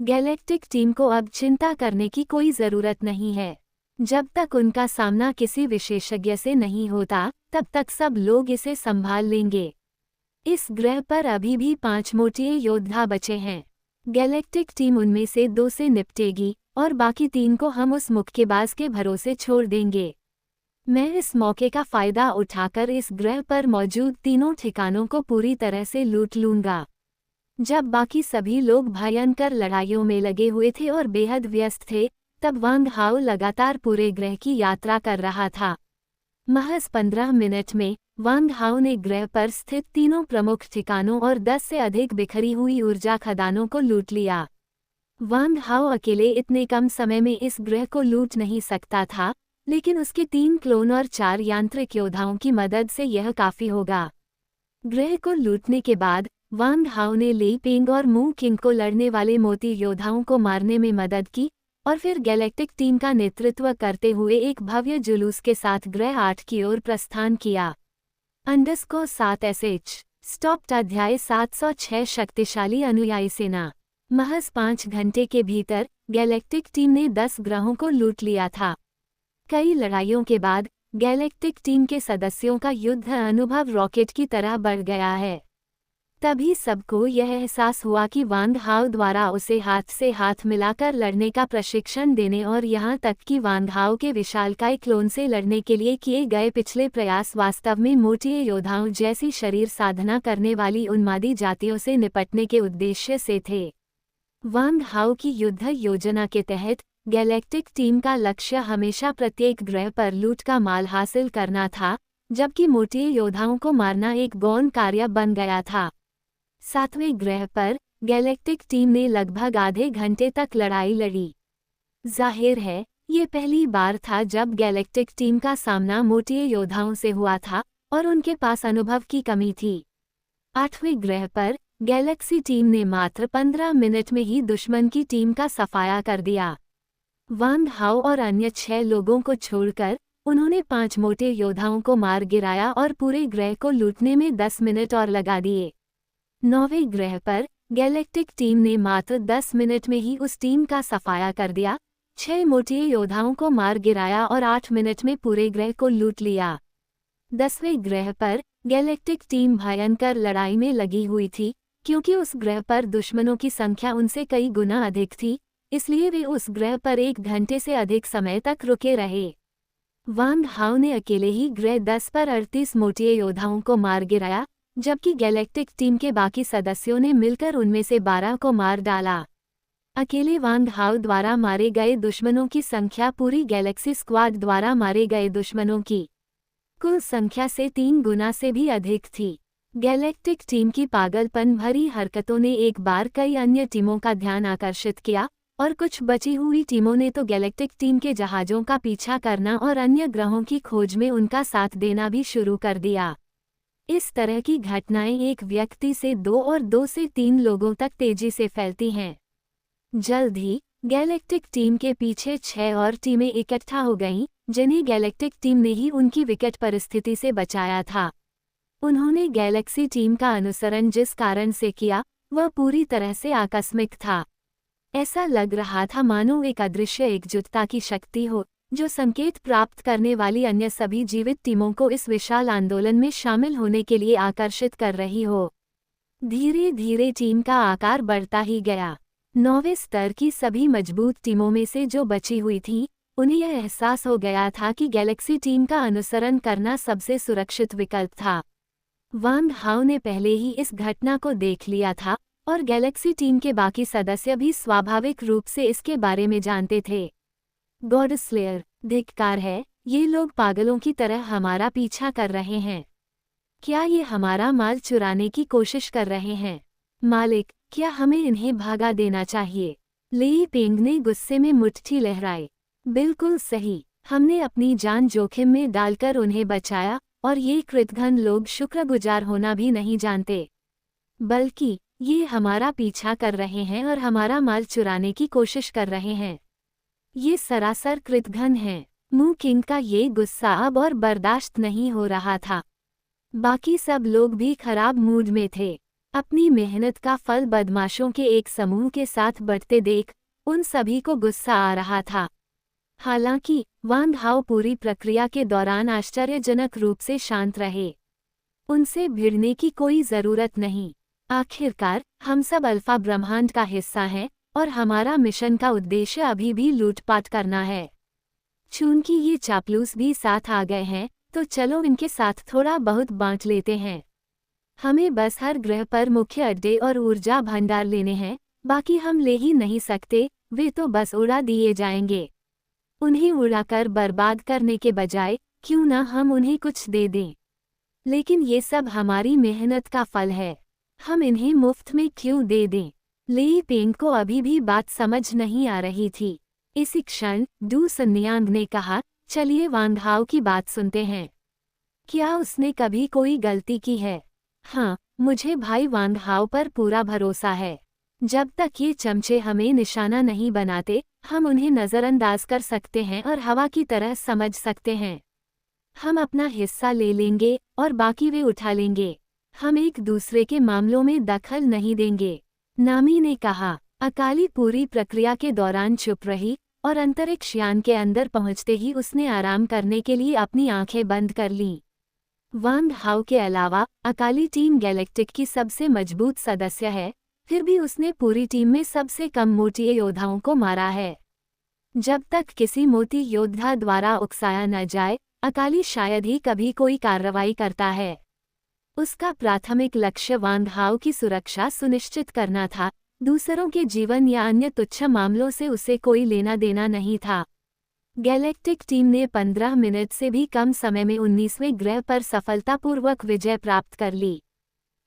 गैलेक्टिक टीम को अब चिंता करने की कोई जरूरत नहीं है। जब तक उनका सामना किसी विशेषज्ञ से नहीं होता, तब तक सब लोग इसे संभाल लेंगे। इस ग्रह पर अभी भी 5 मोटिए योद्धा बचे हैं। गैलेक्टिक टीम उनमें से 2 से निपटेगी और बाकी 3 को हम उस मुक्केबाज के भरोसे छोड़ देंगे। मैं इस मौके का फायदा उठाकर इस ग्रह पर मौजूद तीनों ठिकानों को पूरी तरह से लूट लूंगा। जब बाकी सभी लोग भयंकर लड़ाइयों में लगे हुए थे और बेहद व्यस्त थे, तब वांग हाओ लगातार पूरे ग्रह की यात्रा कर रहा था। महज 15 मिनट में वांग हाओ ने ग्रह पर स्थित तीनों प्रमुख ठिकानों और 10 से अधिक बिखरी हुई ऊर्जा खदानों को लूट लिया। वांग हाओ अकेले इतने कम समय में इस ग्रह को लूट नहीं सकता था, लेकिन उसके 3 क्लोन और 4 यांत्रिक योद्धाओं की मदद से यह काफी होगा। ग्रह को लूटने के बाद वांग हाओ ने ली पिंग और मू किंग को लड़ने वाले मोती योद्धाओं को मारने में मदद की और फिर गैलेक्टिक टीम का नेतृत्व करते हुए एक भव्य जुलूस के साथ ग्रह 8 की ओर प्रस्थान किया। _7 स्टॉप्ड अध्याय 706 शक्तिशाली अनुयायी सेना। महज 5 घंटे के भीतर गैलेक्टिक टीम ने 10 ग्रहों को लूट लिया था। कई लड़ाइयों के बाद गैलेक्टिक टीम के सदस्यों का युद्ध अनुभव रॉकेट की तरह बढ़ गया है। तभी सबको यह एहसास हुआ कि वांग हाओ द्वारा उसे हाथ से हाथ मिलाकर लड़ने का प्रशिक्षण देने और यहाँ तक कि वांग हाओ के विशालकाय क्लोन से लड़ने के लिए किए गए पिछले प्रयास वास्तव में मोटिए योद्धाओं जैसी शरीर साधना करने वाली उन्मादी जातियों से निपटने के उद्देश्य से थे। वांग हाओ की युद्ध योजना के तहत गैलेक्टिक टीम का लक्ष्य हमेशा प्रत्येक ग्रह पर लूट का माल हासिल करना था, जबकि मोटिए योद्धाओं को मारना एक गौण कार्य बन गया था। 7वें ग्रह पर गैलेक्टिक टीम ने लगभग आधे घंटे तक लड़ाई लड़ी। जाहिर है, ये पहली बार था जब गैलेक्टिक टीम का सामना मोटिए योद्धाओं से हुआ था और उनके पास अनुभव की कमी थी। 8वें ग्रह पर गैलेक्सी टीम ने मात्र 15 मिनट में ही दुश्मन की टीम का सफाया कर दिया। वांग हाओ और अन्य 6 लोगों को छोड़कर उन्होंने 5 मोटे योद्धाओं को मार गिराया और पूरे ग्रह को लूटने में 10 मिनट और लगा दिए। 9वें ग्रह पर गैलेक्टिक टीम ने मात्र 10 मिनट में ही उस टीम का सफाया कर दिया, 6 मोटे योद्धाओं को मार गिराया और 8 मिनट में पूरे ग्रह को लूट लिया। 10वें ग्रह पर गैलेक्टिक टीम भयंकर लड़ाई में लगी हुई थी, क्योंकि उस ग्रह पर दुश्मनों की संख्या उनसे कई गुना अधिक थी, इसलिए वे उस ग्रह पर 1 घंटे से अधिक समय तक रुके रहे। वांग हाओ ने अकेले ही ग्रह 10 पर 38 मोटे योद्धाओं को मार गिराया, जबकि गैलेक्टिक टीम के बाकी सदस्यों ने मिलकर उनमें से 12 को मार डाला। अकेले वांग हाओ द्वारा मारे गए दुश्मनों की संख्या पूरी गैलेक्सी स्क्वाड द्वारा मारे गए दुश्मनों की कुल संख्या से 3 गुना से भी अधिक थी। गैलेक्टिक टीम की पागलपन भरी हरकतों ने एक बार कई अन्य टीमों का ध्यान आकर्षित किया और कुछ बची हुई टीमों ने तो गैलेक्टिक टीम के जहाज़ों का पीछा करना और अन्य ग्रहों की खोज में उनका साथ देना भी शुरू कर दिया। इस तरह की घटनाएं एक व्यक्ति से 2 और 2 से 3 लोगों तक तेजी से फैलती हैं। जल्द ही गैलेक्टिक टीम के पीछे 6 और टीमें इकट्ठा हो गईं, जिन्हें गैलेक्टिक टीम ने ही उनकी विकट परिस्थिति से बचाया था। उन्होंने गैलेक्सी टीम का अनुसरण जिस कारण से किया, वह पूरी तरह से आकस्मिक था। ऐसा लग रहा था मानो एक अदृश्य एकजुटता की शक्ति हो, जो संकेत प्राप्त करने वाली अन्य सभी जीवित टीमों को इस विशाल आंदोलन में शामिल होने के लिए आकर्षित कर रही हो। धीरे धीरे टीम का आकार बढ़ता ही गया। 9वें स्तर की सभी मजबूत टीमों में से जो बची हुई थीं, उन्हें यह एहसास हो गया था कि गैलेक्सी टीम का अनुसरण करना सबसे सुरक्षित विकल्प था। वांग हाओ ने पहले ही इस घटना को देख लिया था और गैलेक्सी टीम के बाकी सदस्य भी स्वाभाविक रूप से इसके बारे में जानते थे। गॉड स्लेयर, धिक्कार है, ये लोग पागलों की तरह हमारा पीछा कर रहे हैं। क्या ये हमारा माल चुराने की कोशिश कर रहे हैं? मालिक, क्या हमें इन्हें भागा देना चाहिए? ली पेंग ने गुस्से में मुट्ठी लहराई। बिल्कुल सही, हमने अपनी जान जोखिम में डालकर उन्हें बचाया और ये कृतघ्न लोग शुक्रगुजार होना भी नहीं जानते। बल्कि ये हमारा पीछा कर रहे हैं और हमारा माल चुराने की कोशिश कर रहे हैं। ये सरासर कृतघ्न हैं। मू किंग का ये गुस्सा अब और बर्दाश्त नहीं हो रहा था। बाकी सब लोग भी खराब मूड में थे। अपनी मेहनत का फल बदमाशों के एक समूह के साथ बढ़ते देख उन सभी को गुस्सा आ रहा था। हालांकि वांग हाओ पूरी प्रक्रिया के दौरान आश्चर्यजनक रूप से शांत रहे। उनसे भिड़ने की कोई जरूरत नहीं। आखिरकार हम सब अल्फा ब्रह्मांड का हिस्सा हैं और हमारा मिशन का उद्देश्य अभी भी लूटपाट करना है। चूंकि ये चापलूस भी साथ आ गए हैं, तो चलो इनके साथ थोड़ा बहुत बांट लेते हैं। हमें बस हर ग्रह पर मुख्य अड्डे और ऊर्जा भंडार लेने हैं, बाकी हम ले ही नहीं सकते, वे तो बस उड़ा दिए जाएंगे। उन्हें उड़ाकर बर्बाद करने के बजाय क्यों ना हम उन्हें कुछ दे दें। लेकिन ये सब हमारी मेहनत का फल है, हम इन्हें मुफ्त में क्यों दे दें? ली पेंग को अभी भी बात समझ नहीं आ रही थी। इसी क्षण डू सन्यांग ने कहा, चलिए वांग हाओ की बात सुनते हैं। क्या उसने कभी कोई गलती की है? हाँ, मुझे भाई वांग हाओ पर पूरा भरोसा है। जब तक ये चमचे हमें निशाना नहीं बनाते, हम उन्हें नज़रअंदाज कर सकते हैं और हवा की तरह समझ सकते हैं। हम अपना हिस्सा ले लेंगे और बाकी वे उठा लेंगे। हम एक दूसरे के मामलों में दखल नहीं देंगे। नामी ने कहा। अकाली पूरी प्रक्रिया के दौरान चुप रही और अंतरिक्ष यान के अंदर पहुंचते ही उसने आराम करने के लिए अपनी आंखें बंद कर लीं। वांग हाओ के अलावा अकाली टीम गैलेक्टिक की सबसे मजबूत सदस्य है, फिर भी उसने पूरी टीम में सबसे कम मोटी योद्धाओं को मारा है। जब तक किसी मोटी योद्धा द्वारा उकसाया न जाए, अकाली शायद ही कभी कोई कार्रवाई करता है। उसका प्राथमिक लक्ष्य वांग हाओ की सुरक्षा सुनिश्चित करना था, दूसरों के जीवन या अन्य तुच्छ मामलों से उसे कोई लेना देना नहीं था। गैलेक्टिक टीम ने 15 मिनट से भी कम समय में 19वें ग्रह पर सफलतापूर्वक विजय प्राप्त कर ली।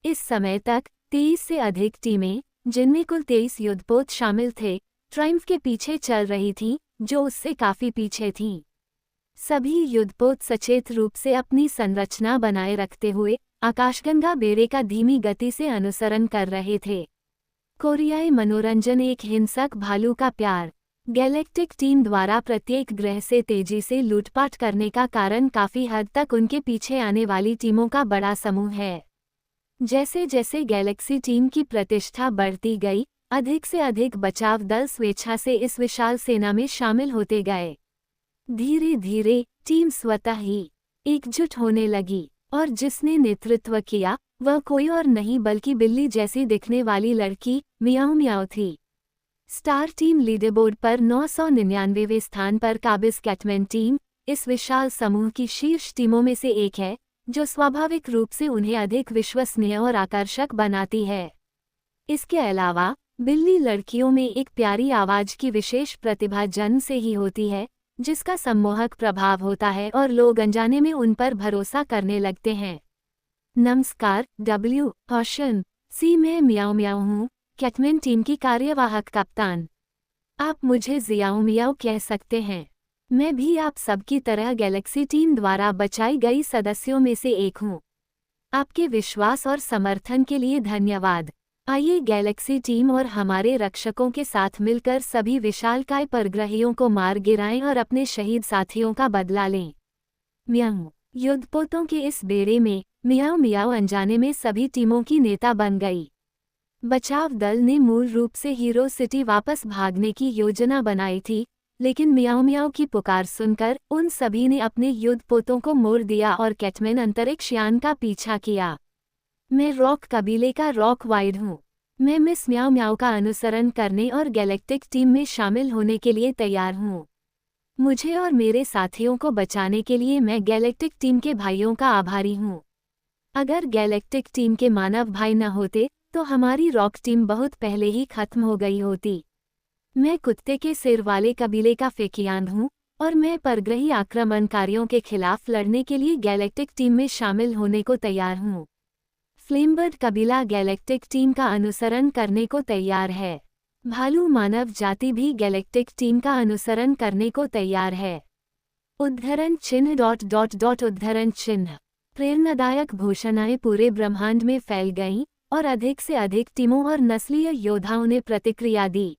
इस समय तक 23 से अधिक टीमें, जिनमें कुल 23 युद्धपोत शामिल थे, ट्रायम्फ के पीछे चल रही थीं, जो उससे काफी पीछे थीं। सभी युद्धपोत सचेत रूप से अपनी संरचना बनाए रखते हुए आकाशगंगा बेड़े का धीमी गति से अनुसरण कर रहे थे। कोरियाई मनोरंजन एक हिंसक भालू का प्यार। गैलेक्टिक टीम द्वारा प्रत्येक ग्रह से तेजी से लूटपाट करने का कारण काफी हद तक उनके पीछे आने वाली टीमों का बड़ा समूह है। जैसे जैसे गैलेक्सी टीम की प्रतिष्ठा बढ़ती गई, अधिक से अधिक बचाव दल स्वेच्छा से इस विशाल सेना में शामिल होते गए। धीरे धीरे टीम स्वतः ही एकजुट होने लगी और जिसने नेतृत्व किया वह कोई और नहीं बल्कि बिल्ली जैसी दिखने वाली लड़की मियाओ मियाओ थी। स्टार टीम लीडरबोर्ड पर 999वें स्थान पर काबिज कैटमैन टीम इस विशाल समूह की शीर्ष टीमों में से एक है, जो स्वाभाविक रूप से उन्हें अधिक विश्वसनीय और आकर्षक बनाती है। इसके अलावा बिल्ली लड़कियों में एक प्यारी आवाज की विशेष प्रतिभा जन्म से ही होती है, जिसका सम्मोहक प्रभाव होता है और लोग अनजाने में उन पर भरोसा करने लगते हैं। नमस्कार ऑशन सी, मैं मियाओ मियाओ हूँ, कैटमैन टीम की कार्यवाहक कप्तान। आप मुझे जियाओ मियाओ कह सकते हैं। मैं भी आप सबकी तरह गैलेक्सी टीम द्वारा बचाई गई सदस्यों में से एक हूँ। आपके विश्वास और समर्थन के लिए धन्यवाद। आइए गैलेक्सी टीम और हमारे रक्षकों के साथ मिलकर सभी विशालकाय परग्रहियों को मार गिराएं और अपने शहीद साथियों का बदला लें। मियाओ। युद्धपोतों के इस बेड़े में मियाओ मियाओ अनजाने में सभी टीमों की नेता बन गई। बचाव दल ने मूल रूप से हीरो सिटी वापस भागने की योजना बनाई थी, लेकिन मियाओ मियाओ की पुकार सुनकर उन सभी ने अपने युद्धपोतों को मोड़ दिया और कैटमैन अंतरिक्ष यान का पीछा किया। मैं रॉक कबीले का रॉक वाइड हूँ। मैं मिस म्याओ म्याओ का अनुसरण करने और गैलेक्टिक टीम में शामिल होने के लिए तैयार हूँ। मुझे और मेरे साथियों को बचाने के लिए मैं गैलेक्टिक टीम के भाइयों का आभारी हूँ। अगर गैलेक्टिक टीम के मानव भाई न होते तो हमारी रॉक टीम बहुत पहले ही खत्म हो गई होती। मैं कुत्ते के सिर वाले कबीले का फेकियान हूँ और मैं परग्रही आक्रमणकारियों के खिलाफ लड़ने के लिए गैलेक्टिक टीम में शामिल होने को तैयार हूँ। फ्लेमबर्ड कबीला गैलेक्टिक टीम का अनुसरण करने को तैयार है। भालू मानव जाति भी गैलेक्टिक टीम का अनुसरण करने को तैयार है। उद्धरण चिन्ह उद्धरण चिन्ह। प्रेरणादायक घोषणाएं पूरे ब्रह्मांड में फैल गईं और अधिक से अधिक टीमों और नस्लीय योद्धाओं ने प्रतिक्रिया दी।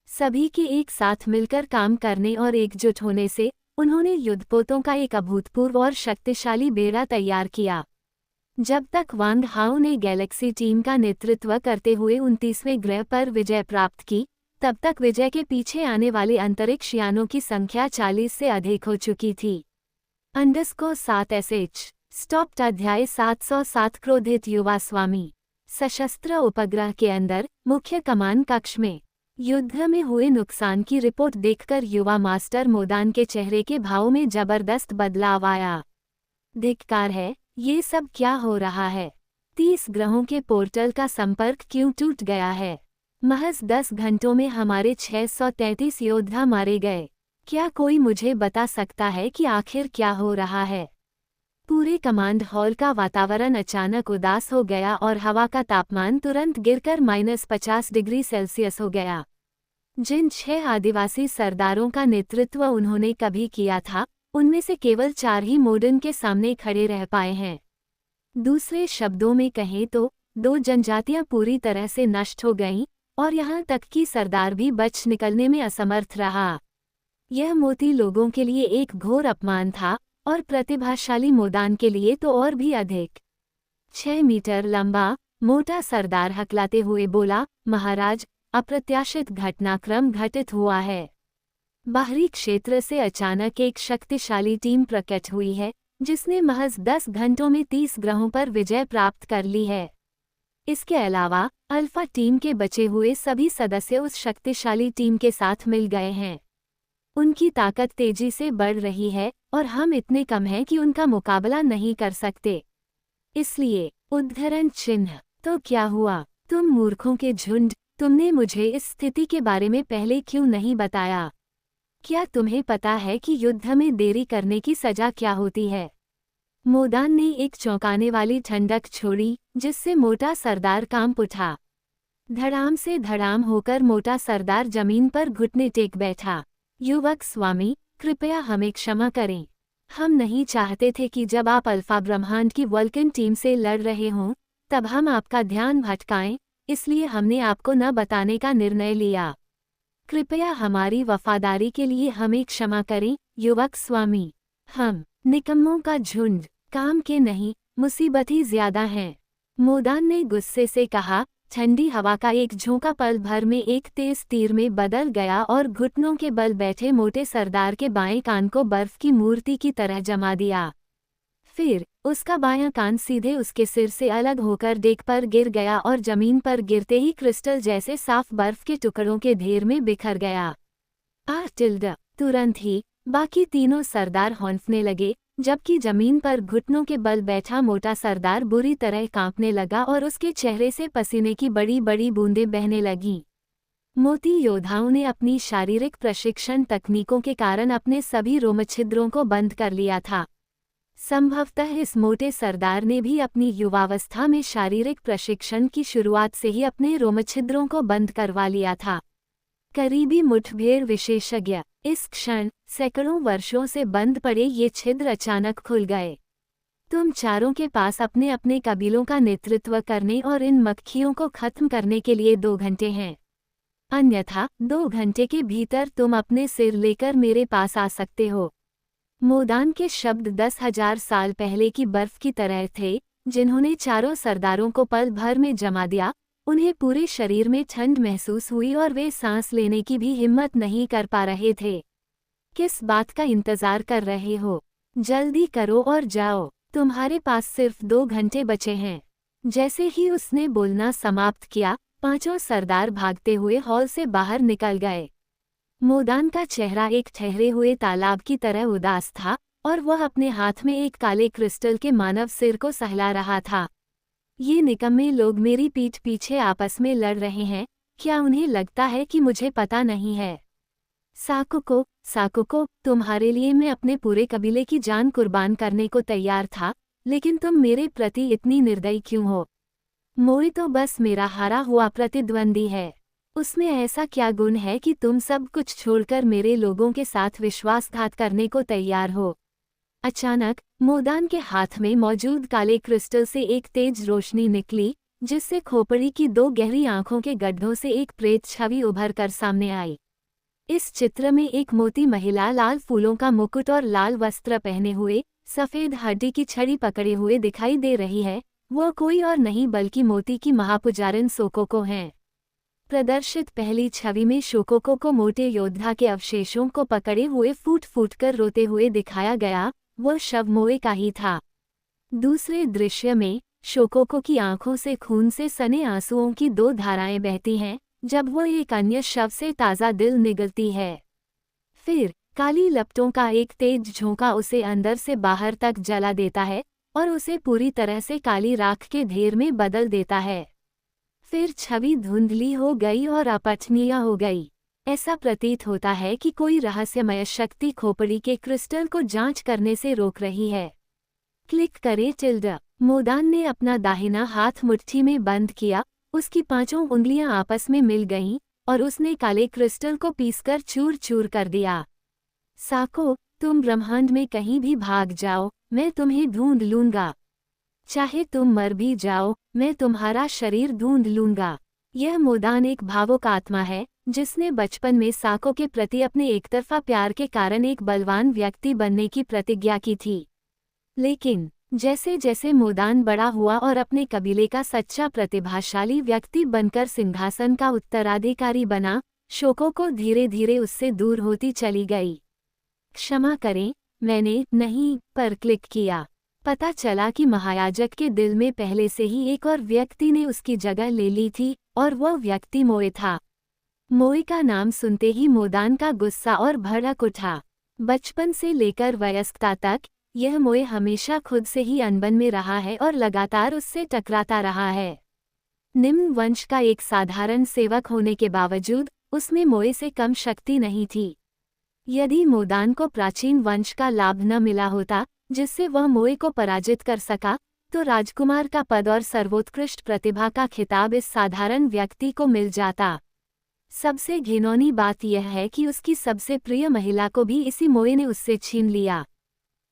सभी के एक साथ मिलकर काम करने और एकजुट होने से उन्होंने युद्धपोतों का एक अभूतपूर्व और शक्तिशाली बेड़ा तैयार किया। जब तक वांग हाओ ने गैलेक्सी टीम का नेतृत्व करते हुए 29वें ग्रह पर विजय प्राप्त की, तब तक विजय के पीछे आने वाले अंतरिक्ष यानों की संख्या 40 से अधिक हो चुकी थी। _7SH स्टॉप्ड अध्याय 707 क्रोधित युवा स्वामी। सशस्त्र उपग्रह के अंदर मुख्य कमान कक्ष में युद्ध में हुए नुकसान की रिपोर्ट देखकर युवा मास्टर मोदान के चेहरे के भाव में जबरदस्त बदलाव आया। धिक्कार है, ये सब क्या हो रहा है? 30 ग्रहों के पोर्टल का संपर्क क्यों टूट गया है? महज 10 घंटों में हमारे 633 योद्धा मारे गए। क्या कोई मुझे बता सकता है कि आखिर क्या हो रहा है? पूरे कमांड हॉल का वातावरण अचानक उदास हो गया और हवा का तापमान तुरंत गिरकर -50 डिग्री सेल्सियस हो गया। जिन 6 आदिवासी सरदारों का नेतृत्व उन्होंने कभी किया था, उनमें से केवल 4 ही मोडन के सामने खड़े रह पाए हैं। दूसरे शब्दों में कहें तो 2 जनजातियां पूरी तरह से नष्ट हो गईं और यहाँ तक कि सरदार भी बच निकलने में असमर्थ रहा। यह मोती लोगों के लिए एक घोर अपमान था और प्रतिभाशाली मोदान के लिए तो और भी अधिक। 6 मीटर लंबा मोटा सरदार हकलाते हुए बोला, महाराज, अप्रत्याशित घटनाक्रम घटित हुआ है। बाहरी क्षेत्र से अचानक एक शक्तिशाली टीम प्रकट हुई है, जिसने महज 10 घंटों में 30 ग्रहों पर विजय प्राप्त कर ली है। इसके अलावा अल्फा टीम के बचे हुए सभी सदस्य उस शक्तिशाली टीम के साथ मिल गए हैं। उनकी ताकत तेजी से बढ़ रही है और हम इतने कम हैं कि उनका मुकाबला नहीं कर सकते। इसलिए उद्धरण चिन्ह। तो क्या हुआ? तुम मूर्खों के झुंड, तुमने मुझे इस स्थिति के बारे में पहले क्यों नहीं बताया? क्या तुम्हें पता है कि युद्ध में देरी करने की सजा क्या होती है? मोदान ने एक चौंकाने वाली ठंडक छोड़ी, जिससे मोटा सरदार कांप उठा। धड़ाम से धड़ाम होकर मोटा सरदार जमीन पर घुटने टेक बैठा। युवक स्वामी, कृपया हमें क्षमा करें। हम नहीं चाहते थे कि जब आप अल्फा ब्रह्मांड की वल्कन टीम से लड़ रहे हों, तब हम आपका ध्यान भटकाएं, इसलिए हमने आपको न बताने का निर्णय लिया। कृपया हमारी वफादारी के लिए हमें क्षमा करें, युवक स्वामी। हम निकम्मों का झुंड, काम के नहीं, मुसीबत ही ज्यादा हैं। मोदान ने गुस्से से कहा। ठंडी हवा का एक झोंका पल भर में एक तेज तीर में बदल गया और घुटनों के बल बैठे मोटे सरदार के बाएं कान को बर्फ की मूर्ति की तरह जमा दिया। फिर उसका बायां कान सीधे उसके सिर से अलग होकर डेक पर गिर गया और जमीन पर गिरते ही क्रिस्टल जैसे साफ बर्फ के टुकड़ों के ढेर में बिखर गया। तुरंत ही बाकी तीनों सरदार हौंफने लगे, जबकि जमीन पर घुटनों के बल बैठा मोटा सरदार बुरी तरह कांपने लगा और उसके चेहरे से पसीने की बड़ी बड़ी बूंदें बहने लगीं। मोती योद्धाओं ने अपनी शारीरिक प्रशिक्षण तकनीकों के कारण अपने सभी रोमछिद्रों को बंद कर लिया था। संभवतः इस मोटे सरदार ने भी अपनी युवावस्था में शारीरिक प्रशिक्षण की शुरुआत से ही अपने रोमछिद्रों को बंद करवा लिया था। करीबी मुठभेड़ विशेषज्ञ, इस क्षण सैकड़ों वर्षों से बंद पड़े ये छिद्र अचानक खुल गए। तुम चारों के पास अपने अपने कबीलों का नेतृत्व करने और इन मक्खियों को खत्म करने के लिए 2 घंटे हैं। अन्यथा 2 घंटे के भीतर तुम अपने सिर लेकर मेरे पास आ सकते हो। मोदान के शब्द 10,000 साल पहले की बर्फ की तरह थे, जिन्होंने चारों सरदारों को पल भर में जमा दिया उन्हें पूरे शरीर में ठंड महसूस हुई और वे सांस लेने की भी हिम्मत नहीं कर पा रहे थे। किस बात का इंतजार कर रहे हो? जल्दी करो और जाओ, तुम्हारे पास सिर्फ 2 घंटे बचे हैं। जैसे ही उसने बोलना समाप्त किया, पांचों सरदार भागते हुए हॉल से बाहर निकल गए। मोदान का चेहरा एक ठहरे हुए तालाब की तरह उदास था और वह अपने हाथ में एक काले क्रिस्टल के मानव सिर को सहला रहा था। ये निकम्मे लोग मेरी पीठ पीछे आपस में लड़ रहे हैं, क्या उन्हें लगता है कि मुझे पता नहीं है? साकुको, तुम्हारे लिए मैं अपने पूरे कबीले की जान कुर्बान करने को तैयार था, लेकिन तुम मेरे प्रति इतनी निर्दयी क्यों हो? मोई तो बस मेरा हारा हुआ प्रतिद्वंदी है। उसमें ऐसा क्या गुण है कि तुम सब कुछ छोड़कर मेरे लोगों के साथ विश्वासघात करने को तैयार हो? अचानक मोदान के हाथ में मौजूद काले क्रिस्टल से एक तेज रोशनी निकली, जिससे खोपड़ी की 2 गहरी आंखों के गड्ढों से एक प्रेत छवि उभर कर सामने आई। इस चित्र में एक मोती महिला लाल फूलों का मुकुट और लाल वस्त्र पहने हुए, सफेद हड्डी की छड़ी पकड़े हुए दिखाई दे रही है। वह कोई और नहीं बल्कि मोती की महापुजारिन शोकोको हैं। प्रदर्शित पहली छवि में शोकोको को मोटे योद्धा के अवशेषों को पकड़े हुए फूट फूट कर रोते हुए दिखाया गया, वह शव मोए का ही था। दूसरे दृश्य में शोकोको की आंखों से खून से सने आंसुओं की 2 धाराएं बहती हैं, जब वह एक अन्य शव से ताज़ा दिल निगलती है। फिर काली लपटों का एक तेज झोंका उसे अंदर से बाहर तक जला देता है और उसे पूरी तरह से काली राख के ढेर में बदल देता है। फिर छवि धुंधली हो गई और अपठनीय हो गई। ऐसा प्रतीत होता है कि कोई रहस्यमय शक्ति खोपड़ी के क्रिस्टल को जांच करने से रोक रही है। क्लिक करे टिल्ड। मोदान ने अपना दाहिना हाथ मुट्ठी में बंद किया, उसकी 5 उंगलियां आपस में मिल गईं और उसने काले क्रिस्टल को पीसकर चूर चूर कर दिया। साको, तुम ब्रह्मांड में कहीं भी भाग जाओ, मैं तुम्हें ढूंढ लूंगा। चाहे तुम मर भी जाओ, मैं तुम्हारा शरीर ढूंढ लूंगा। यह मोदान एक भावुक आत्मा है, जिसने बचपन में साको के प्रति अपने एकतरफा प्यार के कारण एक बलवान व्यक्ति बनने की प्रतिज्ञा की थी। लेकिन जैसे जैसे मोदान बड़ा हुआ और अपने कबीले का सच्चा प्रतिभाशाली व्यक्ति बनकर सिंहासन का उत्तराधिकारी बना, शोकोको धीरे धीरे उससे दूर होती चली गई। क्षमा करें, मैंने नहीं पर क्लिक किया। पता चला कि महायाजक के दिल में पहले से ही एक और व्यक्ति ने उसकी जगह ले ली थी और वह व्यक्ति मोए था। मोए का नाम सुनते ही मोदान का गुस्सा और भड़क उठा। बचपन से लेकर वयस्कता तक यह मोए हमेशा खुद से ही अनबन में रहा है और लगातार उससे टकराता रहा है। निम्न वंश का एक साधारण सेवक होने के बावजूद उसमें मोए से कम शक्ति नहीं थी। यदि मोदान को प्राचीन वंश का लाभ न मिला होता, जिससे वह मोए को पराजित कर सका, तो राजकुमार का पद और सर्वोत्कृष्ट प्रतिभा का खिताब इस साधारण व्यक्ति को मिल जाता। सबसे घिनौनी बात यह है कि उसकी सबसे प्रिय महिला को भी इसी मोए ने उससे छीन लिया।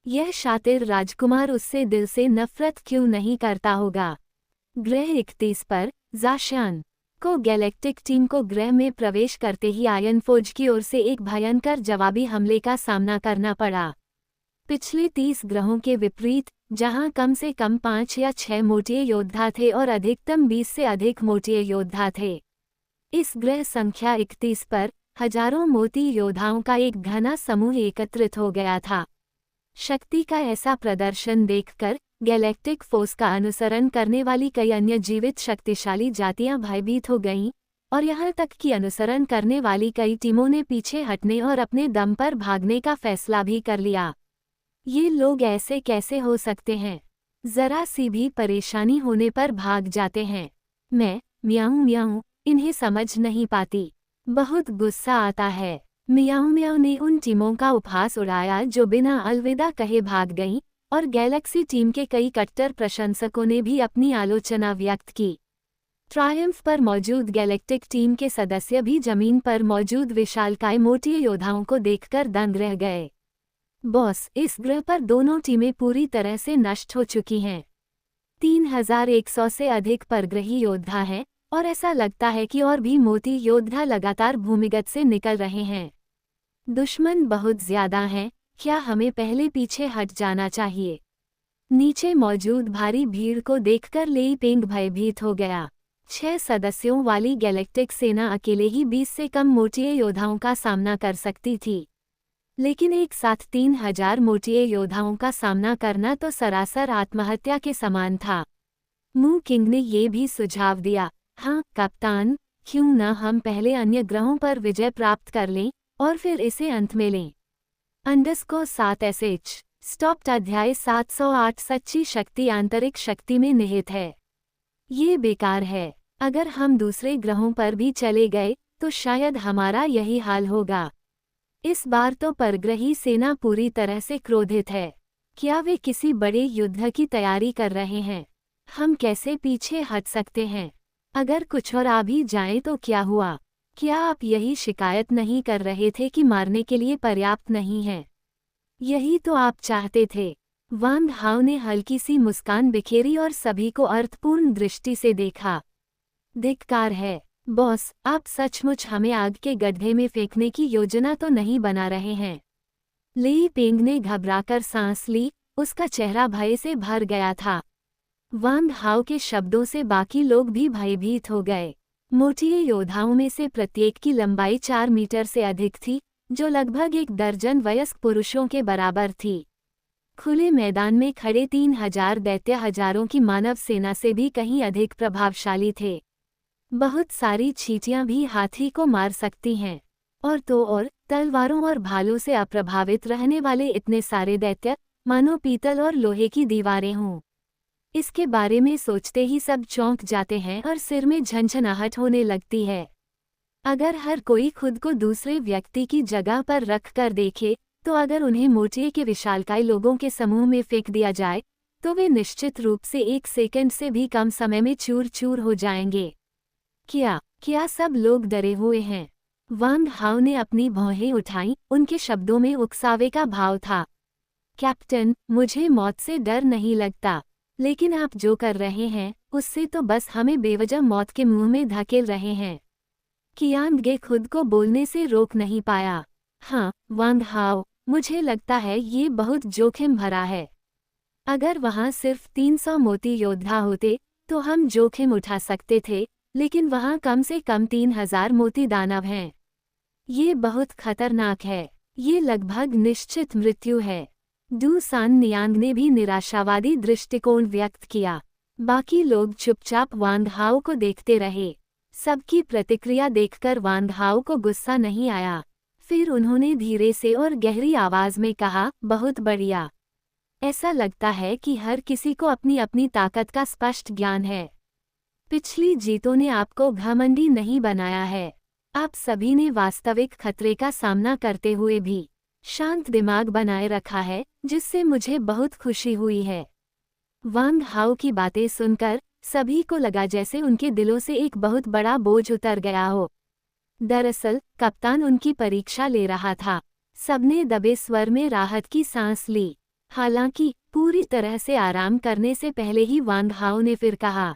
यह शातिर राजकुमार उससे दिल से नफरत क्यों नहीं करता होगा। ग्रह 31 पर ज़ाशान को गैलेक्टिक टीम को ग्रह में प्रवेश करते ही आयन फौज की ओर से एक भयंकर जवाबी हमले का सामना करना पड़ा। पिछले 30 ग्रहों के विपरीत, जहां कम से कम 5 या 6 मोटे योद्धा थे और अधिकतम 20 से अधिक मोटे योद्धा थे, इस ग्रह संख्या 31 पर हजारों मोती योद्धाओं का एक घना समूह एकत्रित हो गया था। शक्ति का ऐसा प्रदर्शन देखकर गैलेक्टिक फोर्स का अनुसरण करने वाली कई अन्य जीवित शक्तिशाली जातियां भयभीत हो गईं, और यहां तक कि अनुसरण करने वाली कई टीमों ने पीछे हटने और अपने दम पर भागने का फैसला भी कर लिया। ये लोग ऐसे कैसे हो सकते हैं? जरा सी भी परेशानी होने पर भाग जाते हैं। मैं म्याऊं म्याऊं इन्हें समझ नहीं पाती। बहुत गुस्सा आता है। म्याऊं म्याऊं ने उन टीमों का उपहास उड़ाया जो बिना अलविदा कहे भाग गईं, और गैलेक्सी टीम के कई कट्टर प्रशंसकों ने भी अपनी आलोचना व्यक्त की। ट्रायम्फ पर मौजूद गैलेक्टिक टीम के सदस्य भी जमीन पर मौजूद विशालकाय मोटे योद्धाओं को देखकर दंग रह गए। बॉस, इस ग्रह पर दोनों टीमें पूरी तरह से नष्ट हो चुकी हैं। 3100 से अधिक परग्रही योद्धा हैं, और ऐसा लगता है कि और भी मोती योद्धा लगातार भूमिगत से निकल रहे हैं। दुश्मन बहुत ज्यादा हैं, क्या हमें पहले पीछे हट जाना चाहिए? नीचे मौजूद भारी भीड़ को देखकर लेई पेंग भयभीत हो गया। 6 सदस्यों वाली गैलेक्टिक सेना अकेले ही 20 से कम मोटिए योद्धाओं का सामना कर सकती थी। लेकिन एक साथ 3000 मोटिए योद्धाओं का सामना करना तो सरासर आत्महत्या के समान था। मू किंग ने ये भी सुझाव दिया, हाँ कप्तान, क्यों न हम पहले अन्य ग्रहों पर विजय प्राप्त कर लें और फिर इसे अंत में लें। _7 स्टॉप्ड अध्याय 708 सच्ची शक्ति आंतरिक शक्ति में निहित है। ये बेकार है। अगर हम दूसरे ग्रहों पर भी चले गए तो शायद हमारा यही हाल होगा। इस बार तो परग्रही सेना पूरी तरह से क्रोधित है। क्या वे किसी बड़े युद्ध की तैयारी कर रहे हैं? हम कैसे पीछे हट सकते हैं? अगर कुछ और आ भी जाए तो क्या हुआ? क्या आप यही शिकायत नहीं कर रहे थे कि मारने के लिए पर्याप्त नहीं है? यही तो आप चाहते थे। वांग हाओ ने हल्की सी मुस्कान बिखेरी और सभी को अर्थपूर्ण दृष्टि से देखा। धिक्कार है बॉस, आप सचमुच हमें आग के गड्ढे में फेंकने की योजना तो नहीं बना रहे हैं? ली पेंग ने घबराकर सांस ली, उसका चेहरा भय से भर गया था। वांग हाओ के शब्दों से बाकी लोग भी भयभीत हो गए। मोटिए योद्धाओं में से प्रत्येक की लंबाई 4 मीटर से अधिक थी, जो लगभग 1 दर्जन वयस्क पुरुषों के बराबर थी। खुले मैदान में खड़े 3000 दैत्य हजारों की मानव सेना से भी कहीं अधिक प्रभावशाली थे। बहुत सारी चींटियां भी हाथी को मार सकती हैं। और तो और तलवारों और भालों से अप्रभावित रहने वाले इतने सारे दैत्य, मानो पीतल और लोहे की दीवारें हों। इसके बारे में सोचते ही सब चौंक जाते हैं और सिर में झंझनाहट होने लगती है। अगर हर कोई खुद को दूसरे व्यक्ति की जगह पर रख कर देखे, तो अगर उन्हें मोटिए के विशालकाय लोगों के समूह में फेंक दिया जाए, तो वे निश्चित रूप से 1 सेकंड से भी कम समय में चूर चूर हो जाएंगे। क्या सब लोग डरे हुए हैं? वांग हाओ ने अपनी भौहें उठाईं, उनके शब्दों में उकसावे का भाव था। कैप्टन, मुझे मौत से डर नहीं लगता, लेकिन आप जो कर रहे हैं, उससे तो बस हमें बेवजह मौत के मुंह में धकेल रहे हैं। कियांग खुद को बोलने से रोक नहीं पाया। हाँ, वांग हाओ, मुझे लगता है ये बहुत जोखिम भरा है। अगर वहाँ सिर्फ 300 मोती योद्धा होते, तो हम जोखिम उठा सकते थे, लेकिन वहाँ कम से कम 3000 मोती दानव हैं। ये बहुत खतरनाक है। ये लगभग निश्चित मृत्यु है। डू सान नियांग ने भी निराशावादी दृष्टिकोण व्यक्त किया। बाकी लोग चुपचाप वांग हाओ को देखते रहे। सबकी प्रतिक्रिया देखकर वांग हाओ को गुस्सा नहीं आया। फिर उन्होंने धीरे से और गहरी आवाज में कहा, बहुत बढ़िया। ऐसा लगता है कि हर किसी को अपनी अपनी ताकत का स्पष्ट ज्ञान है। पिछली जीतों ने आपको घमंडी नहीं बनाया है। आप सभी ने वास्तविक खतरे का सामना करते हुए भी शांत दिमाग बनाए रखा है, जिससे मुझे बहुत खुशी हुई है। वांग हाओ की बातें सुनकर सभी को लगा जैसे उनके दिलों से एक बहुत बड़ा बोझ उतर गया हो। दरअसल कप्तान उनकी परीक्षा ले रहा था। सबने दबे स्वर में राहत की सांस ली। हालांकि पूरी तरह से आराम करने से पहले ही वांग हाओ ने फिर कहा,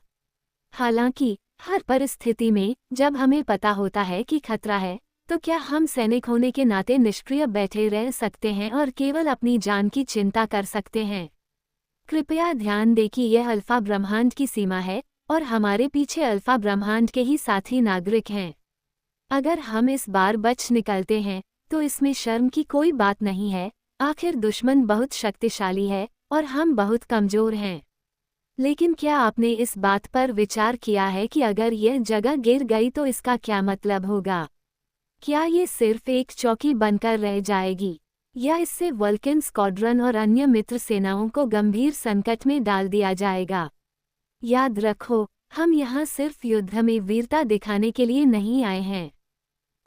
हालांकि हर परिस्थिति में जब हमें पता होता है कि खतरा है, तो क्या हम सैनिक होने के नाते निष्क्रिय बैठे रह सकते हैं और केवल अपनी जान की चिंता कर सकते हैं? कृपया ध्यान दें कि यह अल्फा ब्रह्मांड की सीमा है और हमारे पीछे अल्फा ब्रह्मांड के ही साथी नागरिक हैं। अगर हम इस बार बच निकलते हैं तो इसमें शर्म की कोई बात नहीं है। आखिर दुश्मन बहुत शक्तिशाली है और हम बहुत कमजोर हैं। लेकिन क्या आपने इस बात पर विचार किया है कि अगर यह जगह गिर गई तो इसका क्या मतलब होगा? क्या ये सिर्फ एक चौकी बनकर रह जाएगी, या इससे वल्कन स्क्वाड्रन और अन्य मित्र सेनाओं को गंभीर संकट में डाल दिया जाएगा? याद रखो, हम यहाँ सिर्फ युद्ध में वीरता दिखाने के लिए नहीं आए हैं,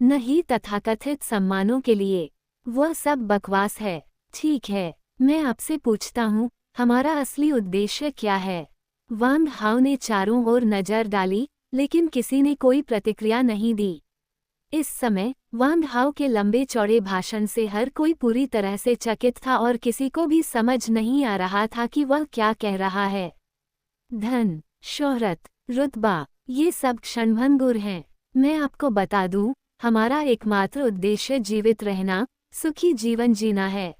न ही तथाकथित सम्मानों के लिए। वह सब बकवास है। ठीक है, मैं आपसे पूछता हूँ, हमारा असली उद्देश्य क्या है? वांग हाओ ने चारों ओर नजर डाली, लेकिन किसी ने कोई प्रतिक्रिया नहीं दी। इस समय वांग हाओ के लंबे चौड़े भाषण से हर कोई पूरी तरह से चकित था और किसी को भी समझ नहीं आ रहा था कि वह क्या कह रहा है। धन, शोहरत, रुतबा, ये सब क्षणभंगुर हैं। मैं आपको बता दूं, हमारा एकमात्र उद्देश्य जीवित रहना, सुखी जीवन जीना है।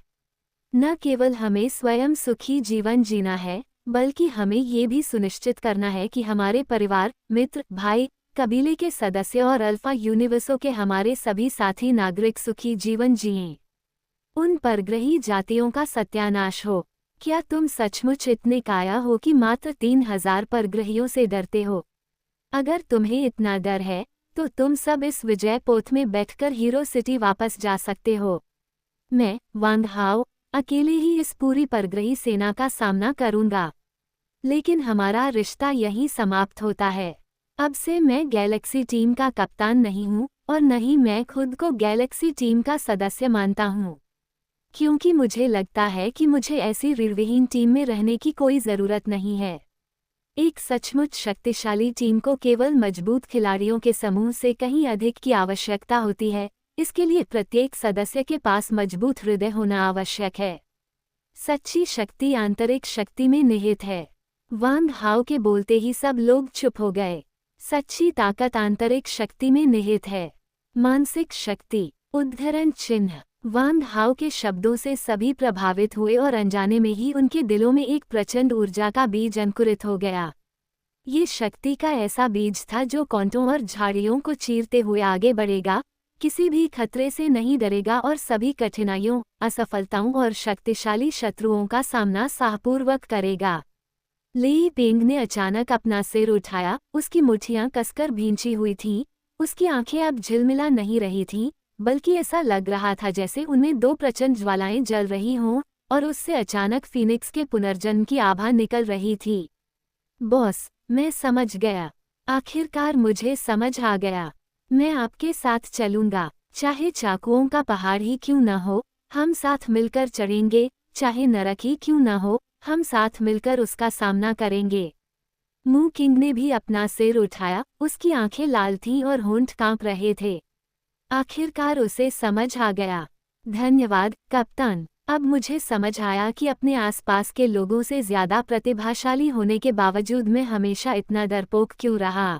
न केवल हमें स्वयं सुखी जीवन जीना है, बल्कि हमें ये भी सुनिश्चित करना है कि हमारे परिवार, मित्र, भाई, कबीले के सदस्य और अल्फा यूनिवर्सों के हमारे सभी साथी नागरिक सुखी जीवन जिएं। उन परग्रही जातियों का सत्यानाश हो। क्या तुम सचमुच इतने काया हो कि मात्र 3000 परग्रहियों से डरते हो? अगर तुम्हें इतना डर है तो तुम सब इस विजय पोत में बैठकर हीरो सिटी वापस जा सकते हो। मैं, वांग हाओ, अकेले ही इस पूरी परग्रही सेना का सामना करूंगा। लेकिन हमारा रिश्ता यहीं समाप्त होता है। अब से मैं गैलेक्सी टीम का कप्तान नहीं हूँ और न ही मैं खुद को गैलेक्सी टीम का सदस्य मानता हूँ, क्योंकि मुझे लगता है कि मुझे ऐसी ऋणविहीन टीम में रहने की कोई ज़रूरत नहीं है। एक सचमुच शक्तिशाली टीम को केवल मजबूत खिलाड़ियों के समूह से कहीं अधिक की आवश्यकता होती है। इसके लिए प्रत्येक सदस्य के पास मजबूत हृदय होना आवश्यक है। सच्ची शक्ति आंतरिक शक्ति में निहित है। वांग हाओ के बोलते ही सब लोग चुप हो गए। सच्ची ताकत आंतरिक शक्ति में निहित है। मानसिक शक्ति, उद्धरण चिन्ह। वांग हाओ के शब्दों से सभी प्रभावित हुए और अनजाने में ही उनके दिलों में एक प्रचंड ऊर्जा का बीज अंकुरित हो गया। ये शक्ति का ऐसा बीज था जो कांटों और झाड़ियों को चीरते हुए आगे बढ़ेगा, किसी भी खतरे से नहीं डरेगा और सभी कठिनाइयों, असफलताओं और शक्तिशाली शत्रुओं का सामना साहपूर्वक करेगा। ली पेंग ने अचानक अपना सिर उठाया। उसकी मुट्ठियां कसकर भींची हुई थीं। उसकी आंखें अब झिलमिला नहीं रही थीं, बल्कि ऐसा लग रहा था जैसे उनमें दो प्रचंड ज्वालाएं जल रही हों और उससे अचानक फीनिक्स के पुनर्जन्म की आभा निकल रही थी। बॉस, मैं समझ गया। आखिरकार मुझे समझ आ गया। मैं आपके साथ चलूंगा, चाहे चाकुओं का पहाड़ ही क्यों न हो, हम साथ मिलकर चढ़ेंगे। चाहे नरक ही क्यों न हो, हम साथ मिलकर उसका सामना करेंगे। मू किंग ने भी अपना सिर उठाया। उसकी आंखें लाल थीं और होंठ कांप रहे थे। आखिरकार उसे समझ आ गया। धन्यवाद कप्तान। अब मुझे समझ आया कि अपने आसपास के लोगों से ज्यादा प्रतिभाशाली होने के बावजूद मैं हमेशा इतना डरपोक क्यों रहा।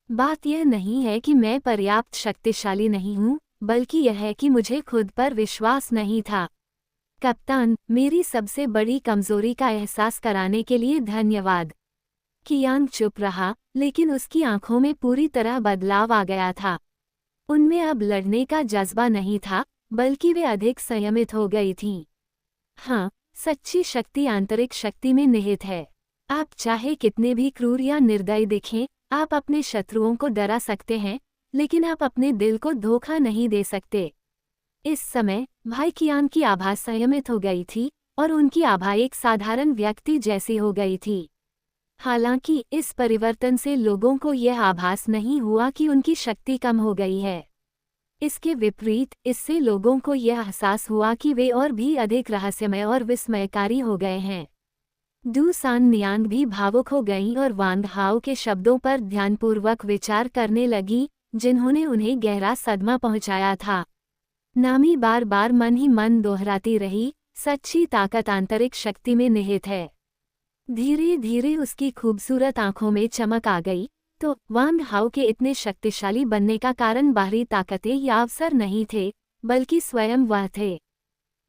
बात यह नहीं है कि मैं पर्याप्त शक्तिशाली नहीं हूँ, बल्कि यह है कि मुझे खुद पर विश्वास नहीं था। कप्तान, मेरी सबसे बड़ी कमजोरी का एहसास कराने के लिए धन्यवाद। कियांग चुप रहा, लेकिन उसकी आंखों में पूरी तरह बदलाव आ गया था। उनमें अब लड़ने का जज्बा नहीं था, बल्कि वे अधिक संयमित हो गई थीं। हाँ, सच्ची शक्ति आंतरिक शक्ति में निहित है। आप चाहे कितने भी क्रूर या निर्दयी दिखें, आप अपने शत्रुओं को डरा सकते हैं, लेकिन आप अपने दिल को धोखा नहीं दे सकते। इस समय भाई कियान की आभा संयमित हो गई थी और उनकी आभा एक साधारण व्यक्ति जैसी हो गई थी। हालांकि इस परिवर्तन से लोगों को यह आभास नहीं हुआ कि उनकी शक्ति कम हो गई है। इसके विपरीत इससे लोगों को यह एहसास हुआ कि वे और भी अधिक रहस्यमय और विस्मयकारी हो गए हैं। डू सान नियांग भी भावुक हो गईं और वांग हाओ के शब्दों पर ध्यानपूर्वक विचार करने लगी, जिन्होंने उन्हें गहरा सदमा पहुंचाया था। नामी बार बार मन ही मन दोहराती रही, सच्ची ताकत आंतरिक शक्ति में निहित है। धीरे धीरे उसकी खूबसूरत आंखों में चमक आ गई। तो वांग हाओ के इतने शक्तिशाली बनने का कारण बाहरी ताकतें या अवसर नहीं थे, बल्कि स्वयं वह थे।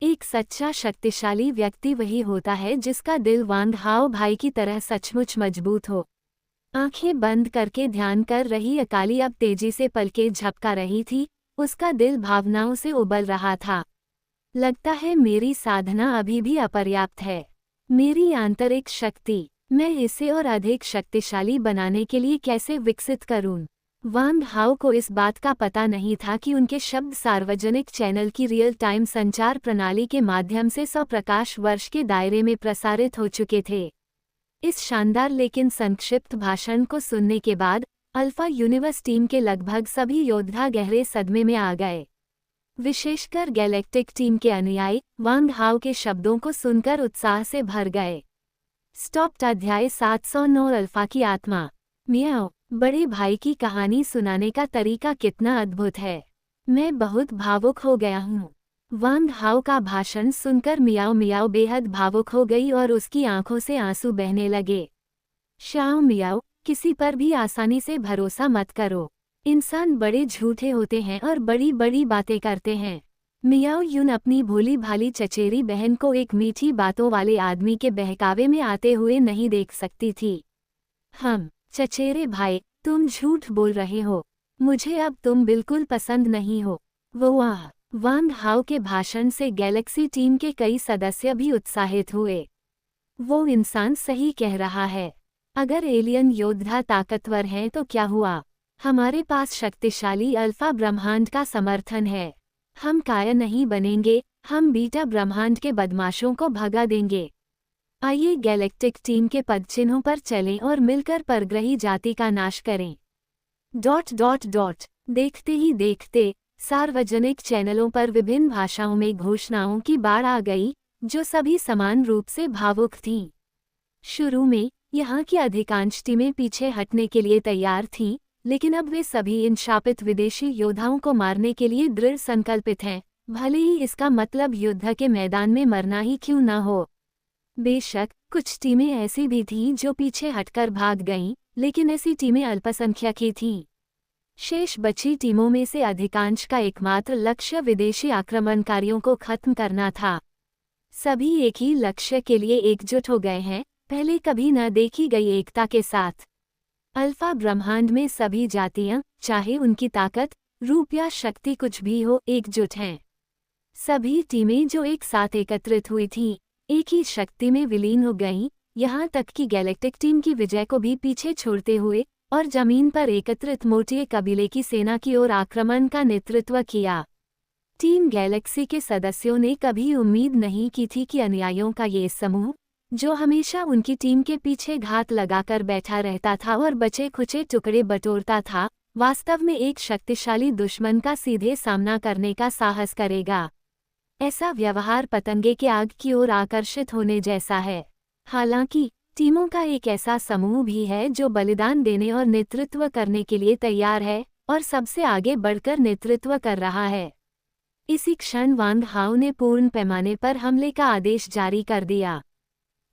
एक सच्चा शक्तिशाली व्यक्ति वही होता है जिसका दिल वांग हाओ भाई की तरह सचमुच मजबूत हो। आंखें बंद करके ध्यान कर रही अकाली अब तेजी से पलकें झपका रही थी। उसका दिल भावनाओं से उबल रहा था। लगता है मेरी साधना अभी भी अपर्याप्त है। मेरी आंतरिक शक्ति, मैं इसे और अधिक शक्तिशाली बनाने के लिए कैसे विकसित करूं? वांग हाओ को इस बात का पता नहीं था कि उनके शब्द सार्वजनिक चैनल की रियल टाइम संचार प्रणाली के माध्यम से 100 प्रकाश वर्ष के दायरे में प्रसारित हो चुके थे। इस शानदार लेकिन संक्षिप्त भाषण को सुनने के बाद अल्फा यूनिवर्स टीम के लगभग सभी योद्धा गहरे सदमे में आ गए। विशेषकर गैलेक्टिक टीम के अनुयायी वांग हाओ के शब्दों को सुनकर उत्साह से भर गए। स्टॉप्ड अध्याय 709 अल्फा की आत्मा। मियाओ, बड़े भाई की कहानी सुनाने का तरीका कितना अद्भुत है। मैं बहुत भावुक हो गया हूँ। वांग हाओ का भाषण सुनकर मियाओ मियाओ बेहद भावुक हो गई और उसकी आंखों से आंसू बहने लगे। शाओ मियाओ, किसी पर भी आसानी से भरोसा मत करो। इंसान बड़े झूठे होते हैं और बड़ी बड़ी बातें करते हैं। मियाओ यून अपनी भोली भाली चचेरी बहन को एक मीठी बातों वाले आदमी के बहकावे में आते हुए नहीं देख सकती थी। चचेरे भाई, तुम झूठ बोल रहे हो। मुझे अब तुम बिल्कुल पसंद नहीं हो। वांग हाओ के भाषण से गैलेक्सी टीम के कई सदस्य भी उत्साहित हुए। वो इंसान सही कह रहा है। अगर एलियन योद्धा ताकतवर हैं तो क्या हुआ? हमारे पास शक्तिशाली अल्फा ब्रह्मांड का समर्थन है। हम कायर नहीं बनेंगे, हम बीटा ब्रह्मांड के बदमाशों को भगा देंगे। आइए गैलेक्टिक टीम के पदचिन्हों पर चलें और मिलकर परग्रही जाति का नाश करें। ... देखते ही देखते सार्वजनिक चैनलों पर विभिन्न भाषाओं में घोषणाओं की बाढ़ आ गई, जो सभी समान रूप से भावुक थीं। शुरू में यहाँ की अधिकांश टीमें पीछे हटने के लिए तैयार थीं, लेकिन अब वे सभी इन शापित विदेशी योद्धाओं को मारने के लिए दृढ़ संकल्पित हैं, भले ही इसका मतलब युद्ध के मैदान में मरना ही क्यों न हो। बेशक कुछ टीमें ऐसी भी थीं जो पीछे हटकर भाग गईं, लेकिन ऐसी टीमें अल्पसंख्यक ही थीं। शेष बची टीमों में से अधिकांश का एकमात्र लक्ष्य विदेशी आक्रमणकारियों को खत्म करना था। सभी एक ही लक्ष्य के लिए एकजुट हो गए हैं, पहले कभी न देखी गई एकता के साथ। अल्फा ब्रह्मांड में सभी जातियां, चाहे उनकी ताकत, रूप या शक्ति कुछ भी हो, एकजुट हैं। सभी टीमें जो एक साथ एकत्रित हुई थीं, एक ही शक्ति में विलीन हो गईं, यहाँ तक कि गैलेक्टिक टीम की विजय को भी पीछे छोड़ते हुए और जमीन पर एकत्रित मोटिए कबीले की सेना की ओर आक्रमण का नेतृत्व किया। टीम गैलेक्सी के सदस्यों ने कभी उम्मीद नहीं की थी कि अनुयायियों का ये समूह, जो हमेशा उनकी टीम के पीछे घात लगाकर बैठा रहता था और बचे खुचे टुकड़े बटोरता था, वास्तव में एक शक्तिशाली दुश्मन का सीधे सामना करने का साहस करेगा। ऐसा व्यवहार पतंगे के आग की ओर आकर्षित होने जैसा है। हालांकि टीमों का एक ऐसा समूह भी है जो बलिदान देने और नेतृत्व करने के लिए तैयार है और सबसे आगे बढ़कर नेतृत्व कर रहा है। इसी क्षण वांग हाओ ने पूर्ण पैमाने पर हमले का आदेश जारी कर दिया।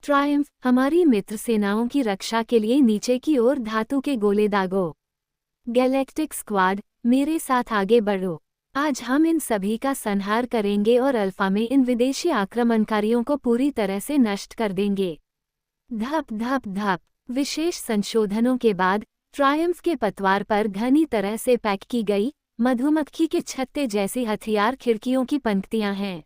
ट्रायम्फ, हमारी मित्र सेनाओं की रक्षा के लिए नीचे की ओर धातु के गोले दागो। गैलेक्टिक स्क्वाड, मेरे साथ आगे बढ़ो। आज हम इन सभी का संहार करेंगे और अल्फा में इन विदेशी आक्रमणकारियों को पूरी तरह से नष्ट कर देंगे। धप धप धप। विशेष संशोधनों के बाद ट्रायम्फ के पतवार पर घनी तरह से पैक की गई मधुमक्खी के छत्ते जैसी हथियार खिड़कियों की पंक्तियां हैं।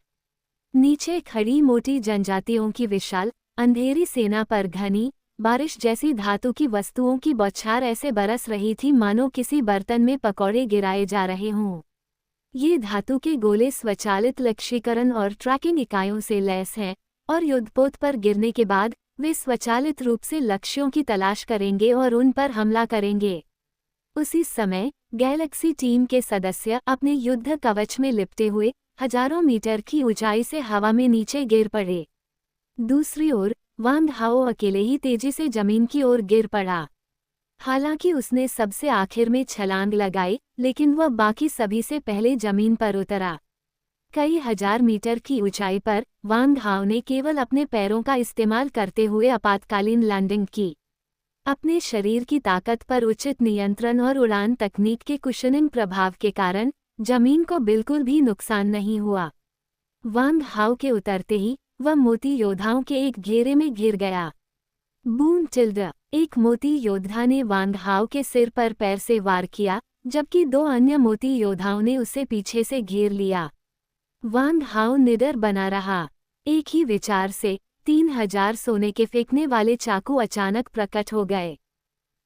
नीचे खड़ी मोटी जनजातियों की विशाल अंधेरी सेना पर घनी बारिश जैसी धातु की वस्तुओं की बौछार ऐसे बरस रही थी मानो किसी बर्तन में पकौड़े गिराए जा रहे हों। ये धातु के गोले स्वचालित लक्ष्यीकरण और ट्रैकिंग इकाइयों से लैस हैं और युद्धपोत पर गिरने के बाद वे स्वचालित रूप से लक्ष्यों की तलाश करेंगे और उन पर हमला करेंगे। उसी समय गैलेक्सी टीम के सदस्य अपने युद्ध कवच में लिपटे हुए हजारों मीटर की ऊंचाई से हवा में नीचे गिर पड़े। दूसरी ओर वांग हाओ अकेले ही तेजी से जमीन की ओर गिर पड़ा। हालांकि उसने सबसे आखिर में छलांग लगाई, लेकिन वह बाकी सभी से पहले जमीन पर उतरा। कई हजार मीटर की ऊंचाई पर वांग हाओ ने केवल अपने पैरों का इस्तेमाल करते हुए आपातकालीन लैंडिंग की। अपने शरीर की ताकत पर उचित नियंत्रण और उड़ान तकनीक के कुशनिंग प्रभाव के कारण जमीन को बिल्कुल भी नुकसान नहीं हुआ। वांग हाओ के उतरते ही वह मोती योद्धाओं के एक घेरे में घिर गया। बूम टिल्ड, एक मोती योद्धा ने वांग हाओ के सिर पर पैर से वार किया, जबकि दो अन्य मोती योद्धाओं ने उसे पीछे से घेर लिया। वांग हाओ निडर बना रहा। एक ही विचार से 3000 सोने के फेंकने वाले चाकू अचानक प्रकट हो गए।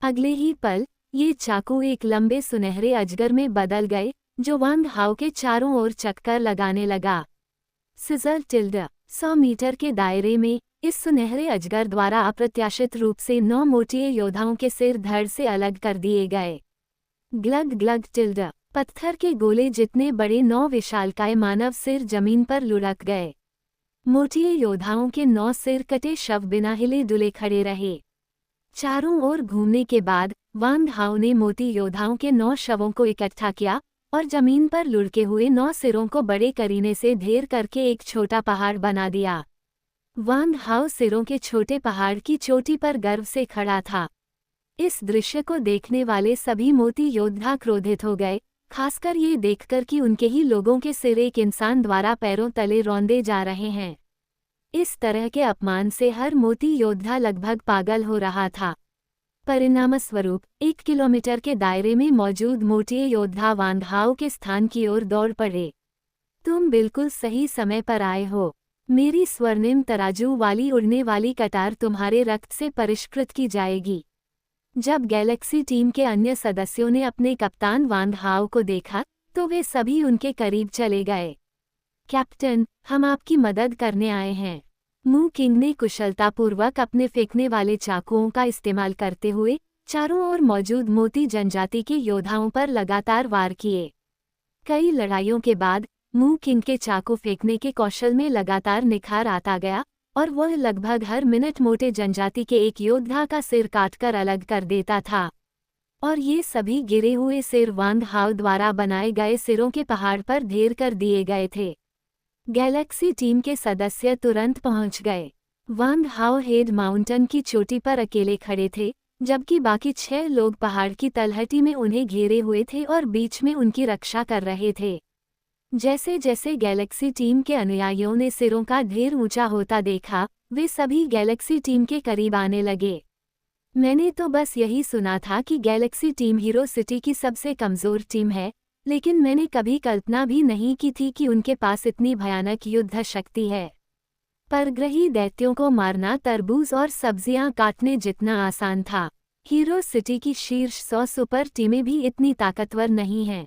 अगले ही पल ये चाकू एक लंबे सुनहरे अजगर में बदल गए, जो वांग हाओ के चारों ओर चक्कर लगाने लगा। सिजल टिल्ड, 100 मीटर के दायरे में इस सुनहरे अजगर द्वारा अप्रत्याशित रूप से 9 मोटे योद्धाओं के सिर धड़ से अलग कर दिए गए। ग्लग ग्लग टिल्ड, पत्थर के गोले जितने बड़े 9 विशालकाय मानव सिर जमीन पर लुढ़क गए। मोटे योद्धाओं के 9 सिर कटे शव बिना हिले डुले खड़े रहे। चारों ओर घूमने के बाद वांग हाओ ने मोटी योद्धाओं के 9 शवों को इकट्ठा किया और जमीन पर लुढ़के हुए 9 सिरों को बड़े करीने से ढेर करके एक छोटा पहाड़ बना दिया। वांग हाओ सिरों के छोटे पहाड़ की चोटी पर गर्व से खड़ा था। इस दृश्य को देखने वाले सभी मोती योद्धा क्रोधित हो गए, खासकर ये देखकर कि उनके ही लोगों के सिर एक इंसान द्वारा पैरों तले रौंदे जा रहे हैं। इस तरह के अपमान से हर मोती योद्धा लगभग पागल हो रहा था। परिणामस्वरूप 1 किलोमीटर के दायरे में मौजूद मोटिए योद्धा वांग हाओ के स्थान की ओर दौड़ पड़े। तुम बिल्कुल सही समय पर आए हो। मेरी स्वर्णिम तराजू वाली उड़ने वाली कतार तुम्हारे रक्त से परिष्कृत की जाएगी। जब गैलेक्सी टीम के अन्य सदस्यों ने अपने कप्तान वांग हाओ को देखा तो वे सभी उनके करीब चले गए। कैप्टन, हम आपकी मदद करने आए हैं। मू किंग ने कुशलतापूर्वक अपने फेंकने वाले चाकुओं का इस्तेमाल करते हुए चारों ओर मौजूद मोती जनजाति के योद्धाओं पर लगातार वार किए। कई लड़ाइयों के बाद मू किंग के चाकू फेंकने के कौशल में लगातार निखार आता गया और वह लगभग हर मिनट मोटे जनजाति के एक योद्धा का सिर काटकर अलग कर देता था। और ये सभी गिरे हुए सिर वांग हाओ द्वारा बनाए गए सिरों के पहाड़ पर ढेर कर दिए गए थे। गैलेक्सी टीम के सदस्य तुरंत पहुंच गए। वांग हाओ हेड माउंटेन की चोटी पर अकेले खड़े थे, जबकि बाकी 6 लोग पहाड़ की तलहटी में उन्हें घेरे हुए थे और बीच में उनकी रक्षा कर रहे थे। जैसे जैसे गैलेक्सी टीम के अनुयायियों ने सिरों का ढेर ऊंचा होता देखा, वे सभी गैलेक्सी टीम के करीब आने लगे। मैंने तो बस यही सुना था कि गैलेक्सी टीम हीरो सिटी की सबसे कमज़ोर टीम है, लेकिन मैंने कभी कल्पना भी नहीं की थी कि उनके पास इतनी भयानक युद्ध शक्ति है। परग्रही दैत्यों को मारना तरबूज और सब्जियां काटने जितना आसान था। हीरो सिटी की शीर्ष 100 सुपर टीमें भी इतनी ताकतवर नहीं हैं।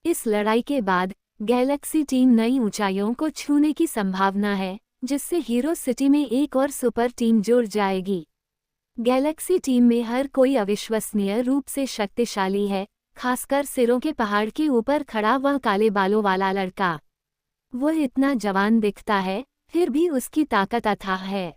इस लड़ाई के बाद गैलेक्सी टीम नई ऊंचाइयों को छूने की संभावना है, जिससे हीरो सिटी में एक और सुपर टीम जुड़ जाएगी। गैलेक्सी टीम में हर कोई अविश्वसनीय रूप से शक्तिशाली है, खासकर सिरों के पहाड़ के ऊपर खड़ा वह काले बालों वाला लड़का। वह इतना जवान दिखता है, फिर भी उसकी ताकत अथाह है।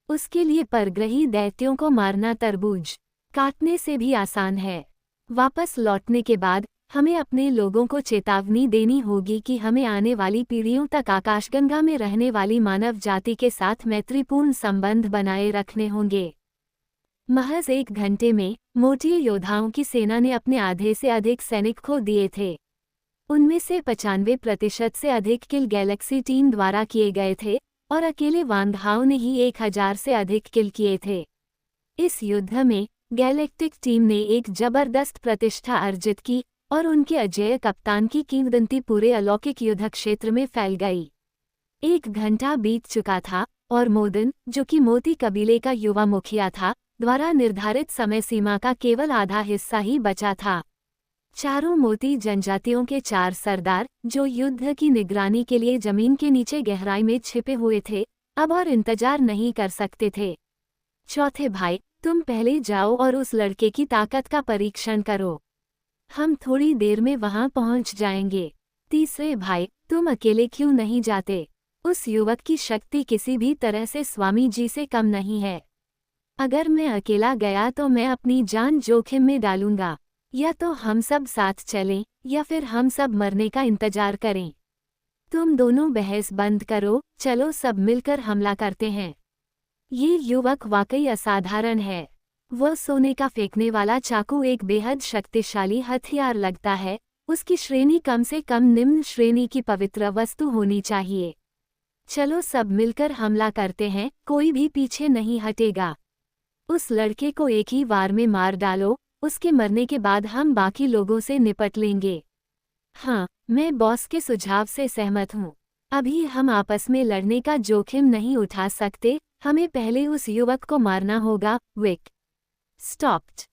उसके लिए परग्रही दैत्यों को मारना तरबूज काटने से भी आसान है। वापस लौटने के बाद हमें अपने लोगों को चेतावनी देनी होगी कि हमें आने वाली पीढ़ियों तक आकाशगंगा में रहने वाली मानव जाति के साथ मैत्रीपूर्ण संबंध बनाए रखने होंगे। महज 1 घंटे में मोटिए योद्धाओं की सेना ने अपने आधे से अधिक सैनिक खो दिए थे। उनमें से 95% से अधिक किल गैलेक्सी टीम द्वारा किए गए थे और अकेले वांग हाओ ने ही 1000 से अधिक किल किए थे। इस युद्ध में गैलेक्टिक टीम ने एक जबरदस्त प्रतिष्ठा अर्जित की और उनके अजेय कप्तान की किंवदंती पूरे अलौकिक युद्ध क्षेत्र में फैल गई। 1 घंटा बीत चुका था और मोदन, जो कि मोती कबीले का युवा मुखिया था, द्वारा निर्धारित समय सीमा का केवल आधा हिस्सा ही बचा था। चारों मोती जनजातियों के 4 सरदार, जो युद्ध की निगरानी के लिए जमीन के नीचे गहराई में छिपे हुए थे, अब और इंतजार नहीं कर सकते थे। चौथे भाई, तुम पहले जाओ और उस लड़के की ताकत का परीक्षण करो। हम थोड़ी देर में वहां पहुंच जाएंगे। तीसरे भाई, तुम अकेले क्यों नहीं जाते? उस युवक की शक्ति किसी भी तरह से स्वामी जी से कम नहीं है। अगर मैं अकेला गया तो मैं अपनी जान जोखिम में डालूंगा। या तो हम सब साथ चलें या फिर हम सब मरने का इंतजार करें। तुम दोनों बहस बंद करो, चलो सब मिलकर हमला करते हैं। ये युवक वाकई असाधारण है। वह सोने का फेंकने वाला चाकू एक बेहद शक्तिशाली हथियार लगता है। उसकी श्रेणी कम से कम निम्न श्रेणी की पवित्र वस्तु होनी चाहिए। चलो सब मिलकर हमला करते हैं, कोई भी पीछे नहीं हटेगा। उस लड़के को एक ही वार में मार डालो, उसके मरने के बाद हम बाकी लोगों से निपट लेंगे। हाँ, मैं बॉस के सुझाव से सहमत हूँ। अभी हम आपस में लड़ने का जोखिम नहीं उठा सकते, हमें पहले उस युवक को मारना होगा। विक स्टॉप्ड।